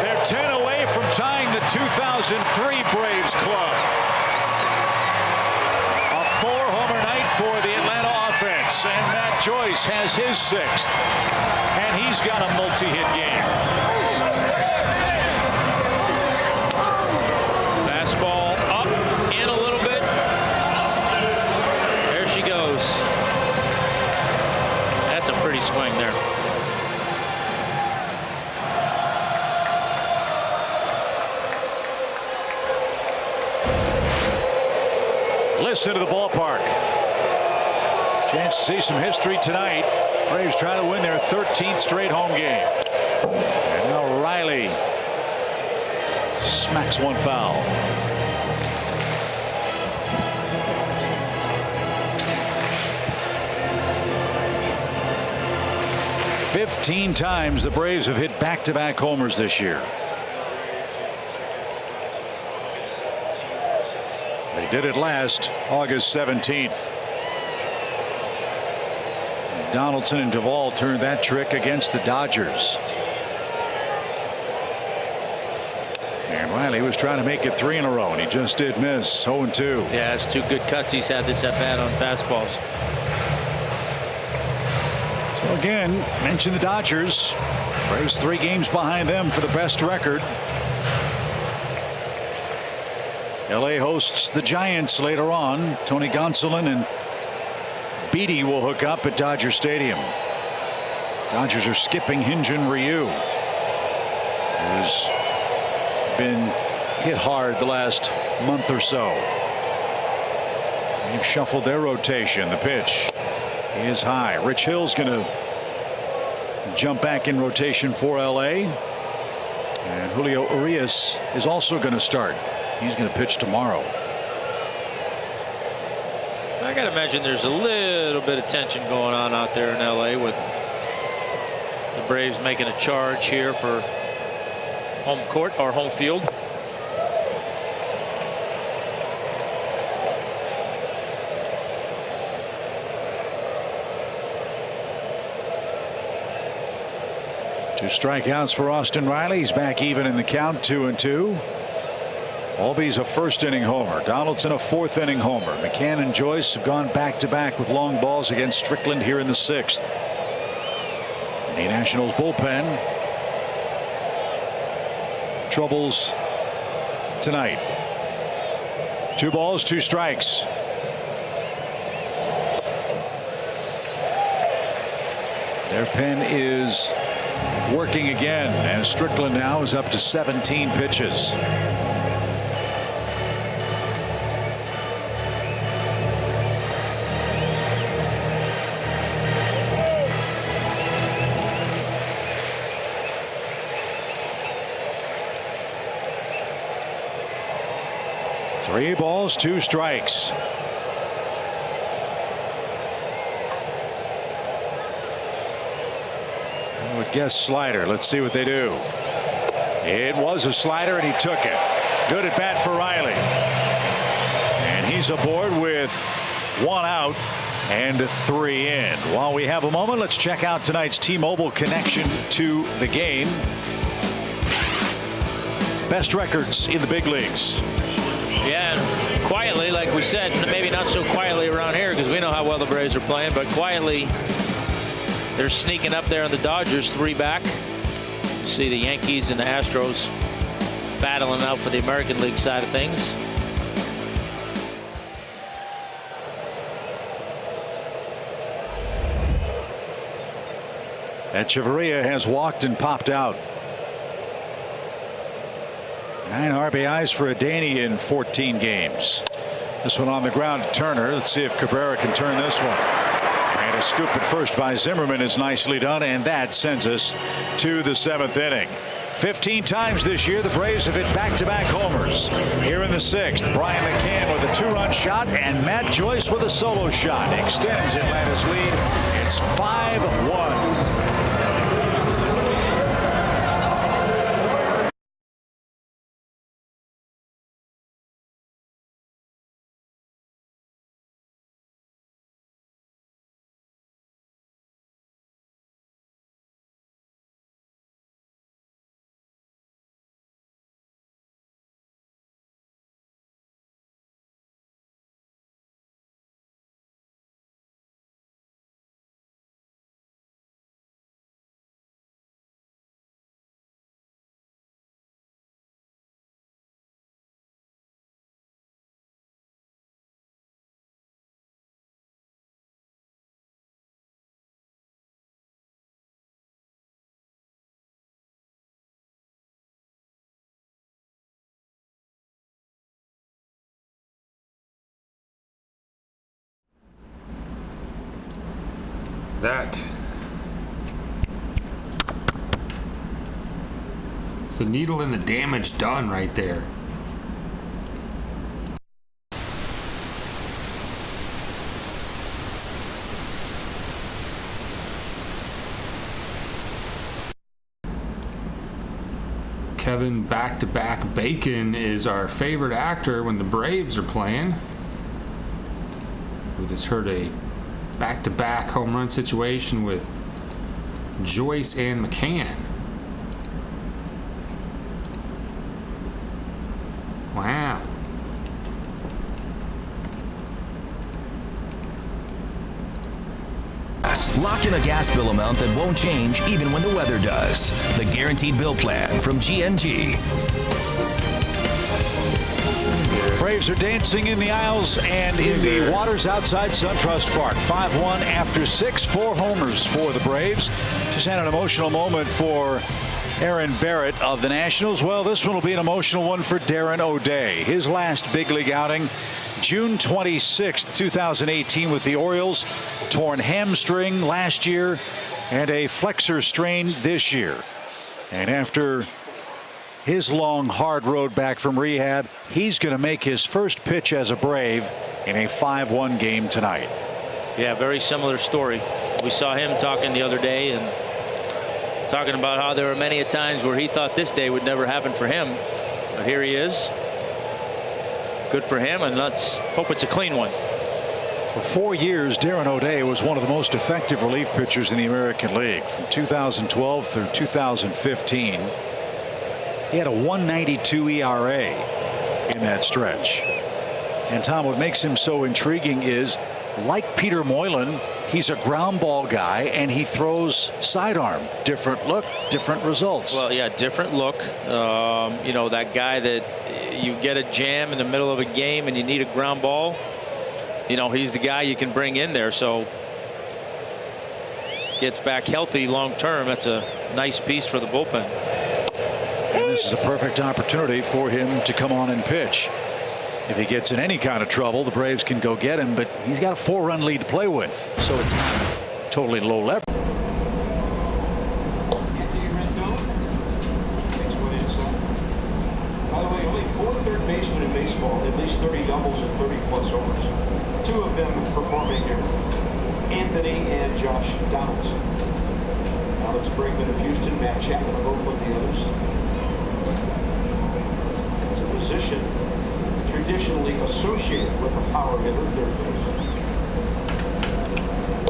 They're 10 away from tying the 2003 Braves club. A 4-homer night for the Atlanta offense, and Matt Joyce has his 6th, and he's got a multi-hit game. Fastball up, in a little bit. There she goes. That's a pretty swing there. Listen to the ballpark. Chance to see some history tonight. Braves trying to win their 13th straight home game. And now Riley smacks one foul. "15 times the Braves have hit back-to-back homers this year. They did it last August 17th. Donaldson and Duvall turned that trick against the Dodgers. And Riley was trying to make it 3 in a row, and he just did miss. 0-2. Yeah, it's 2 good cuts he's had this at bat on fastballs. So again, mention the Dodgers. Braves 3 games behind them for the best record. LA hosts the Giants later on. Tony Gonsolin and Beatty will hook up at Dodger Stadium. Dodgers are skipping Hyun-Jin Ryu, who's been hit hard the last month or so. They've shuffled their rotation. The pitch is high. Rich Hill's going to jump back in rotation for LA. And Julio Urias is also going to start. He's going to pitch tomorrow. I got to imagine there's a little bit of tension going on out there in LA with the Braves making a charge here for home court or home field. Two strikeouts for Austin Riley. He's back even in the count, 2-2. Albies a first inning homer. Donaldson a fourth inning homer. McCann and Joyce have gone back to back with long balls against Strickland here in the sixth. The Nationals bullpen troubles tonight. 2 balls, 2 strikes. Their pen is working again as Strickland now is up to 17 pitches. Three balls, 2 strikes. I would guess slider. Let's see what they do. It was a slider and he took it. Good at bat for Riley. And he's aboard with 1 out and 3 in. While we have a moment, let's check out tonight's T-Mobile connection to the game. Best records in the big leagues. Yeah, and quietly, like we said, maybe not so quietly around here because we know how well the Braves are playing, but quietly they're sneaking up there on the Dodgers, 3 back. You see the Yankees and the Astros battling out for the American League side of things. Echeverria has walked and popped out. 9 RBIs for Adaney in 14 games. This one on the ground to Turner. Let's see if Cabrera can turn this one. And a scoop at first by Zimmerman is nicely done, and that sends us to the 7th inning. 15 times this year the Braves have hit back-to-back homers. Here in the 6th, Brian McCann with a 2-run shot and Matt Joyce with a solo shot extends Atlanta's lead. It's 5-1. It's the needle and the damage done right there. Kevin back-to-back Bacon is our favorite actor when the Braves are playing. We just heard a back-to-back home run situation with Joyce and McCann. Wow. Lock in a gas bill amount that won't change even when the weather does. The Guaranteed Bill Plan from GNG. Braves are dancing in the aisles and in the waters outside SunTrust Park. 5-1 after 6, 4 homers for the Braves. Just had an emotional moment for Aaron Barrett of the Nationals. Well, this one will be an emotional one for Darren O'Day. His last big league outing June 26th, 2018 with the Orioles. Torn hamstring last year and a flexor strain this year. And after his long, hard road back from rehab, he's going to make his first pitch as a Brave in a 5-1 game tonight. Yeah, very similar story. We saw him talking the other day and talking about how there were many a times where he thought this day would never happen for him. But here he is. Good for him, and let's hope it's a clean one. For 4 years, Darren O'Day was one of the most effective relief pitchers in the American League. From 2012 through 2015, he had a 1.92 ERA in that stretch. And Tom, what makes him so intriguing is, like Peter Moylan, he's a ground ball guy, and he throws sidearm. Different look, different results. Well, yeah, different look. You know, that guy that you get a jam in the middle of a game and you need a ground ball. You know, he's the guy you can bring in there. So gets back healthy long term. That's a nice piece for the bullpen. And this is a perfect opportunity for him to come on and pitch. If he gets in any kind of trouble, the Braves can go get him, but he's got a 4-run lead to play with, so it's not totally low leverage. By the way, only 4 third basemen in baseball, at least 30 doubles and 30-plus homers. 2 of them performing here, Anthony and Josh Donaldson. Alex Bregman of Houston, Matt Chapman of Oakland, the others. It's a position traditionally associated with a power hitter, third base.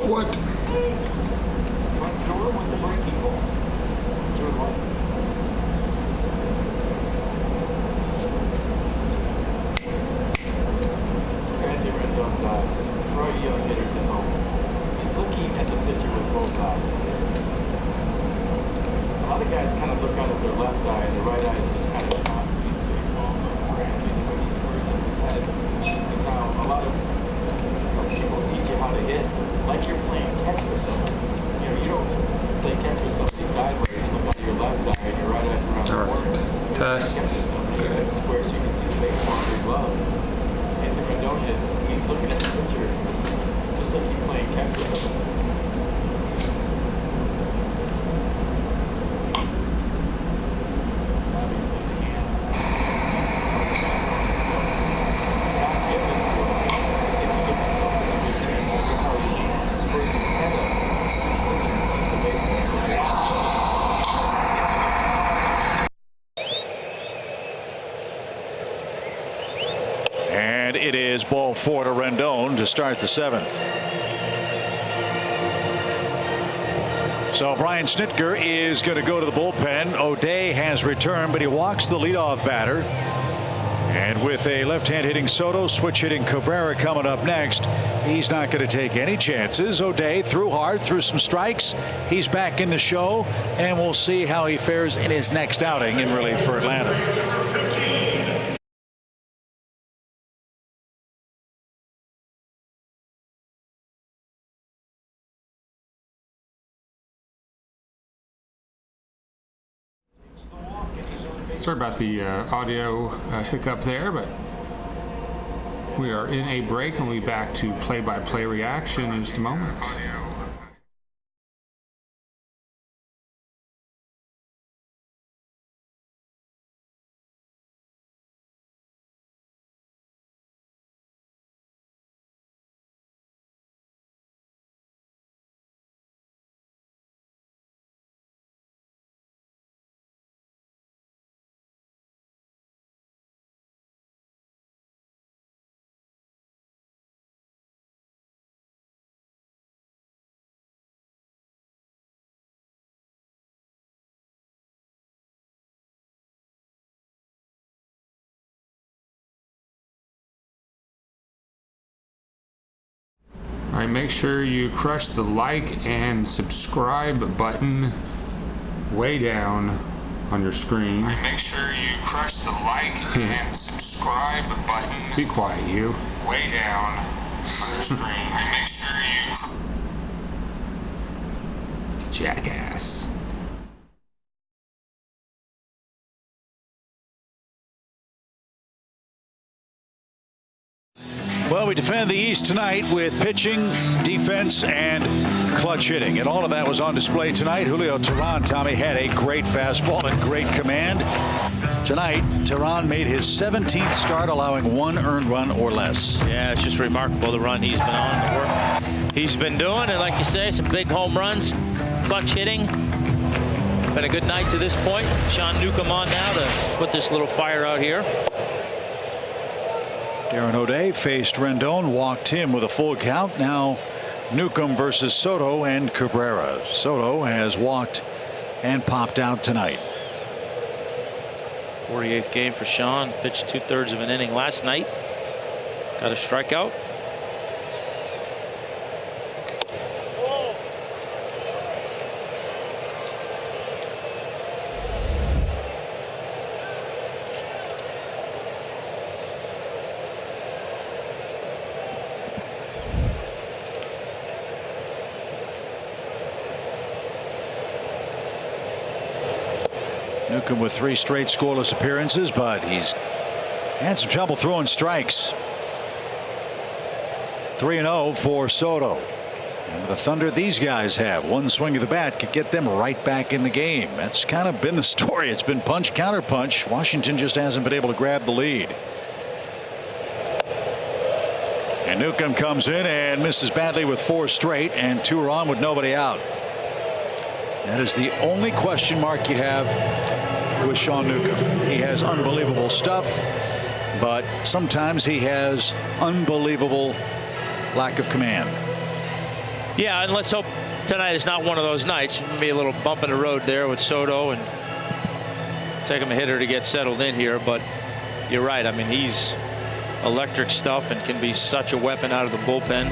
What? Front door with the breaking ball. 2-1. Andy Rendon dives. Roy Young hitter to home. He's looking at the pitcher with both eyes. A lot of guys kind of look out of their left eye, and the right eye is just kind of not seeing the baseball. Randy, when he squares up his head, it's how a lot of people teach you how to hit. Like you're playing catch with someone. You know, you don't play catch with somebody sideways, look out of your left eye, and your right eye's around the corner. Test. You got squares, you can see the baseball in your glove. Anthony Rendon he's looking at the pitcher just like he's playing catch with someone. And it is ball 4 to Rendon to start the 7th. So Brian Snitker is going to go to the bullpen. O'Day has returned, but he walks the leadoff batter. And with a left-hand hitting Soto, switch hitting Cabrera coming up next, he's not going to take any chances. O'Day threw hard, threw some strikes. He's back in the show, and we'll see how he fares in his next outing in relief for Atlanta. Sorry about the audio hiccup there, but we are in a break and we'll be back to play-by-play reaction in just a moment. All right, make sure you crush the like and subscribe button way down on your screen. All right, make sure you crush the like and subscribe button. Be quiet, you. Way down on your screen. All right, make sure you. Jackass. Well, we defend the East tonight with pitching, defense, and clutch hitting. And all of that was on display tonight. Julio Teheran, Tommy, had a great fastball and great command. Tonight, Teheran made his 17th start, allowing 1 earned run or less. Yeah, it's just remarkable the run he's been on, the work he's been doing. And like you say, some big home runs, clutch hitting. Been a good night to this point. Sean Newcomb on now to put this little fire out here. Darren O'Day faced Rendon, walked him with a full count. Now Newcomb versus Soto and Cabrera. Soto has walked and popped out tonight. 48th game for Sean. Pitched 2/3 of an inning last night. Got a strikeout. Newcomb with 3 straight scoreless appearances, but he's had some trouble throwing strikes. 3-0 for Soto. And with the Thunder these guys have, 1 swing of the bat could get them right back in the game. That's kind of been the story. It's been punch counter punch. Washington just hasn't been able to grab the lead. And Newcomb comes in and misses badly with 4 straight, and 2 are on with nobody out. That is the only question mark you have with Sean Newcomb. He has unbelievable stuff, but sometimes he has unbelievable lack of command. Yeah, and let's hope tonight is not one of those nights. Maybe a little bump in the road there with Soto, and take him a hitter to get settled in here. But you're right. I mean, he's electric stuff and can be such a weapon out of the bullpen.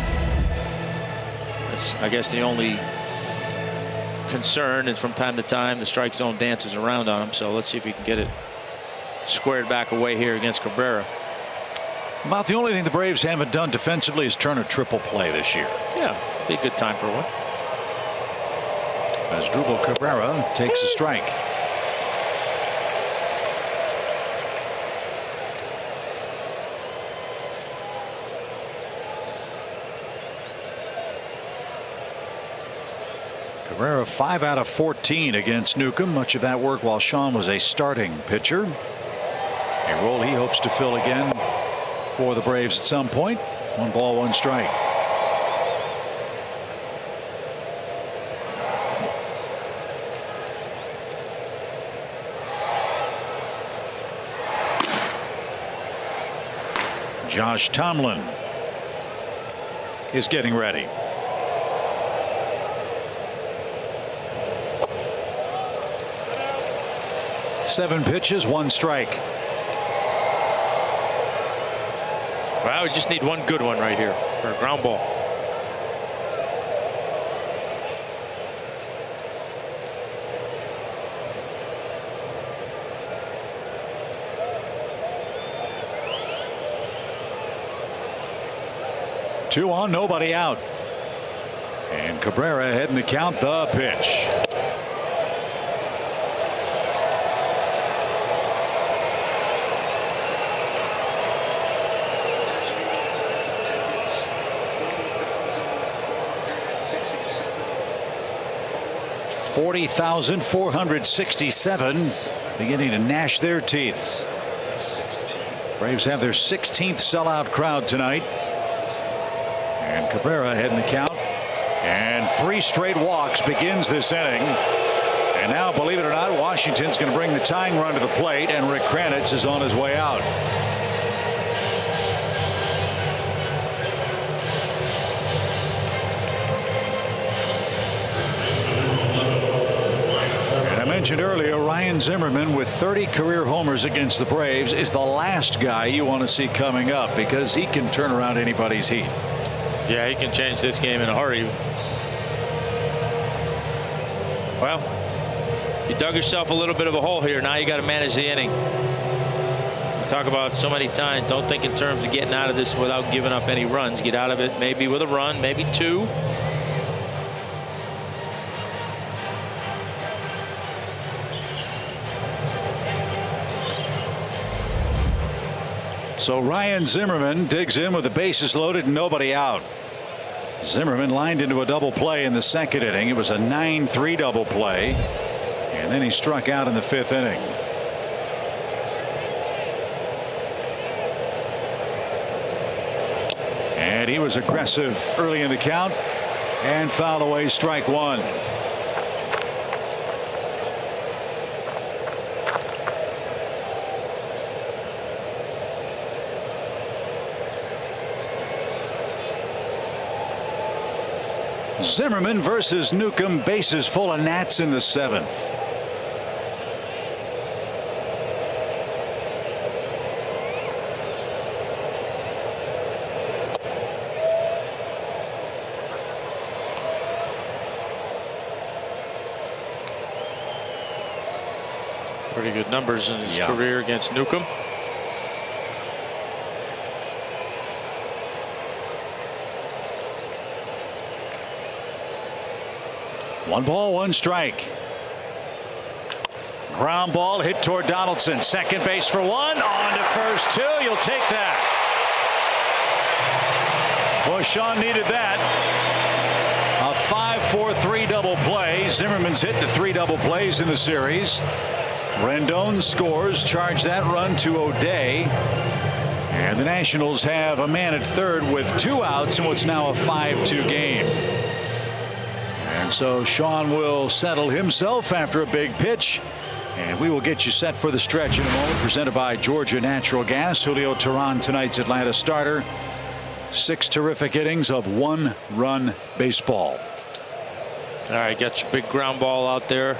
That's, I guess, the only concern is from time to time the strike zone dances around on him. So let's see if he can get it squared back away here against Cabrera. About the only thing the Braves haven't done defensively is turn a triple play this year. Yeah, be a good time for one. As Drupal Cabrera takes a strike. Cabrera 5 out of 14 against Newcomb. Much of that work while Sean was a starting pitcher. A role he hopes to fill again for the Braves at some point. 1 ball, 1 strike. Josh Tomlin is getting ready. Seven pitches, 1 strike. Well, we just need 1 good one right here for a ground ball. Two on, nobody out. And Cabrera heading to count the pitch. $40,467 beginning to gnash their teeth. Braves have their 16th sellout crowd tonight. And Cabrera heading the count. And 3 straight walks begins this inning. And now, believe it or not, Washington's going to bring the tying run to the plate, and Rick Kranitz is on his way out. Mentioned earlier, Ryan Zimmerman with 30 career homers against the Braves is the last guy you want to see coming up, because he can turn around anybody's heat. Yeah, he can change this game in a hurry. Well, you dug yourself a little bit of a hole here. Now you got to manage the inning. We talk about so many times, don't think in terms of getting out of this without giving up any runs. Get out of it maybe with a run, maybe 2. So Ryan Zimmerman digs in with the bases loaded and nobody out. Zimmerman lined into a double play in the second inning. It was a 9-3 double play, and then he struck out in the fifth inning. And he was aggressive early in the count and fouled away strike one. Zimmerman versus Newcomb, bases full of Nats in the seventh. Pretty good numbers in his career against Newcomb. One ball, one strike. Ground ball hit toward Donaldson. Second base for one. On to first two. You'll take that. Boy, Sean needed that. A 5-4-3 double play. Zimmerman's hit to 3 double plays in the series. Rendon scores, charge that run to O'Day. And the Nationals have a man at third with 2 outs in what's now a 5-2 game. And so Sean will settle himself after a big pitch. And we will get you set for the stretch in a moment. Presented by Georgia Natural Gas. Julio Teheran, tonight's Atlanta starter. 6 terrific innings of 1-run baseball. All right, got your big ground ball out there.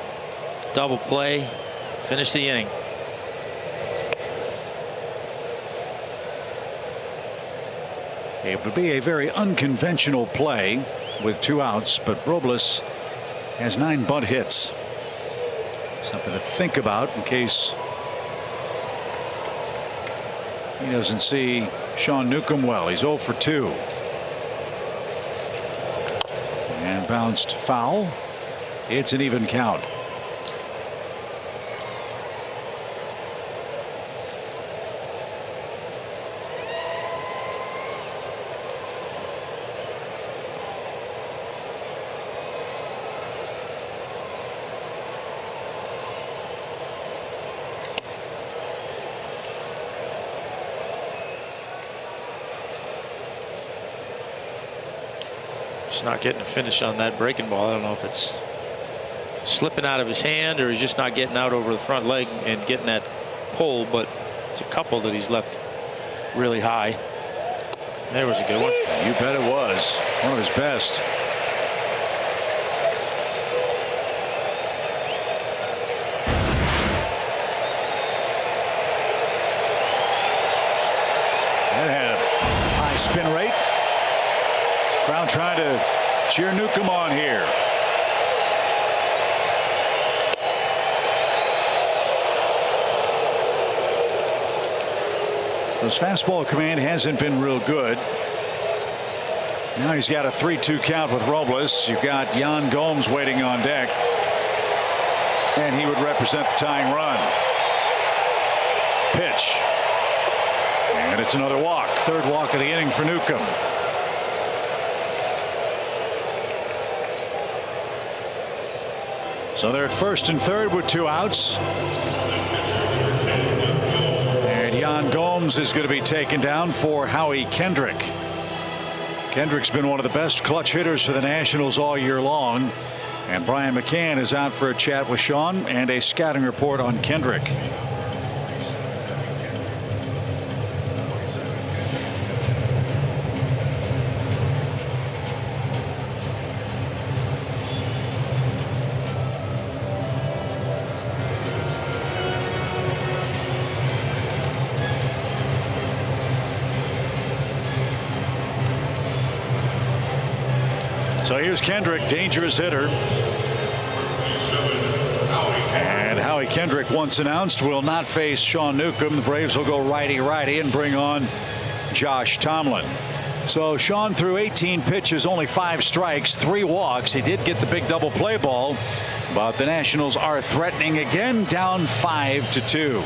Double play. Finish the inning. It would be a very unconventional play with 2 outs, but Robles has 9 bunt hits. Something to think about in case he doesn't see Sean Newcomb well. He's 0 for 2. And bounced foul. It's an even count. Just not getting a finish on that breaking ball. I don't know if it's slipping out of his hand or he's just not getting out over the front leg and getting that pull, but it's a couple that he's left really high. There was a good one. You bet it was. One of his best. That had a high spin rate. Crowd trying to cheer Newcomb on here. His fastball command hasn't been real good. Now he's got a 3-2 count with Robles. You've got Yan Gomes waiting on deck. And he would represent the tying run. Pitch. And it's another walk. 3rd walk of the inning for Newcomb. So they're at first and third with 2 outs. And Yan Gomes is going to be taken down for Howie Kendrick. Kendrick's been one of the best clutch hitters for the Nationals all year long. And Brian McCann is out for a chat with Sean and a scouting report on Kendrick. So here's Kendrick, dangerous hitter. And Howie Kendrick, once announced, will not face Sean Newcomb. The Braves will go righty-righty and bring on Josh Tomlin. So Sean threw 18 pitches, only 5 strikes, 3 walks. He did get the big double play ball, but the Nationals are threatening again, down 5-2.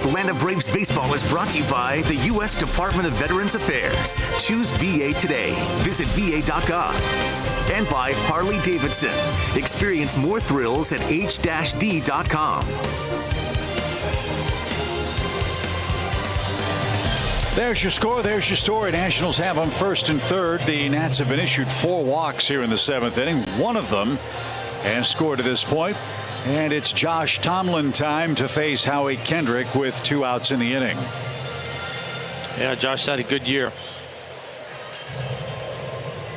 Atlanta Braves baseball is brought to you by the U.S. Department of Veterans Affairs. Choose VA today. Visit VA.gov. And by Harley-Davidson. Experience more thrills at h-d.com. There's your score. There's your story. Nationals have them first and third. The Nats have been issued 4 walks here in the 7th inning. One of them has scored to this point. And it's Josh Tomlin time to face Howie Kendrick with 2 outs in the inning. Yeah, Josh had a good year.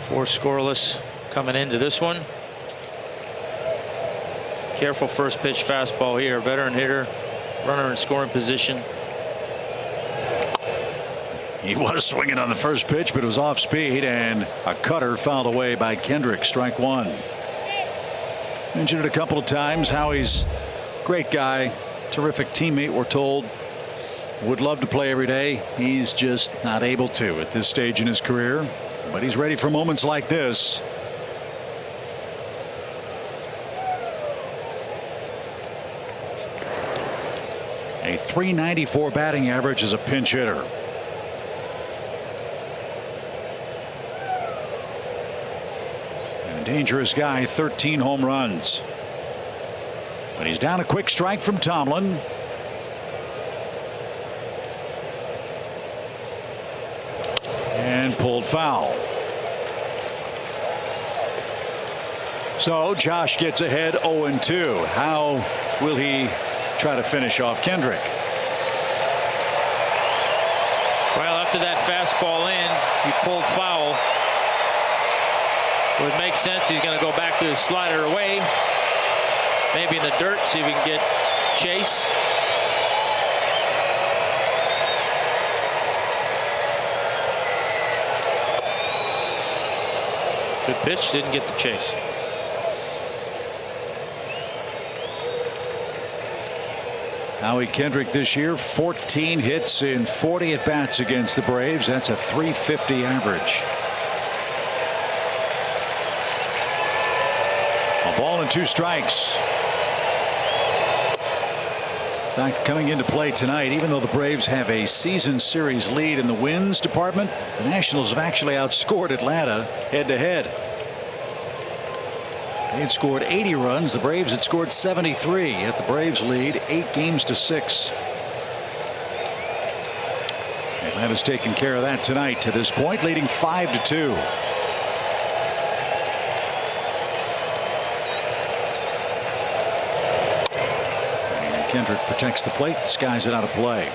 4 scoreless coming into this one. Careful first pitch fastball here. Veteran hitter, runner in scoring position. He was swinging on the first pitch, but it was off speed, and a cutter fouled away by Kendrick. Strike 1. Mentioned it a couple of times. Howie's great guy, terrific teammate, we're told. Would love to play every day. He's just not able to at this stage in his career, but he's ready for moments like this. A .394 batting average as a pinch hitter. Dangerous guy, 13 home runs. But he's down a quick strike from Tomlin. And pulled foul. So Josh gets ahead 0-2. How will he try to finish off Kendrick? Well, after that fastball in, he pulled foul. It would make sense. He's going to go back to his slider away. Maybe in the dirt, see if he can get Chase. Good pitch, didn't get the chase. Howie Kendrick this year, 14 hits in 40 at-bats against the Braves. That's a .350 average. A ball and 2 strikes. In fact, coming into play tonight, even though the Braves have a season series lead in the wins department, the Nationals have actually outscored Atlanta head-to-head. They had scored 80 runs. The Braves had scored 73. Yet the Braves lead 8-6. Atlanta's taken care of that tonight to this point, leading 5-2. And Kendrick protects the plate, skies it out of play.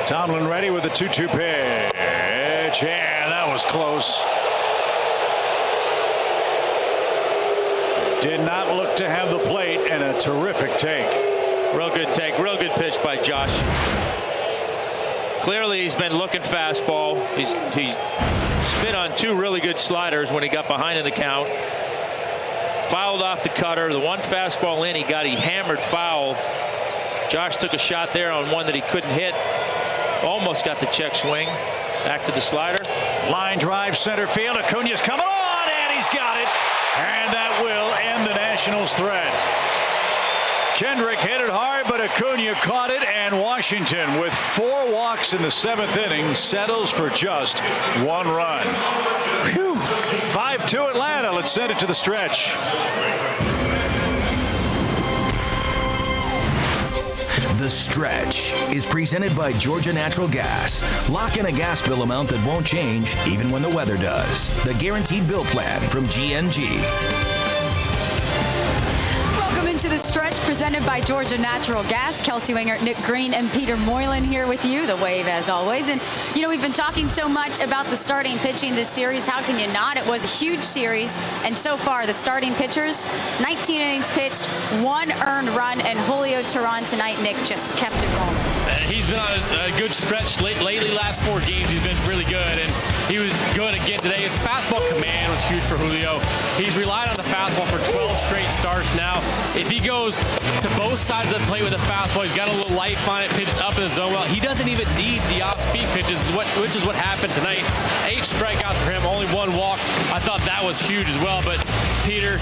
Tomlin ready with a 2-2 pitch, and that was close. Did not look to have the plate, and a terrific take. Real good take, real good pitch by Josh. Clearly he's been looking fastball. He spit on 2 really good sliders when he got behind in the count. Fouled off the cutter. The one fastball in, he hammered foul. Josh took a shot there on one that he couldn't hit. Almost got the check swing. Back to the slider. Line drive center field. Acuna's coming on, and he's got it. And that will end the Nationals' threat. Kendrick hit it hard, but Acuna caught it, and Washington, with 4 walks in the 7th inning, settles for just 1 run. Whew. 5-2 Atlanta. Let's send it to the stretch. The Stretch is presented by Georgia Natural Gas. Lock in a gas bill amount that won't change even when the weather does. The Guaranteed Bill Plan from GNG. Welcome into The Stretch, presented by Georgia Natural Gas. Kelsey Wingert, Nick Green, and Peter Moylan here with you. The Wave, as always. And, you know, we've been talking so much about the starting pitching this series. How can you not? It was a huge series. And so far, the starting pitchers, 19 innings pitched, 1 earned run, and Julio Teheran tonight, Nick, just kept it rolling. He's been on a good stretch lately. Last 4 games, he's been really good. And he was good again today. His fastball command was huge for Julio. He's relied on the fastball for 12 straight starts now. If he goes to both sides of the plate with a fastball, he's got a little light, find it, pitches up in the zone well. He doesn't even need the off-speed pitches, which is what happened tonight. 8 strikeouts for him, only 1 walk. I thought that was huge as well. But Peter,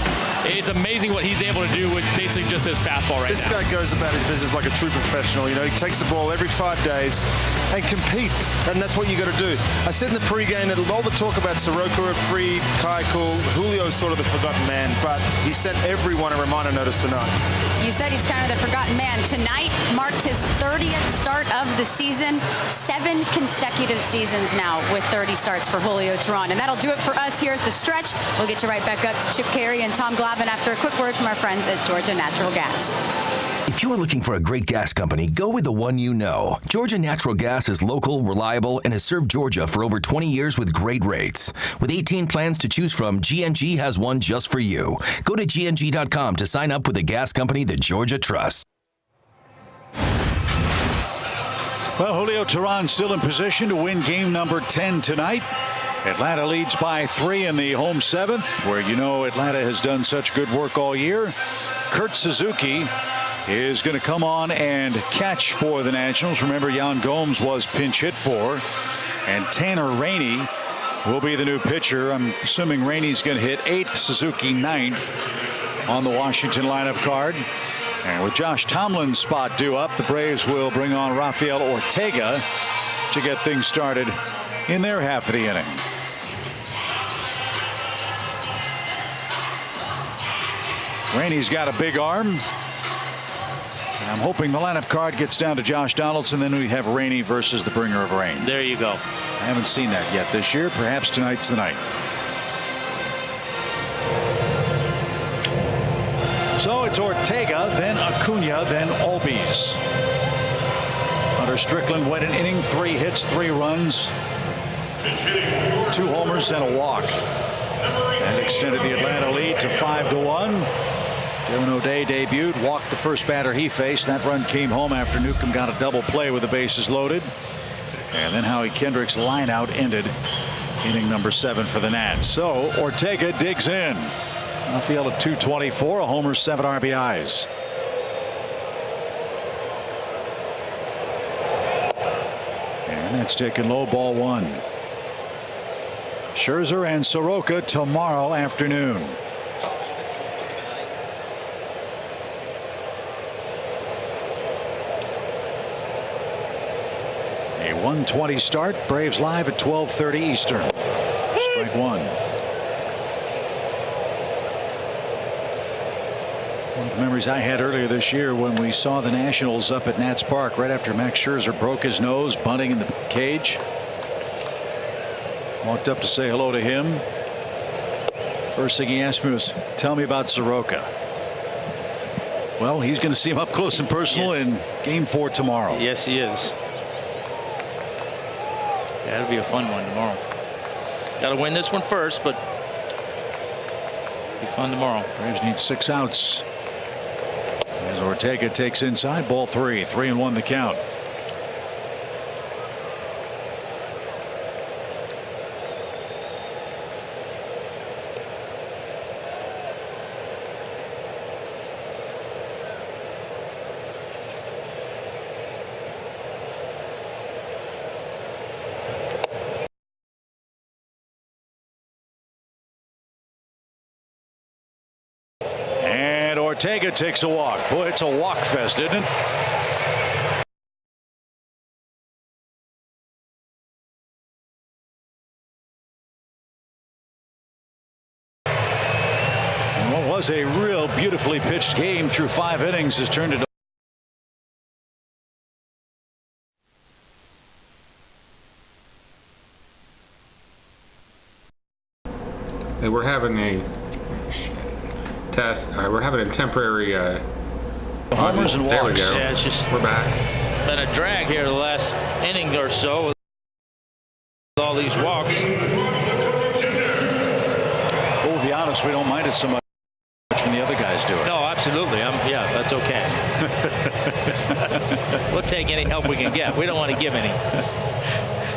it's amazing what he's able to do with basically just his fastball right now. This guy goes about his business like a true professional. You know, he takes the ball every 5 days and competes, and that's what you got to do. I said in the pregame that all the talk about Soroka, Fried, Keuchel, Julio's sort of the forgotten man, but he sent everyone a reminder notice tonight. You said he's kind of the forgotten man. Tonight marked his 30th start of the season. 7 consecutive seasons now with 30 starts for Julio Teheran. And that'll do it for us here at The Stretch. We'll get you right back up to Chip Carey and Tom Glavine after a quick word from our friends at Georgia Natural Gas. If you're looking for a great gas company, go with the one you know. Georgia Natural Gas is local, reliable, and has served Georgia for over 20 years with great rates. With 18 plans to choose from, GNG has one just for you. Go to GNG.com to sign up with a gas company that Georgia trusts. Well, Julio Teheran still in position to win game number 10 tonight. Atlanta leads by 3 in the home 7th, where you know Atlanta has done such good work all year. Kurt Suzuki is going to come on and catch for the Nationals. Remember, Yan Gomes was pinch hit for, and Tanner Rainey will be the new pitcher. I'm assuming Rainey's going to hit 8th, Suzuki 9th on the Washington lineup card. And with Josh Tomlin's spot due up, the Braves will bring on Rafael Ortega to get things started in their half of the inning. Rainey's got a big arm. And I'm hoping the lineup card gets down to Josh Donaldson. Then we have Rainey versus the bringer of rain. There you go. I haven't seen that yet this year. Perhaps tonight's the night. So it's Ortega, then Acuna, then Albies. Hunter Strickland went an inning, 3 hits, 3 runs, 2 homers, and a walk. And extended the Atlanta lead to 5-1. Dylan O'Day debuted, walked the first batter he faced. That run came home after Newcomb got a double play with the bases loaded. And then Howie Kendrick's line out ended inning number 7 for the Nats. So Ortega digs in. Rafael at 224, a homer, 7 RBIs. And that's taken low, ball 1. Scherzer and Soroka tomorrow afternoon. A 1:20 start. Braves live at 12:30 Eastern. Strike 1. One of the memories I had earlier this year when we saw the Nationals up at Nats Park right after Max Scherzer broke his nose bunting in the cage. Walked up to say hello to him. First thing he asked me was, tell me about Soroka. Well, he's going to see him up close and personal in game 4 tomorrow. Yes, he is. Yeah, it'll be a fun one tomorrow. Got to win this one first, but it'll be fun tomorrow. Braves need 6 outs. As Ortega takes inside, ball 3. 3-1 the count. Ortega takes a walk. Boy, it's a walk fest, isn't it? And what was a real beautifully pitched game through 5 innings has turned into Hey, we're having a test. We're having a temporary homers and walks. There we go. Yeah, it's just we're back. Been a drag here the last inning or so with all these walks. We'll be honest, we don't mind it so much when the other guys do it. No, absolutely. Yeah, that's okay. We'll take any help we can get. We don't want to give any.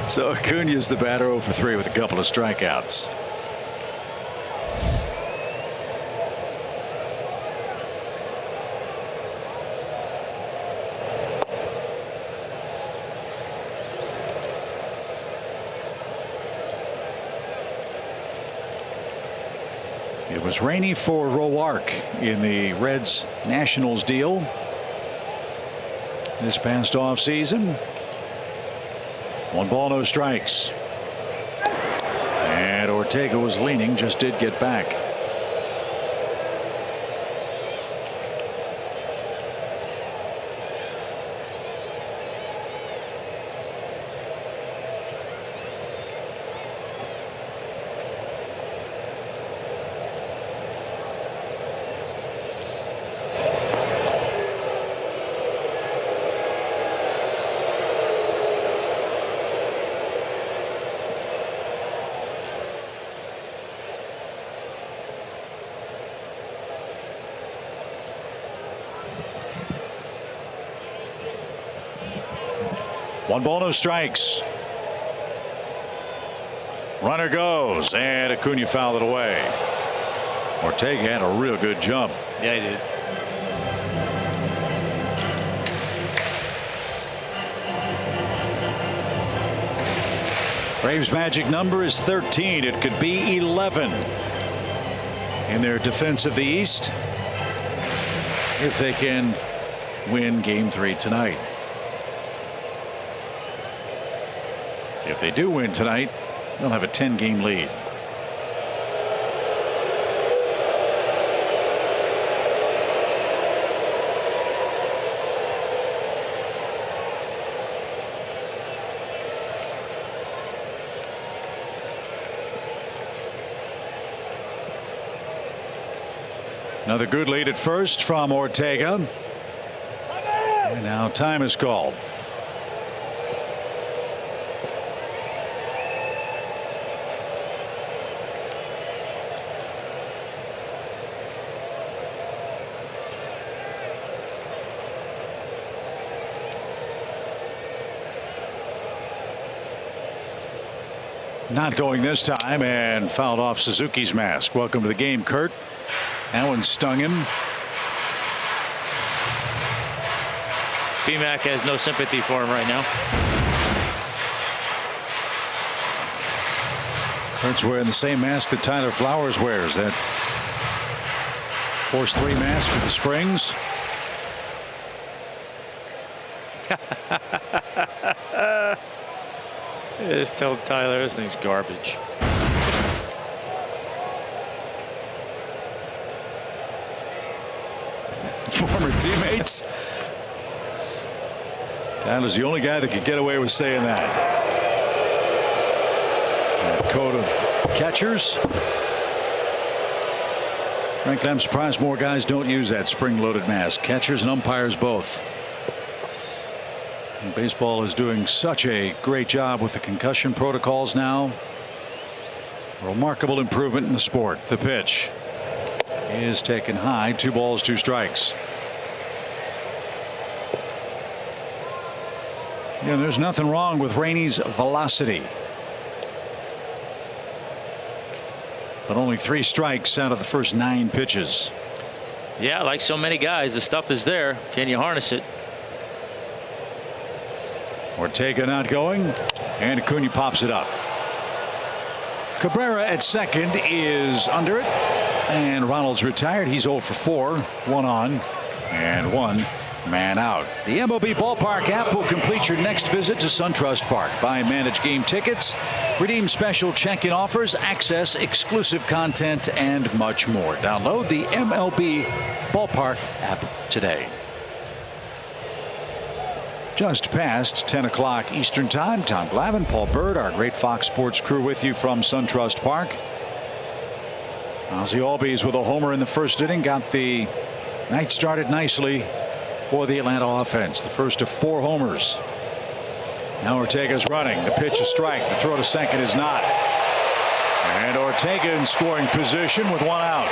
So Acuna's the batter 0 for 3 with a couple of strikeouts. It was rainy for Roark in the Reds Nationals deal this past offseason. 1 ball, no strikes. And Ortega was leaning, just did get back. One ball, no strikes. Runner goes, and Acuna fouled it away. Ortega had a real good jump. Yeah, he did. Braves' magic number is 13. It could be 11 in their defense of the East if they can win Game 3 tonight. If they do win tonight, they'll have a 10-game lead. Another good lead at first from Ortega. And now time is called. Not going this time, and fouled off Suzuki's mask. Welcome to the game, Kurt. That one stung him. BMAC has no sympathy for him right now. Kurt's wearing the same mask that Tyler Flowers wears. That Force 3 mask with the springs. Just tell Tyler this thing's garbage. Former teammates. Tyler's the only guy that could get away with saying that. That code of catchers. Frankly, I'm surprised more guys don't use that spring-loaded mask. Catchers and umpires both. And baseball is doing such a great job with the concussion protocols now. Remarkable improvement in the sport. The pitch is taken high. 2 balls, 2 strikes. Yeah, there's nothing wrong with Rainey's velocity. But only 3 strikes out of the first 9 pitches. Yeah, like so many guys, the stuff is there. Can you harness it? Ortega not going, and Acuna pops it up. Cabrera at second is under it, and Ronald's retired. He's 0 for 4. 1 on and 1 man out. The MLB Ballpark app will complete your next visit to SunTrust Park. Buy and manage game tickets, redeem special check-in offers, access exclusive content, and much more. Download the MLB Ballpark app today. Just past 10 o'clock Eastern Time. Tom Glavine, Paul Bird, our great Fox Sports crew with you from SunTrust Park. Ozzie Albies with a homer in the first inning. Got the night started nicely for the Atlanta offense. The first of 4 homers. Now Ortega's running. The pitch is strike. The throw to second is not. And Ortega in scoring position with 1 out.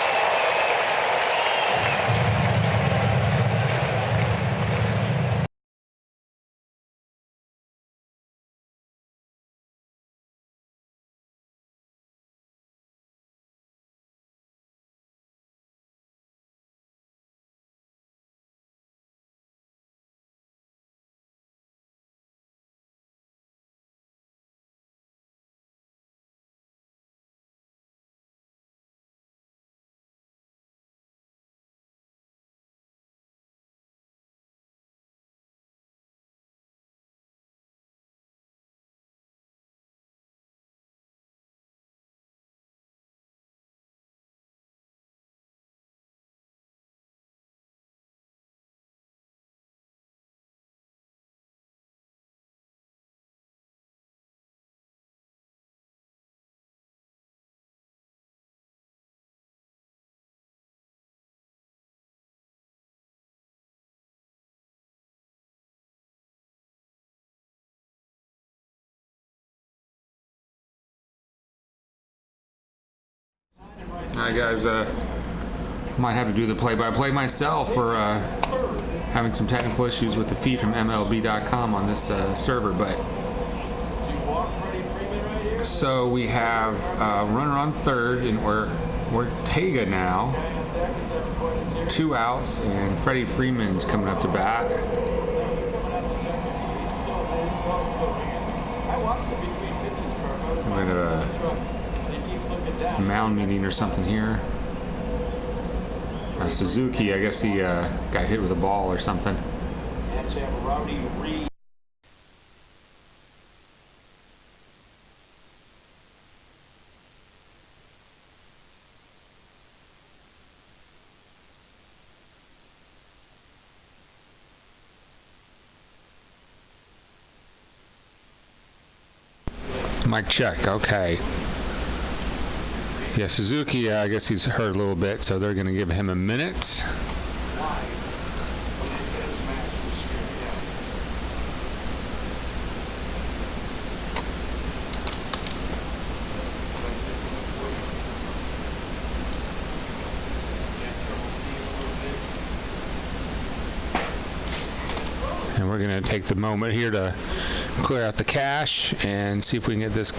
All right, guys. Might have to do the play-by-play myself. We're having some technical issues with the feed from MLB.com on this server, but so we have runner on third, and we're Ortega now. 2 outs, and Freddie Freeman's coming up to bat. I'm at a mound meeting or something here. Suzuki, I guess he got hit with a ball or something. Mic check, okay. Yeah, Suzuki, I guess he's hurt a little bit, so they're going to give him a minute. And we're going to take the moment here to clear out the cache and see if we can get this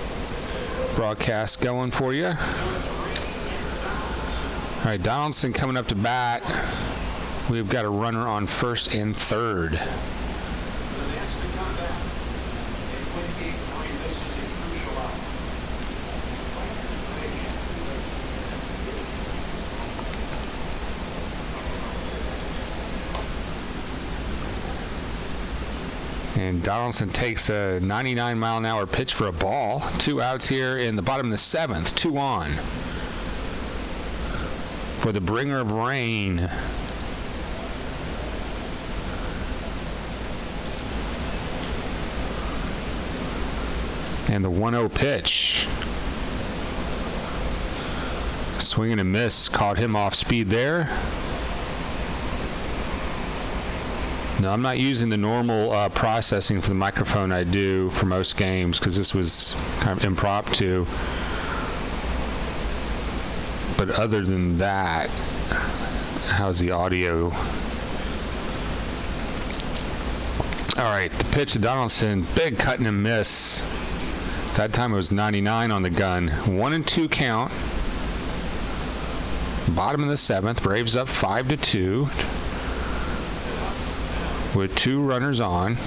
broadcast going for you. All right, Donaldson coming up to bat. We've got a runner on first and third. And Donaldson takes a 99-mile-an-hour pitch for a ball. 2 outs here in the bottom of the 7th. 2 on for the bringer of rain. And the 1-0 pitch. Swing and a miss. Caught him off speed there. No, I'm not using the normal processing for the microphone I do for most games because this was kind of impromptu. But other than that, how's the audio? All right, the pitch to Donaldson, big cut and a miss. That time it was 99 on the gun. 1-2 count. Bottom of the 7th, Braves up 5-2. With 2 runners on.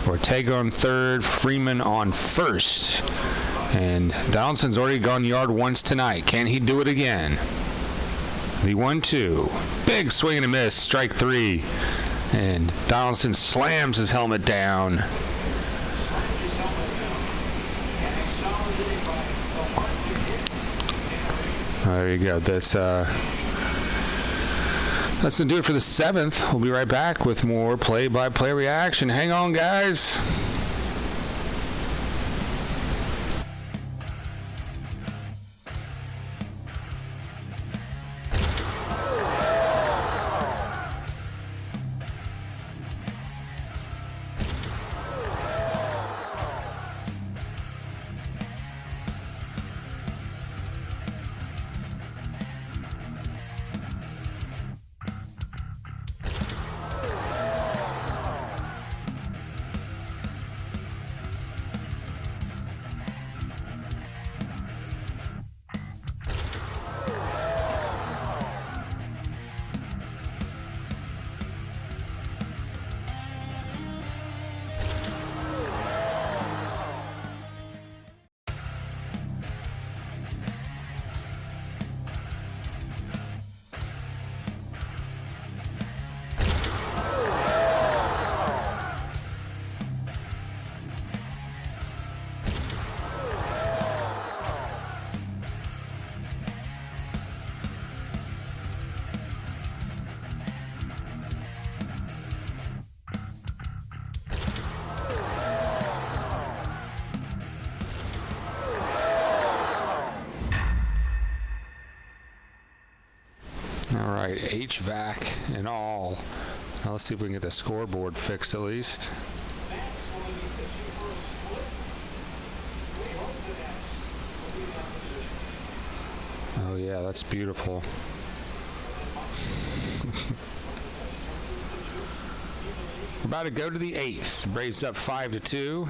Ortega on third, Freeman on first. And Donaldson's already gone yard once tonight. Can he do it again? The 1-2. Big swing and a miss, strike 3. And Donaldson slams his helmet down. There you go. That's going to do it for the 7th. We'll be right back with more play-by-play reaction. Hang on, guys. All right, HVAC and all. Now let's see if we can get the scoreboard fixed at least. Oh yeah, that's beautiful. We're about to go to the 8th. Braves up 5-2.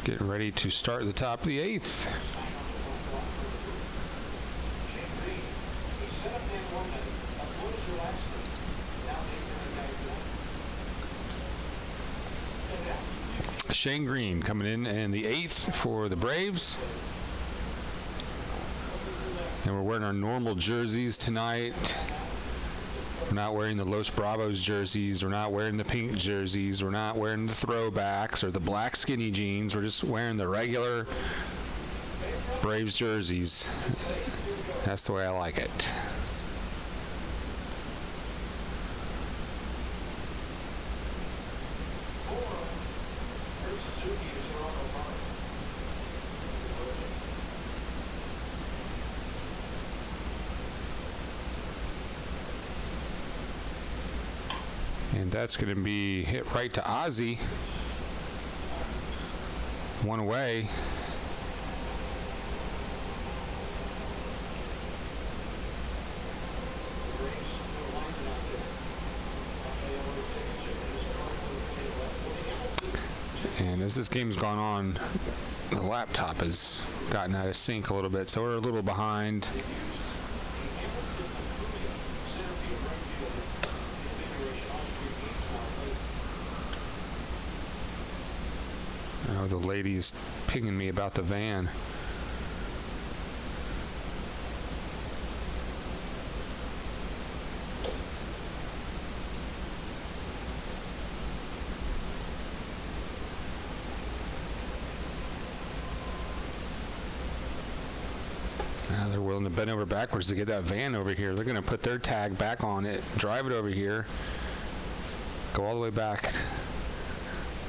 Getting ready to start the top of the 8th. Shane Green coming in the 8th for the Braves. And we're wearing our normal jerseys tonight. We're not wearing the Los Bravos jerseys. We're not wearing the pink jerseys. We're not wearing the throwbacks or the black skinny jeans. We're just wearing the regular Braves jerseys. That's the way I like it. And that's going to be hit right to Ozzie. One away. And as this game's gone on, the laptop has gotten out of sync a little bit, so we're a little behind. Oh, the lady is pinging me about the van. Now they're willing to bend over backwards to get that van over here. They're going to put their tag back on it, drive it over here, go all the way back.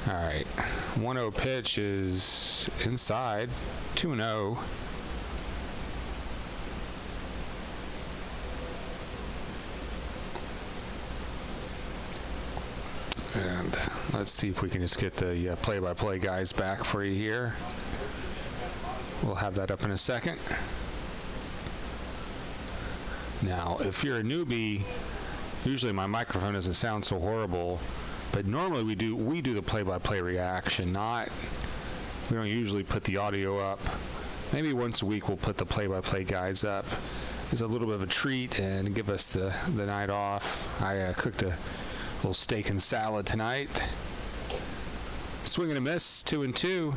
All right, 1-0 pitch is inside, 2-0. And let's see if we can just get the play-by-play guys back for you here. We'll have that up in a second. Now, if you're a newbie, usually my microphone doesn't sound so horrible. But normally we do the play-by-play reaction, we don't usually put the audio up. Maybe once a week we'll put the play-by-play guys up. It's a little bit of a treat and give us the night off. I cooked a little steak and salad tonight. Swing and a miss, 2-2.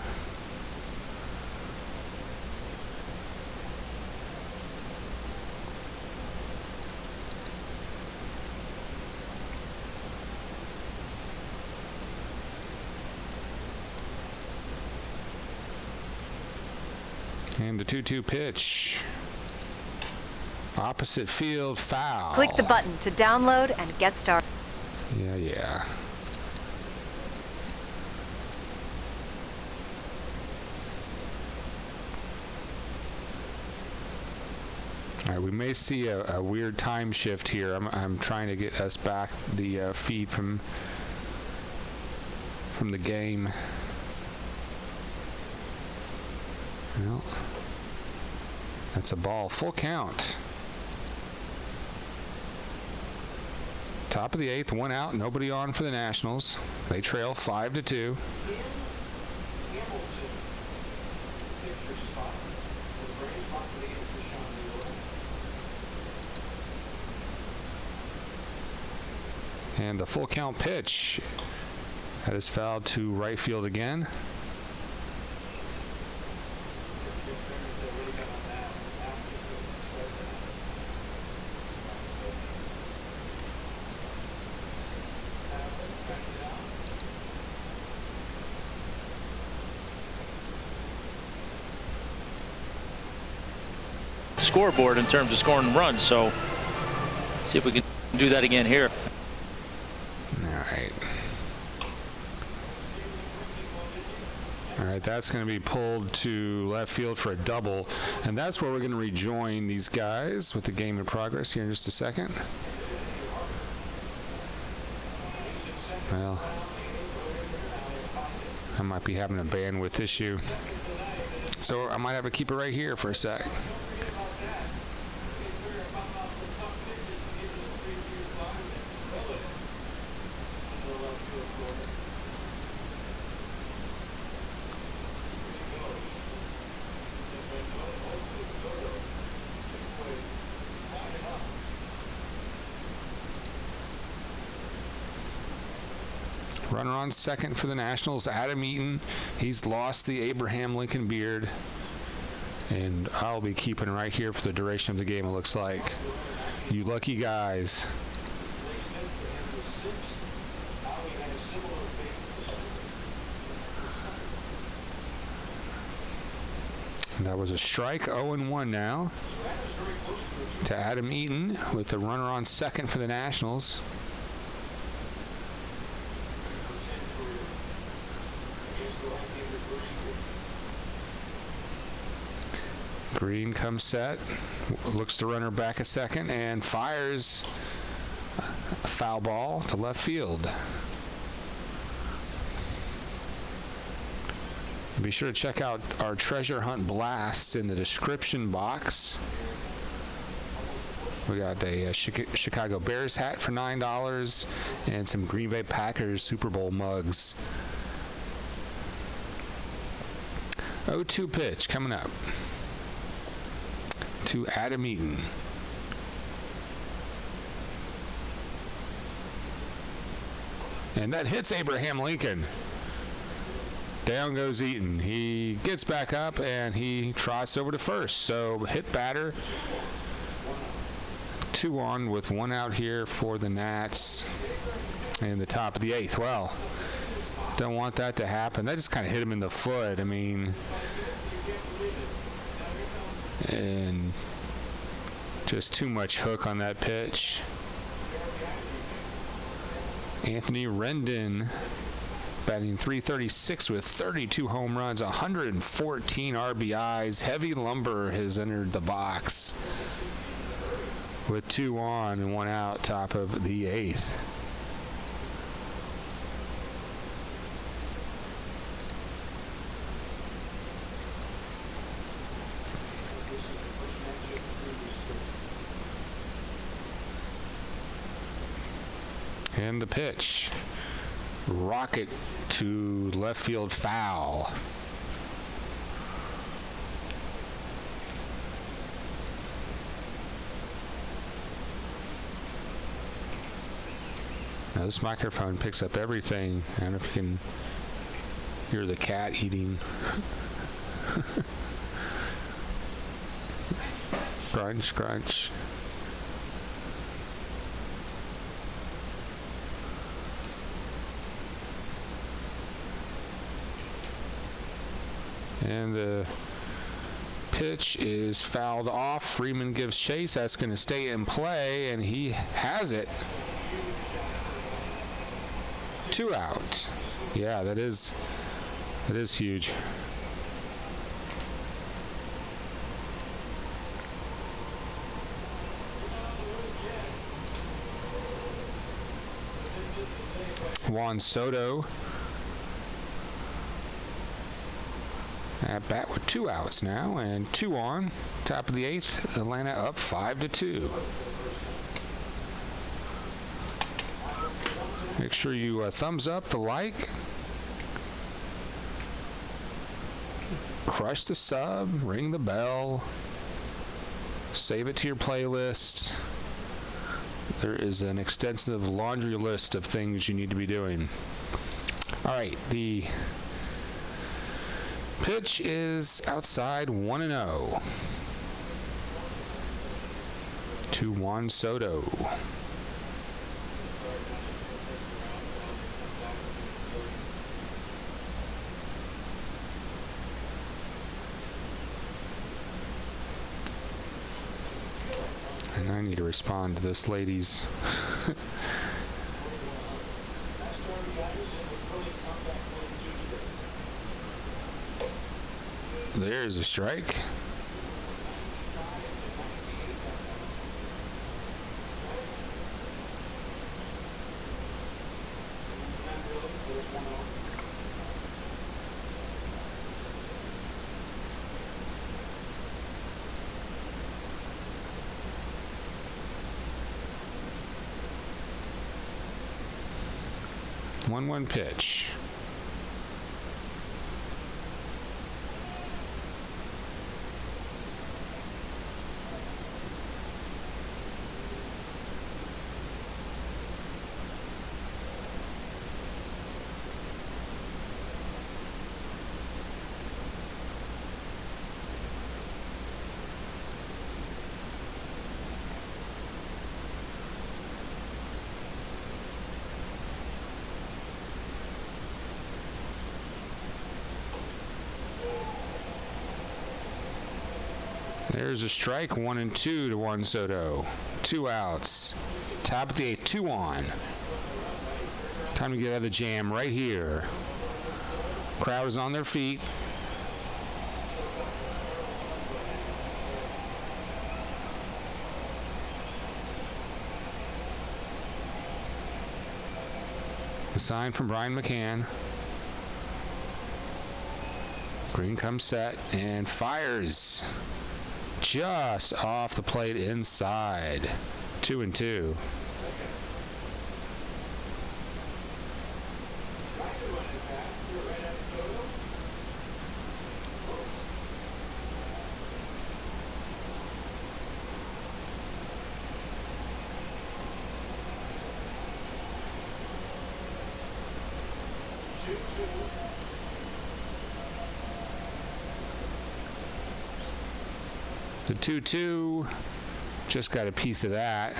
And the 2-2 pitch. Opposite field foul. Click the button to download and get started. Yeah. All right, we may see a weird time shift here. I'm trying to get us back the feed from the game. Well, that's a ball. Full count. Top of the 8th, 1 out, nobody on for the Nationals. They trail 5-2. And the full count pitch. That is fouled to right field again. Scoreboard in terms of scoring runs, so see if we can do that again here. All right, that's going to be pulled to left field for a double, and that's where we're going to rejoin these guys with the game in progress here in just a second. Well, I might be having a bandwidth issue. So I might have to keep it right here for a sec. Runner on second for the Nationals, Adam Eaton. He's lost the Abraham Lincoln beard. And I'll be keeping right here for the duration of the game, it looks like. You lucky guys. That was a strike, 0-1 now to Adam Eaton with the runner on second for the Nationals. Green comes set, looks the runner back a second, and fires a foul ball to left field. Be sure to check out our treasure hunt blasts in the description box. We got a Chicago Bears hat for $9 and some Green Bay Packers Super Bowl mugs. 0-2 pitch coming up to Adam Eaton. And that hits Abraham Lincoln. Down goes Eaton. He gets back up and he trots over to first. So hit batter. 2 on with 1 out here for the Nats in the top of the 8th. Well, don't want that to happen. That just kind of hit him in the foot. I mean, and just too much hook on that pitch. Anthony Rendon batting .336 with 32 home runs, 114 RBIs. Heavy Lumber has entered the box with 2 on and 1 out, top of the 8th. And the pitch. Rocket to left field, foul. Now this microphone picks up everything. I don't know if you can hear the cat eating. Crunch, crunch. And the pitch is fouled off. Freeman gives chase. That's going to stay in play, and he has it. 2 out. Yeah, that is huge. Juan Soto at bat with 2 outs now, and 2 on. Top of the 8th, Atlanta up 5-2. Make sure you thumbs up the like. Crush the sub, ring the bell. Save it to your playlist. There is an extensive laundry list of things you need to be doing. All right, the pitch is outside, 1-0 to Juan Soto. And I need to respond to this lady's There's a strike. 1-1 pitch. There's a strike, 1-2 to Juan Soto. 2 outs. Top of the 8th, 2 on. Time to get out of the jam right here. Crowd is on their feet. A sign from Brian McCann. Green comes set and fires. Just off the plate inside. 2-2. The 2-2, just got a piece of that.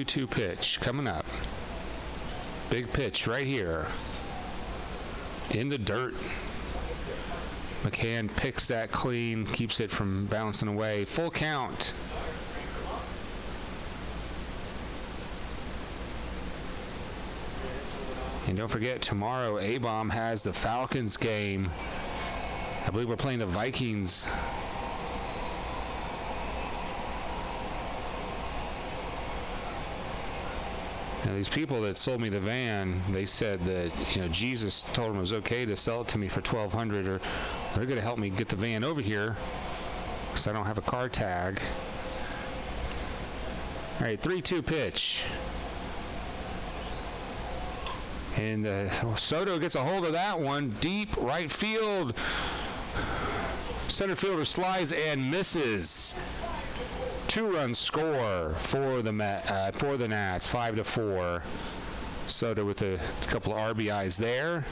Two pitch coming up. Big pitch right here. In the dirt. McCann picks that clean, keeps it from bouncing away. Full count. And don't forget, tomorrow A-Bomb has the Falcons game. I believe we're playing the Vikings. Now, these people that sold me the van, they said that, Jesus told them it was okay to sell it to me for $1,200, or they're going to help me get the van over here because I don't have a car tag. All right, 3-2 pitch. And Soto gets a hold of that one. Deep right field. Center fielder slides and misses. 2-run score for the Nats, 5-4. Soto with a couple of RBIs there.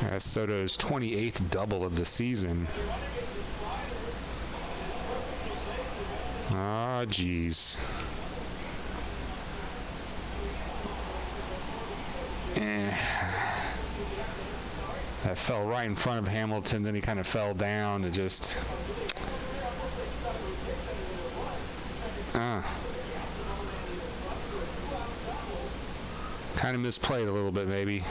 That's Soto's 28th double of the season. Ah, geez. That fell right in front of Hamilton, then he kind of fell down. It just... kind of misplayed a little bit, maybe.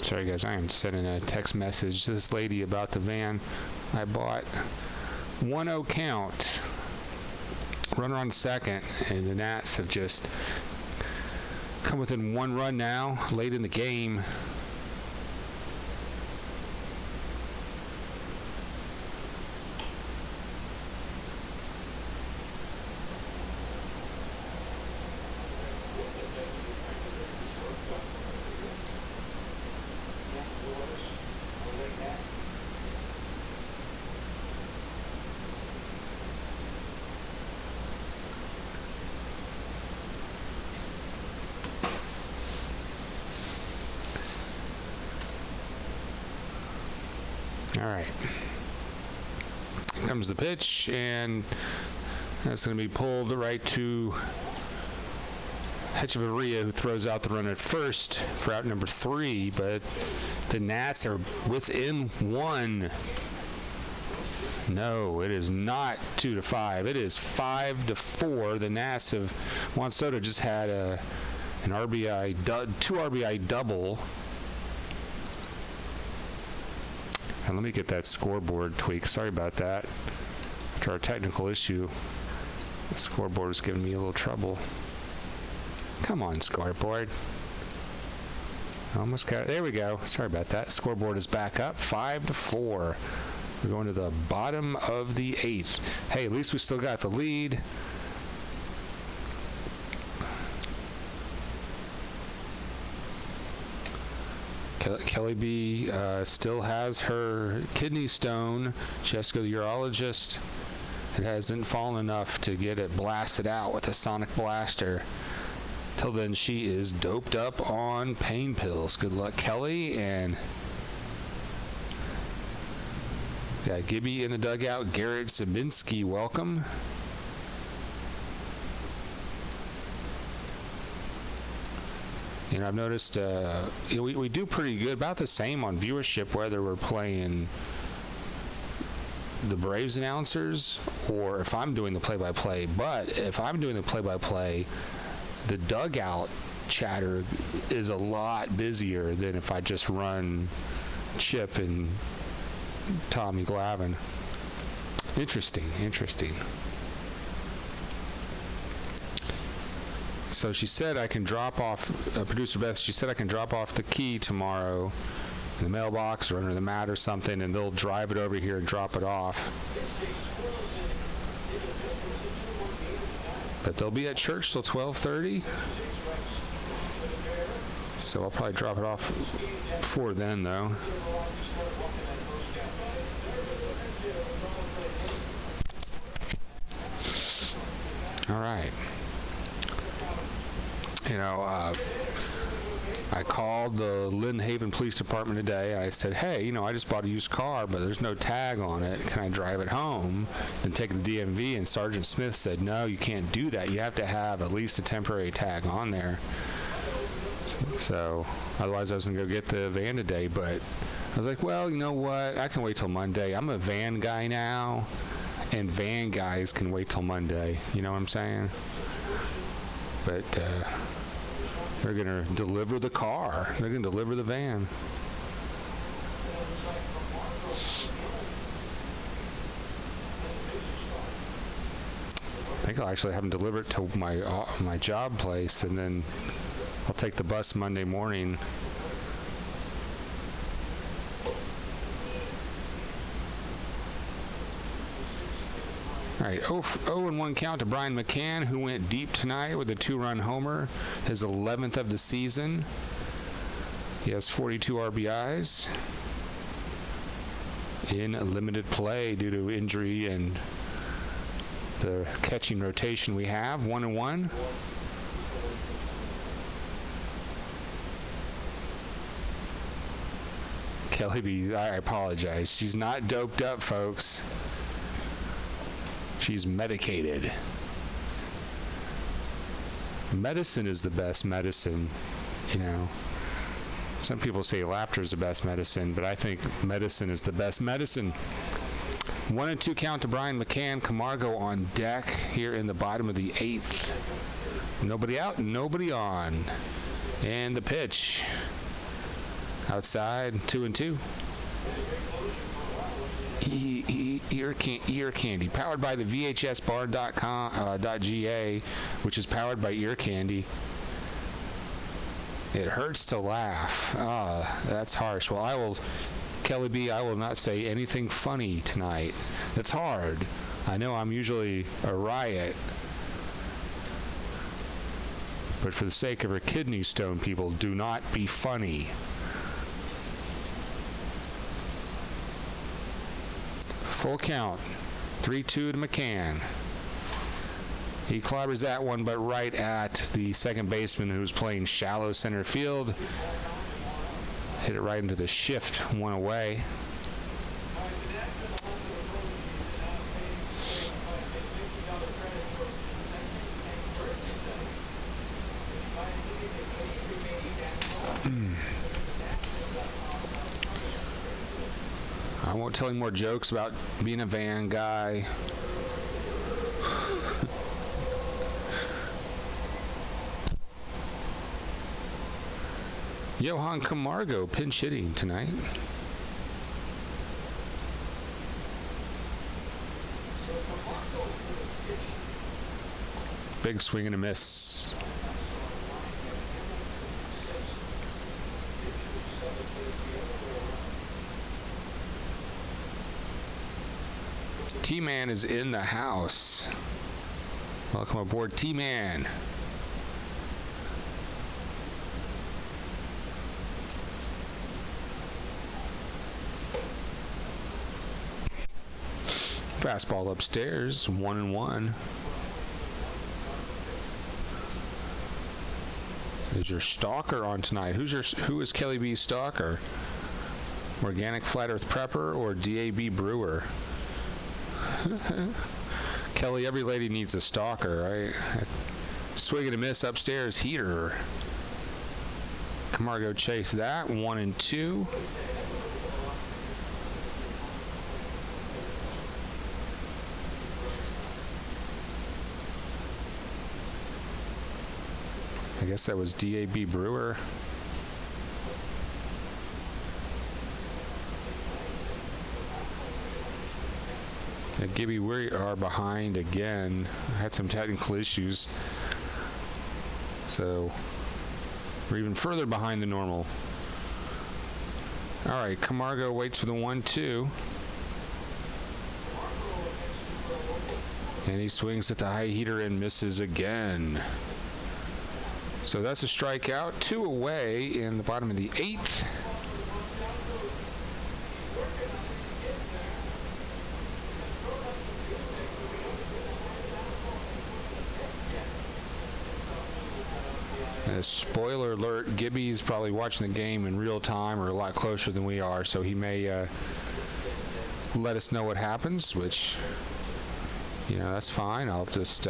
Sorry guys, I am sending a text message to this lady about the van I bought. 1-0 count. Runner on second, and the Nats have just come within 1 run now, late in the game. All right. Here comes the pitch, and that's going to be pulled right to Hechavarria, who throws out the run at first for out number 3, but the Nats are within 1. No, it is not 2-5. It is 5-4. The Nats have, Juan Soto just had an RBI, 2 RBI double. And let me get that scoreboard tweak. Sorry about that. After our technical issue, the scoreboard was giving me a little trouble. Come on, scoreboard. Almost got it. There we go. Sorry about that. Scoreboard is back up. 5-4. We're going to the bottom of the 8th. Hey, at least we still got the lead. Kelly B still has her kidney stone. She has to go to the urologist. It hasn't fallen enough to get it blasted out with a sonic blaster. Till then, she is doped up on pain pills. Good luck, Kelly. And got Gibby in the dugout. Garrett Sabinski, welcome. You know, I've noticed we do pretty good, about the same on viewership, whether we're playing the Braves announcers or if I'm doing the play-by-play. But if I'm doing the play-by-play, the dugout chatter is a lot busier than if I just run Chip and Tommy Glavine. Interesting. So she said I can drop off, producer Beth, she said I can drop off the key tomorrow in the mailbox or under the mat or something, and they'll drive it over here and drop it off. But they'll be at church till 12:30. So I'll probably drop it off before then, though. All right. You know, I called the Lynn Haven Police Department today. I said, hey, you know, I just bought a used car, but there's no tag on it. Can I drive it home and take it to DMV? And Sergeant Smith said, no, you can't do that. You have to have at least a temporary tag on there. So otherwise I was going to go get the van today. But I was like, well, you know what? I can wait till Monday. I'm a van guy now, and van guys can wait till Monday. You know what I'm saying? But they're going to deliver the car. They're going to deliver the van. I think I'll actually have them deliver it to my job place, and then I'll take the bus Monday morning. All right, 0-1 count to Brian McCann, who went deep tonight with a 2-run homer, his 11th of the season. He has 42 RBIs in limited play due to injury and the catching rotation we have. 1-1. Kelly B, I apologize. She's not doped up, folks. She's medicated. Medicine is the best medicine, you know. Some people say laughter is the best medicine, but I think medicine is the best medicine. 1-2 count to Brian McCann. Camargo on deck here in the bottom of the 8th. Nobody out, nobody on. And the pitch. Outside, 2-2. Ear Candy, powered by the VHSbar.com.ga, which is powered by Ear Candy. It hurts to laugh. That's harsh. Well, Kelly B, I will not say anything funny tonight. That's hard. I know I'm usually a riot. But for the sake of her kidney stone, people, do not be funny. Full count. 3-2 to McCann. He clobbers that one, but right at the second baseman who's playing shallow center field. Hit it right into the shift, one away. I won't tell any more jokes about being a van guy. Johan Camargo pinch hitting tonight. Big swing and a miss. T-Man is in the house. Welcome aboard, T-Man. Fastball upstairs, 1-1. Is your stalker on tonight? Who is Kelly B's stalker? Organic Flat Earth Prepper or DAB Brewer? Kelly, every lady needs a stalker, right? Swing and a miss upstairs, heater. Camargo chase that, 1-2. I guess that was DAB Brewer. Gibby, we are behind again. I had some technical issues, so we're even further behind than normal. All right, Camargo waits for the 1-2. And he swings at the high heater and misses again. So that's a strikeout, 2 away in the bottom of the 8th. Spoiler alert, Gibby's probably watching the game in real time or a lot closer than we are, so he may let us know what happens, which, that's fine. I'll just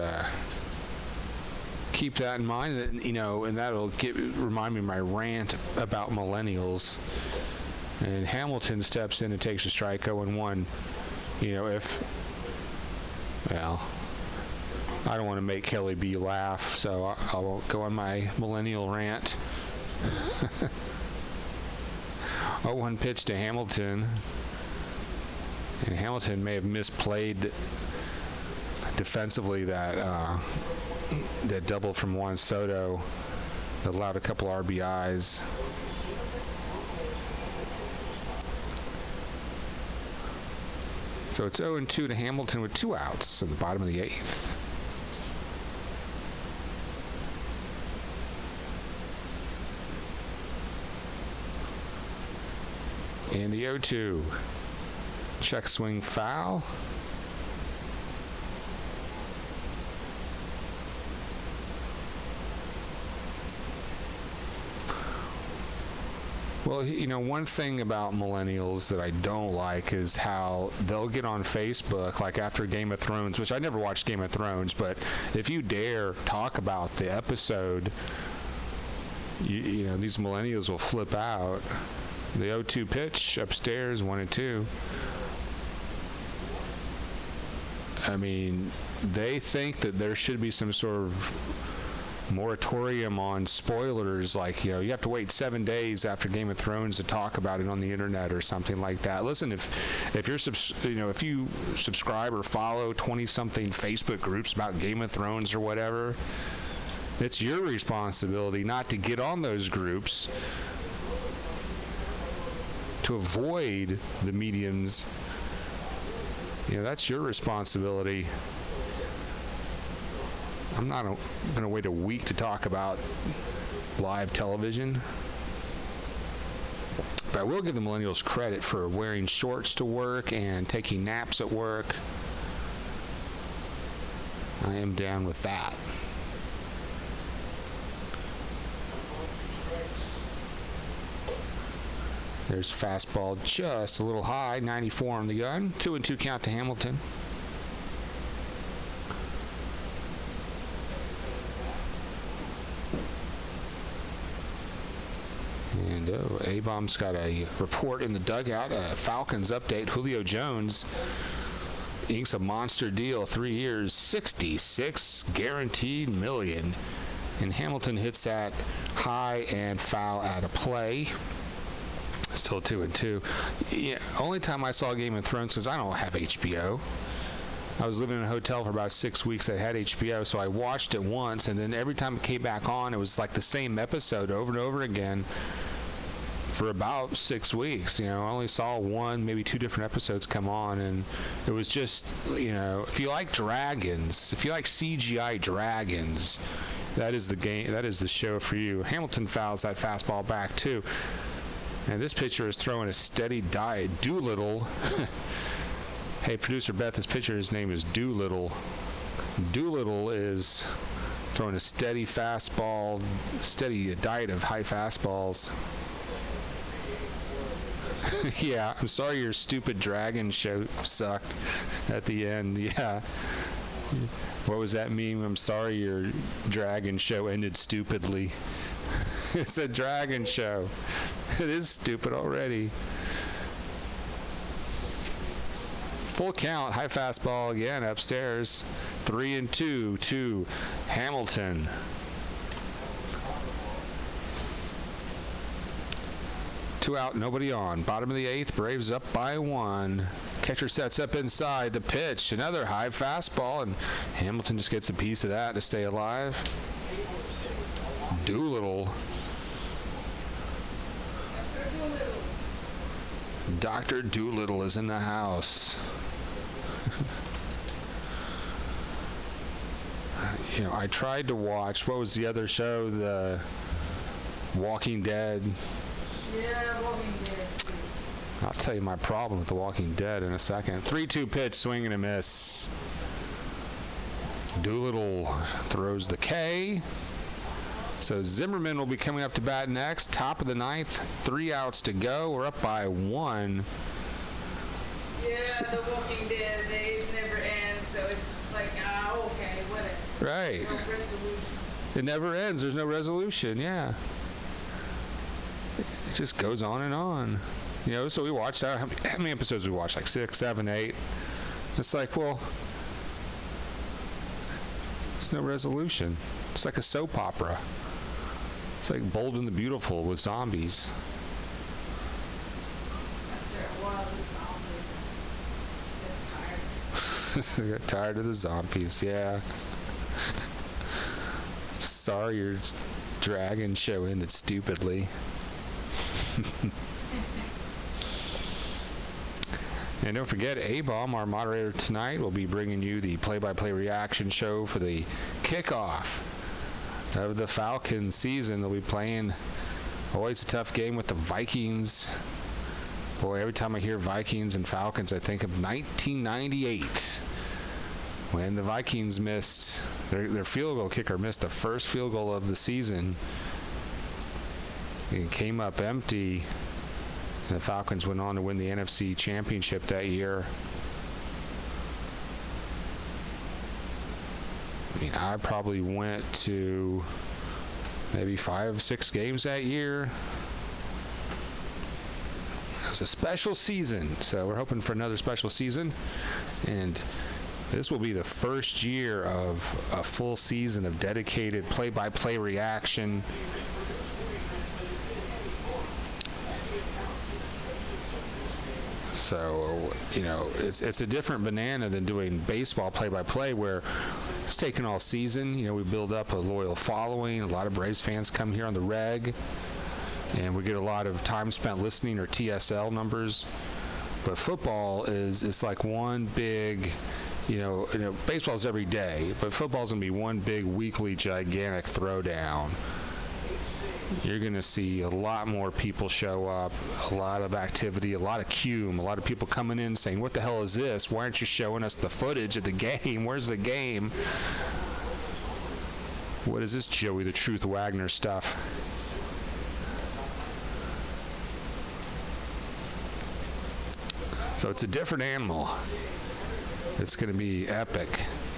keep that in mind, and that'll remind me of my rant about millennials. And Hamilton steps in and takes a strike 0-1. I don't want to make Kelly B laugh, so I won't go on my millennial rant. 0-1 pitch to Hamilton. And Hamilton may have misplayed defensively that double from Juan Soto that allowed a couple RBIs. So it's 0-2 to Hamilton with 2 outs at the bottom of the 8th. And the 0-2. Check swing foul. Well, one thing about millennials that I don't like is how they'll get on Facebook, like after Game of Thrones, which I never watched Game of Thrones, but if you dare talk about the episode, these millennials will flip out. The 0-2 pitch upstairs, 1-2. I mean, they think that there should be some sort of moratorium on spoilers, like you have to wait 7 days after Game of Thrones to talk about it on the internet or something like that. Listen, if you're if you subscribe or follow 20-something Facebook groups about Game of Thrones or whatever, it's your responsibility not to get on those groups to avoid the mediums. That's your responsibility. I'm not going to wait a week to talk about live television. But I will give the millennials credit for wearing shorts to work and taking naps at work. I am down with that. There's fastball just a little high, 94 on the gun. 2-2 count to Hamilton. And A-Bomb's got a report in the dugout. Falcons update. Julio Jones inks a monster deal, 3 years, $66 guaranteed million. And Hamilton hits that high and foul out of play. Still 2-2. Yeah, only time I saw Game of Thrones, because I don't have HBO. I was living in a hotel for about 6 weeks that had HBO, so I watched it once, and then every time it came back on, it was like the same episode over and over again for about 6 weeks. I only saw one, maybe 2 different episodes come on, and it was just, if you like dragons, if you like CGI dragons, that is the game, that is the show for you. Hamilton fouls that fastball back too. And this pitcher is throwing a steady diet. Doolittle. Hey, producer Beth, this pitcher, his name is Doolittle. Doolittle is throwing a steady fastball, steady diet of high fastballs. Yeah, I'm sorry your stupid dragon show sucked at the end. Yeah. What was that meme? I'm sorry your dragon show ended stupidly. It's a dragon show. It is stupid already. Full count, high fastball again upstairs. 3-2 to Hamilton. Two out, nobody on. Bottom of the 8th, Braves up by 1. Catcher sets up inside. The pitch, another high fastball, and Hamilton just gets a piece of that to stay alive. Doolittle. Dr. Doolittle is in the house. I tried to watch, what was the other show? The Walking Dead. Yeah, Walking Dead. I'll tell you my problem with The Walking Dead in a second. 3-2 pitch, swing and a miss. Doolittle throws the K. So Zimmerman will be coming up to bat next. Top of the 9th, 3 outs to go. We're up by 1. Yeah, The Walking Dead, they never end, so it's like, okay, whatever. Right. No resolution. It never ends. There's no resolution. Yeah. It just goes on and on. So we watched how many episodes we watched? Like 6, 7, 8. It's like, well, there's no resolution. It's like a soap opera. It's like Bold and the Beautiful with zombies. I got tired of the zombies, yeah. Sorry your dragon show ended stupidly. And don't forget, A-Bomb, our moderator tonight, will be bringing you the play-by-play reaction show for the kickoff of the Falcons season. They'll be playing always a tough game with the Vikings. Boy, every time I hear Vikings and Falcons, I think of 1998 when the Vikings missed, their field goal kicker missed the first field goal of the season. It came up empty. And the Falcons went on to win the NFC Championship that year. I probably went to maybe 5, 6 games that year. It was a special season, so we're hoping for another special season. And this will be the first year of a full season of dedicated play-by-play reaction. So, it's a different banana than doing baseball play-by-play where it's taken all season. We build up a loyal following. A lot of Braves fans come here on the reg, and we get a lot of time spent listening or TSL numbers. But football it's like one big, baseball's every day, but football's going to be one big weekly gigantic throwdown. You're going to see a lot more people show up, a lot of activity, a lot of cume, a lot of people coming in saying, what the hell is this? Why aren't you showing us the footage of the game? Where's the game? What is this Joey the Truth Wagner stuff? So it's a different animal. It's going to be epic.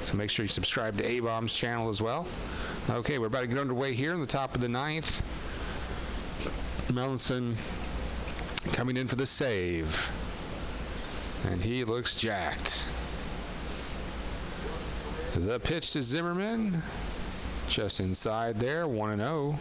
So make sure you subscribe to A-Bomb's channel as well. Okay, we're about to get underway here in the top of the 9th. Melanson coming in for the save. And he looks jacked. The pitch to Zimmerman. Just inside there, 1-0.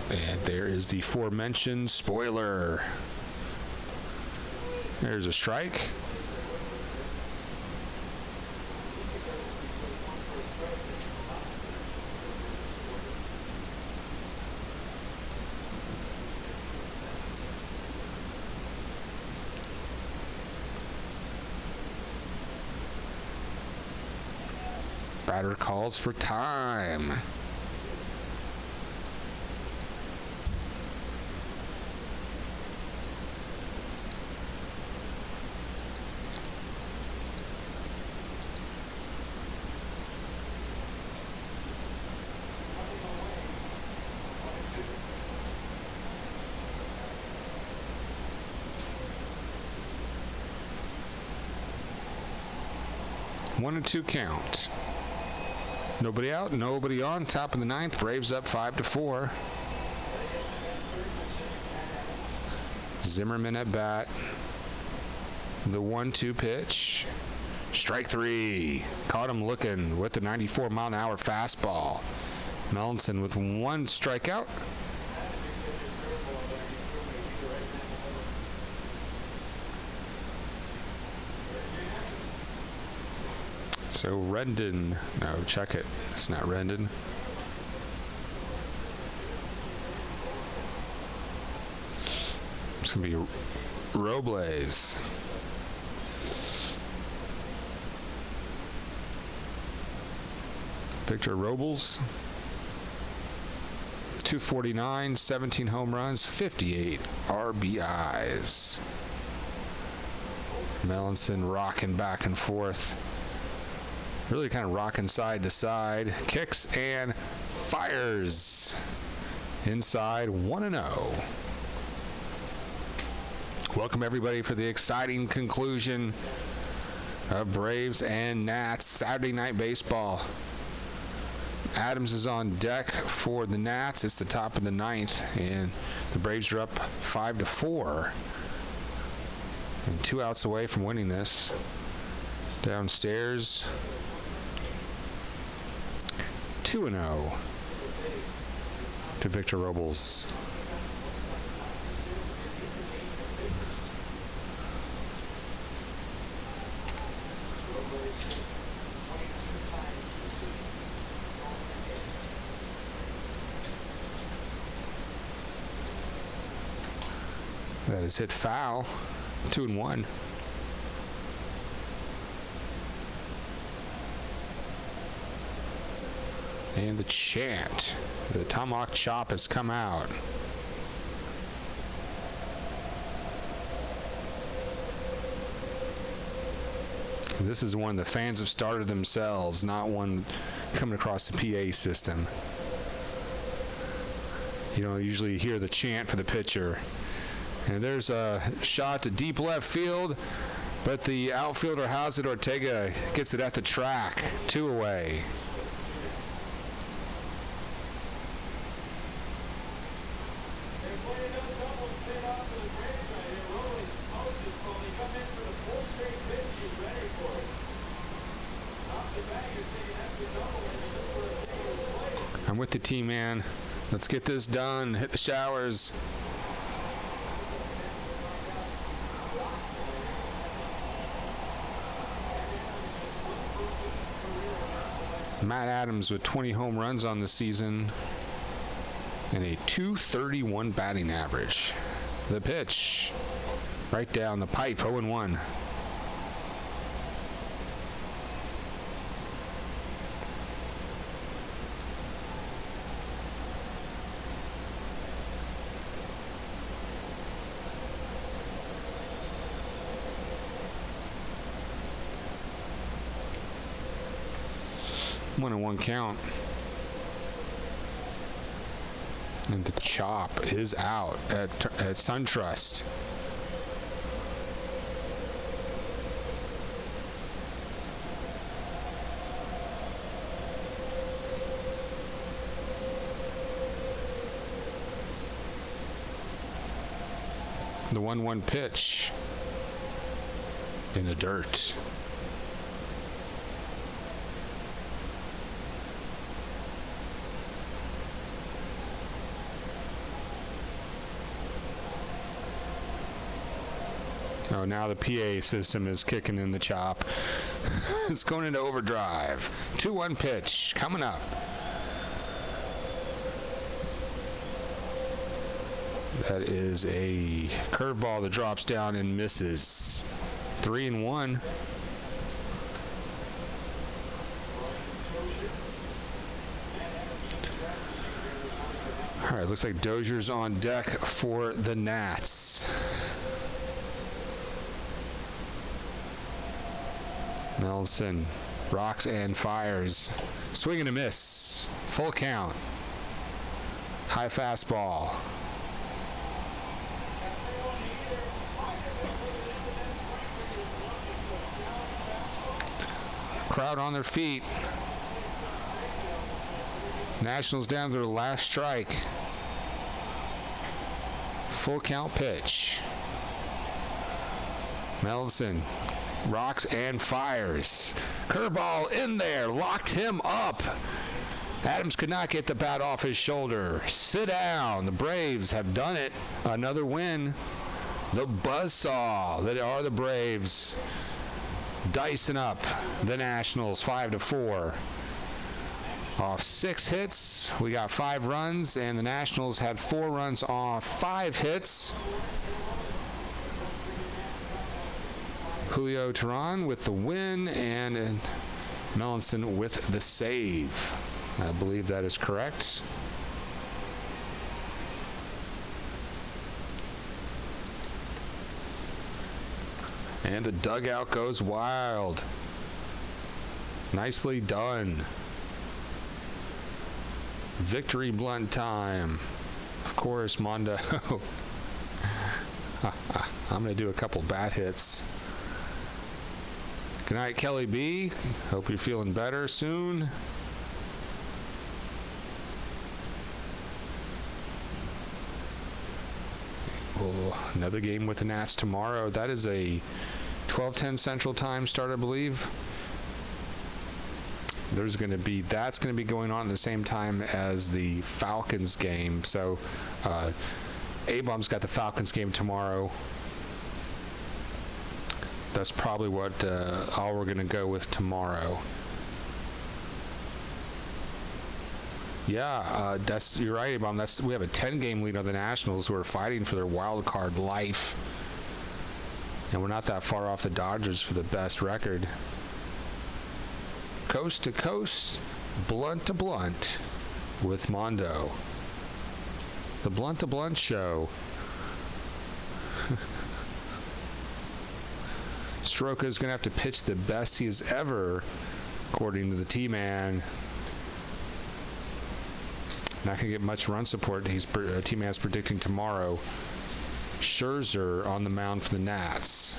And there is the aforementioned spoiler. There's a strike. Batter calls for time. One and two count. Nobody out, nobody on. Top of the 9th. Braves up 5-4. Zimmerman at bat. The 1-2 pitch. Strike 3. Caught him looking with the 94-mile-an-hour fastball. Melanson with 1 strikeout. So Rendon, no, check it. It's not Rendon. It's going to be Robles. Victor Robles. 249, 17 home runs, 58 RBIs. Melanson rocking back and forth. Really kind of rocking side to side. Kicks and fires. Inside, 1-0. Welcome everybody for the exciting conclusion of Braves and Nats Saturday Night Baseball. Adams is on deck for the Nats. It's the top of the 9th, and the Braves are up 5-4. And 2 outs away from winning this. Downstairs, 2-0 to Victor Robles. That is hit foul. 2-1. And the chant. The tomahawk chop has come out. This is one the fans have started themselves, not one coming across the PA system. You don't usually hear the chant for the pitcher. And there's a shot to deep left field, but the outfielder Hazard Ortega gets it at the track. 2 away. I'm with the team, man. Let's get this done. Hit the showers. Matt Adams with 20 home runs on the season and a .231 batting average. The pitch right down the pipe, 0-1. 1-1 count. And the chop is out at SunTrust. The 1-1 pitch in the dirt. Oh, now the PA system is kicking in the chop. It's going into overdrive. 2-1 pitch coming up. That is a curveball that drops down and misses. 3-1. All right, looks like Dozier's on deck for the Nats. Nelson rocks and fires. Swing and a miss. Full count. High fastball. Crowd on their feet. Nationals down to their last strike. Full count pitch. Melson rocks and fires. Curveball in there. Locked him up. Adams could not get the bat off his shoulder. Sit down. The Braves have done it. Another win. The buzzsaw that are the Braves dicing up the Nationals 5-4. Off 6 hits, we got 5 runs, and the Nationals had 4 runs off 5 hits. Julio Teheran with the win, and Melanson with the save. I believe that is correct. And the dugout goes wild. Nicely done. Victory blunt time. Of course, Mondo. I'm going to do a couple bat hits. Good night, Kelly B. Hope you're feeling better soon. Oh, another game with the Nats tomorrow. That is a 12:10 Central Time start, I believe. That's going to be going on at the same time as the Falcons game. So, A-Bomb's got the Falcons game tomorrow. That's probably what all we're going to go with tomorrow. Yeah, you're right, A-Bomb. We have a 10-game lead on the Nationals, who are fighting for their wild card life, and we're not that far off the Dodgers for the best record. Coast to coast, blunt to blunt, with Mondo. The Blunt to Blunt show. Soroka is going to have to pitch the best he has ever, according to the T-Man. Not going to get much run support. T-Man's predicting tomorrow. Scherzer on the mound for the Nats.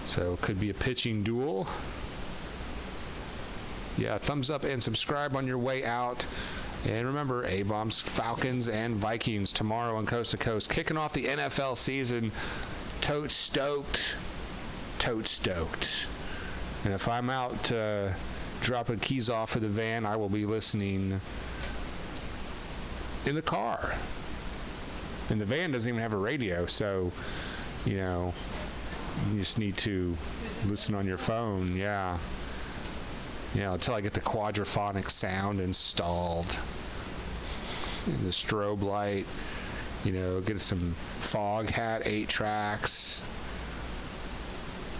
So could be a pitching duel. Yeah, thumbs up and subscribe on your way out. And remember, A-Bombs, Falcons, and Vikings tomorrow on Coast to Coast. Kicking off the NFL season. Totes stoked. Totes stoked. And if I'm out dropping keys off of the van, I will be listening in the car. And the van doesn't even have a radio, so, you just need to listen on your phone, yeah. Until I get the quadraphonic sound installed. And the strobe light, get some fog hat, 8 tracks.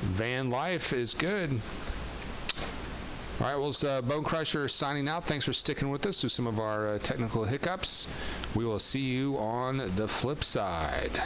Van life is good. All right, well, it's Bone Crusher signing out. Thanks for sticking with us through some of our technical hiccups. We will see you on the flip side.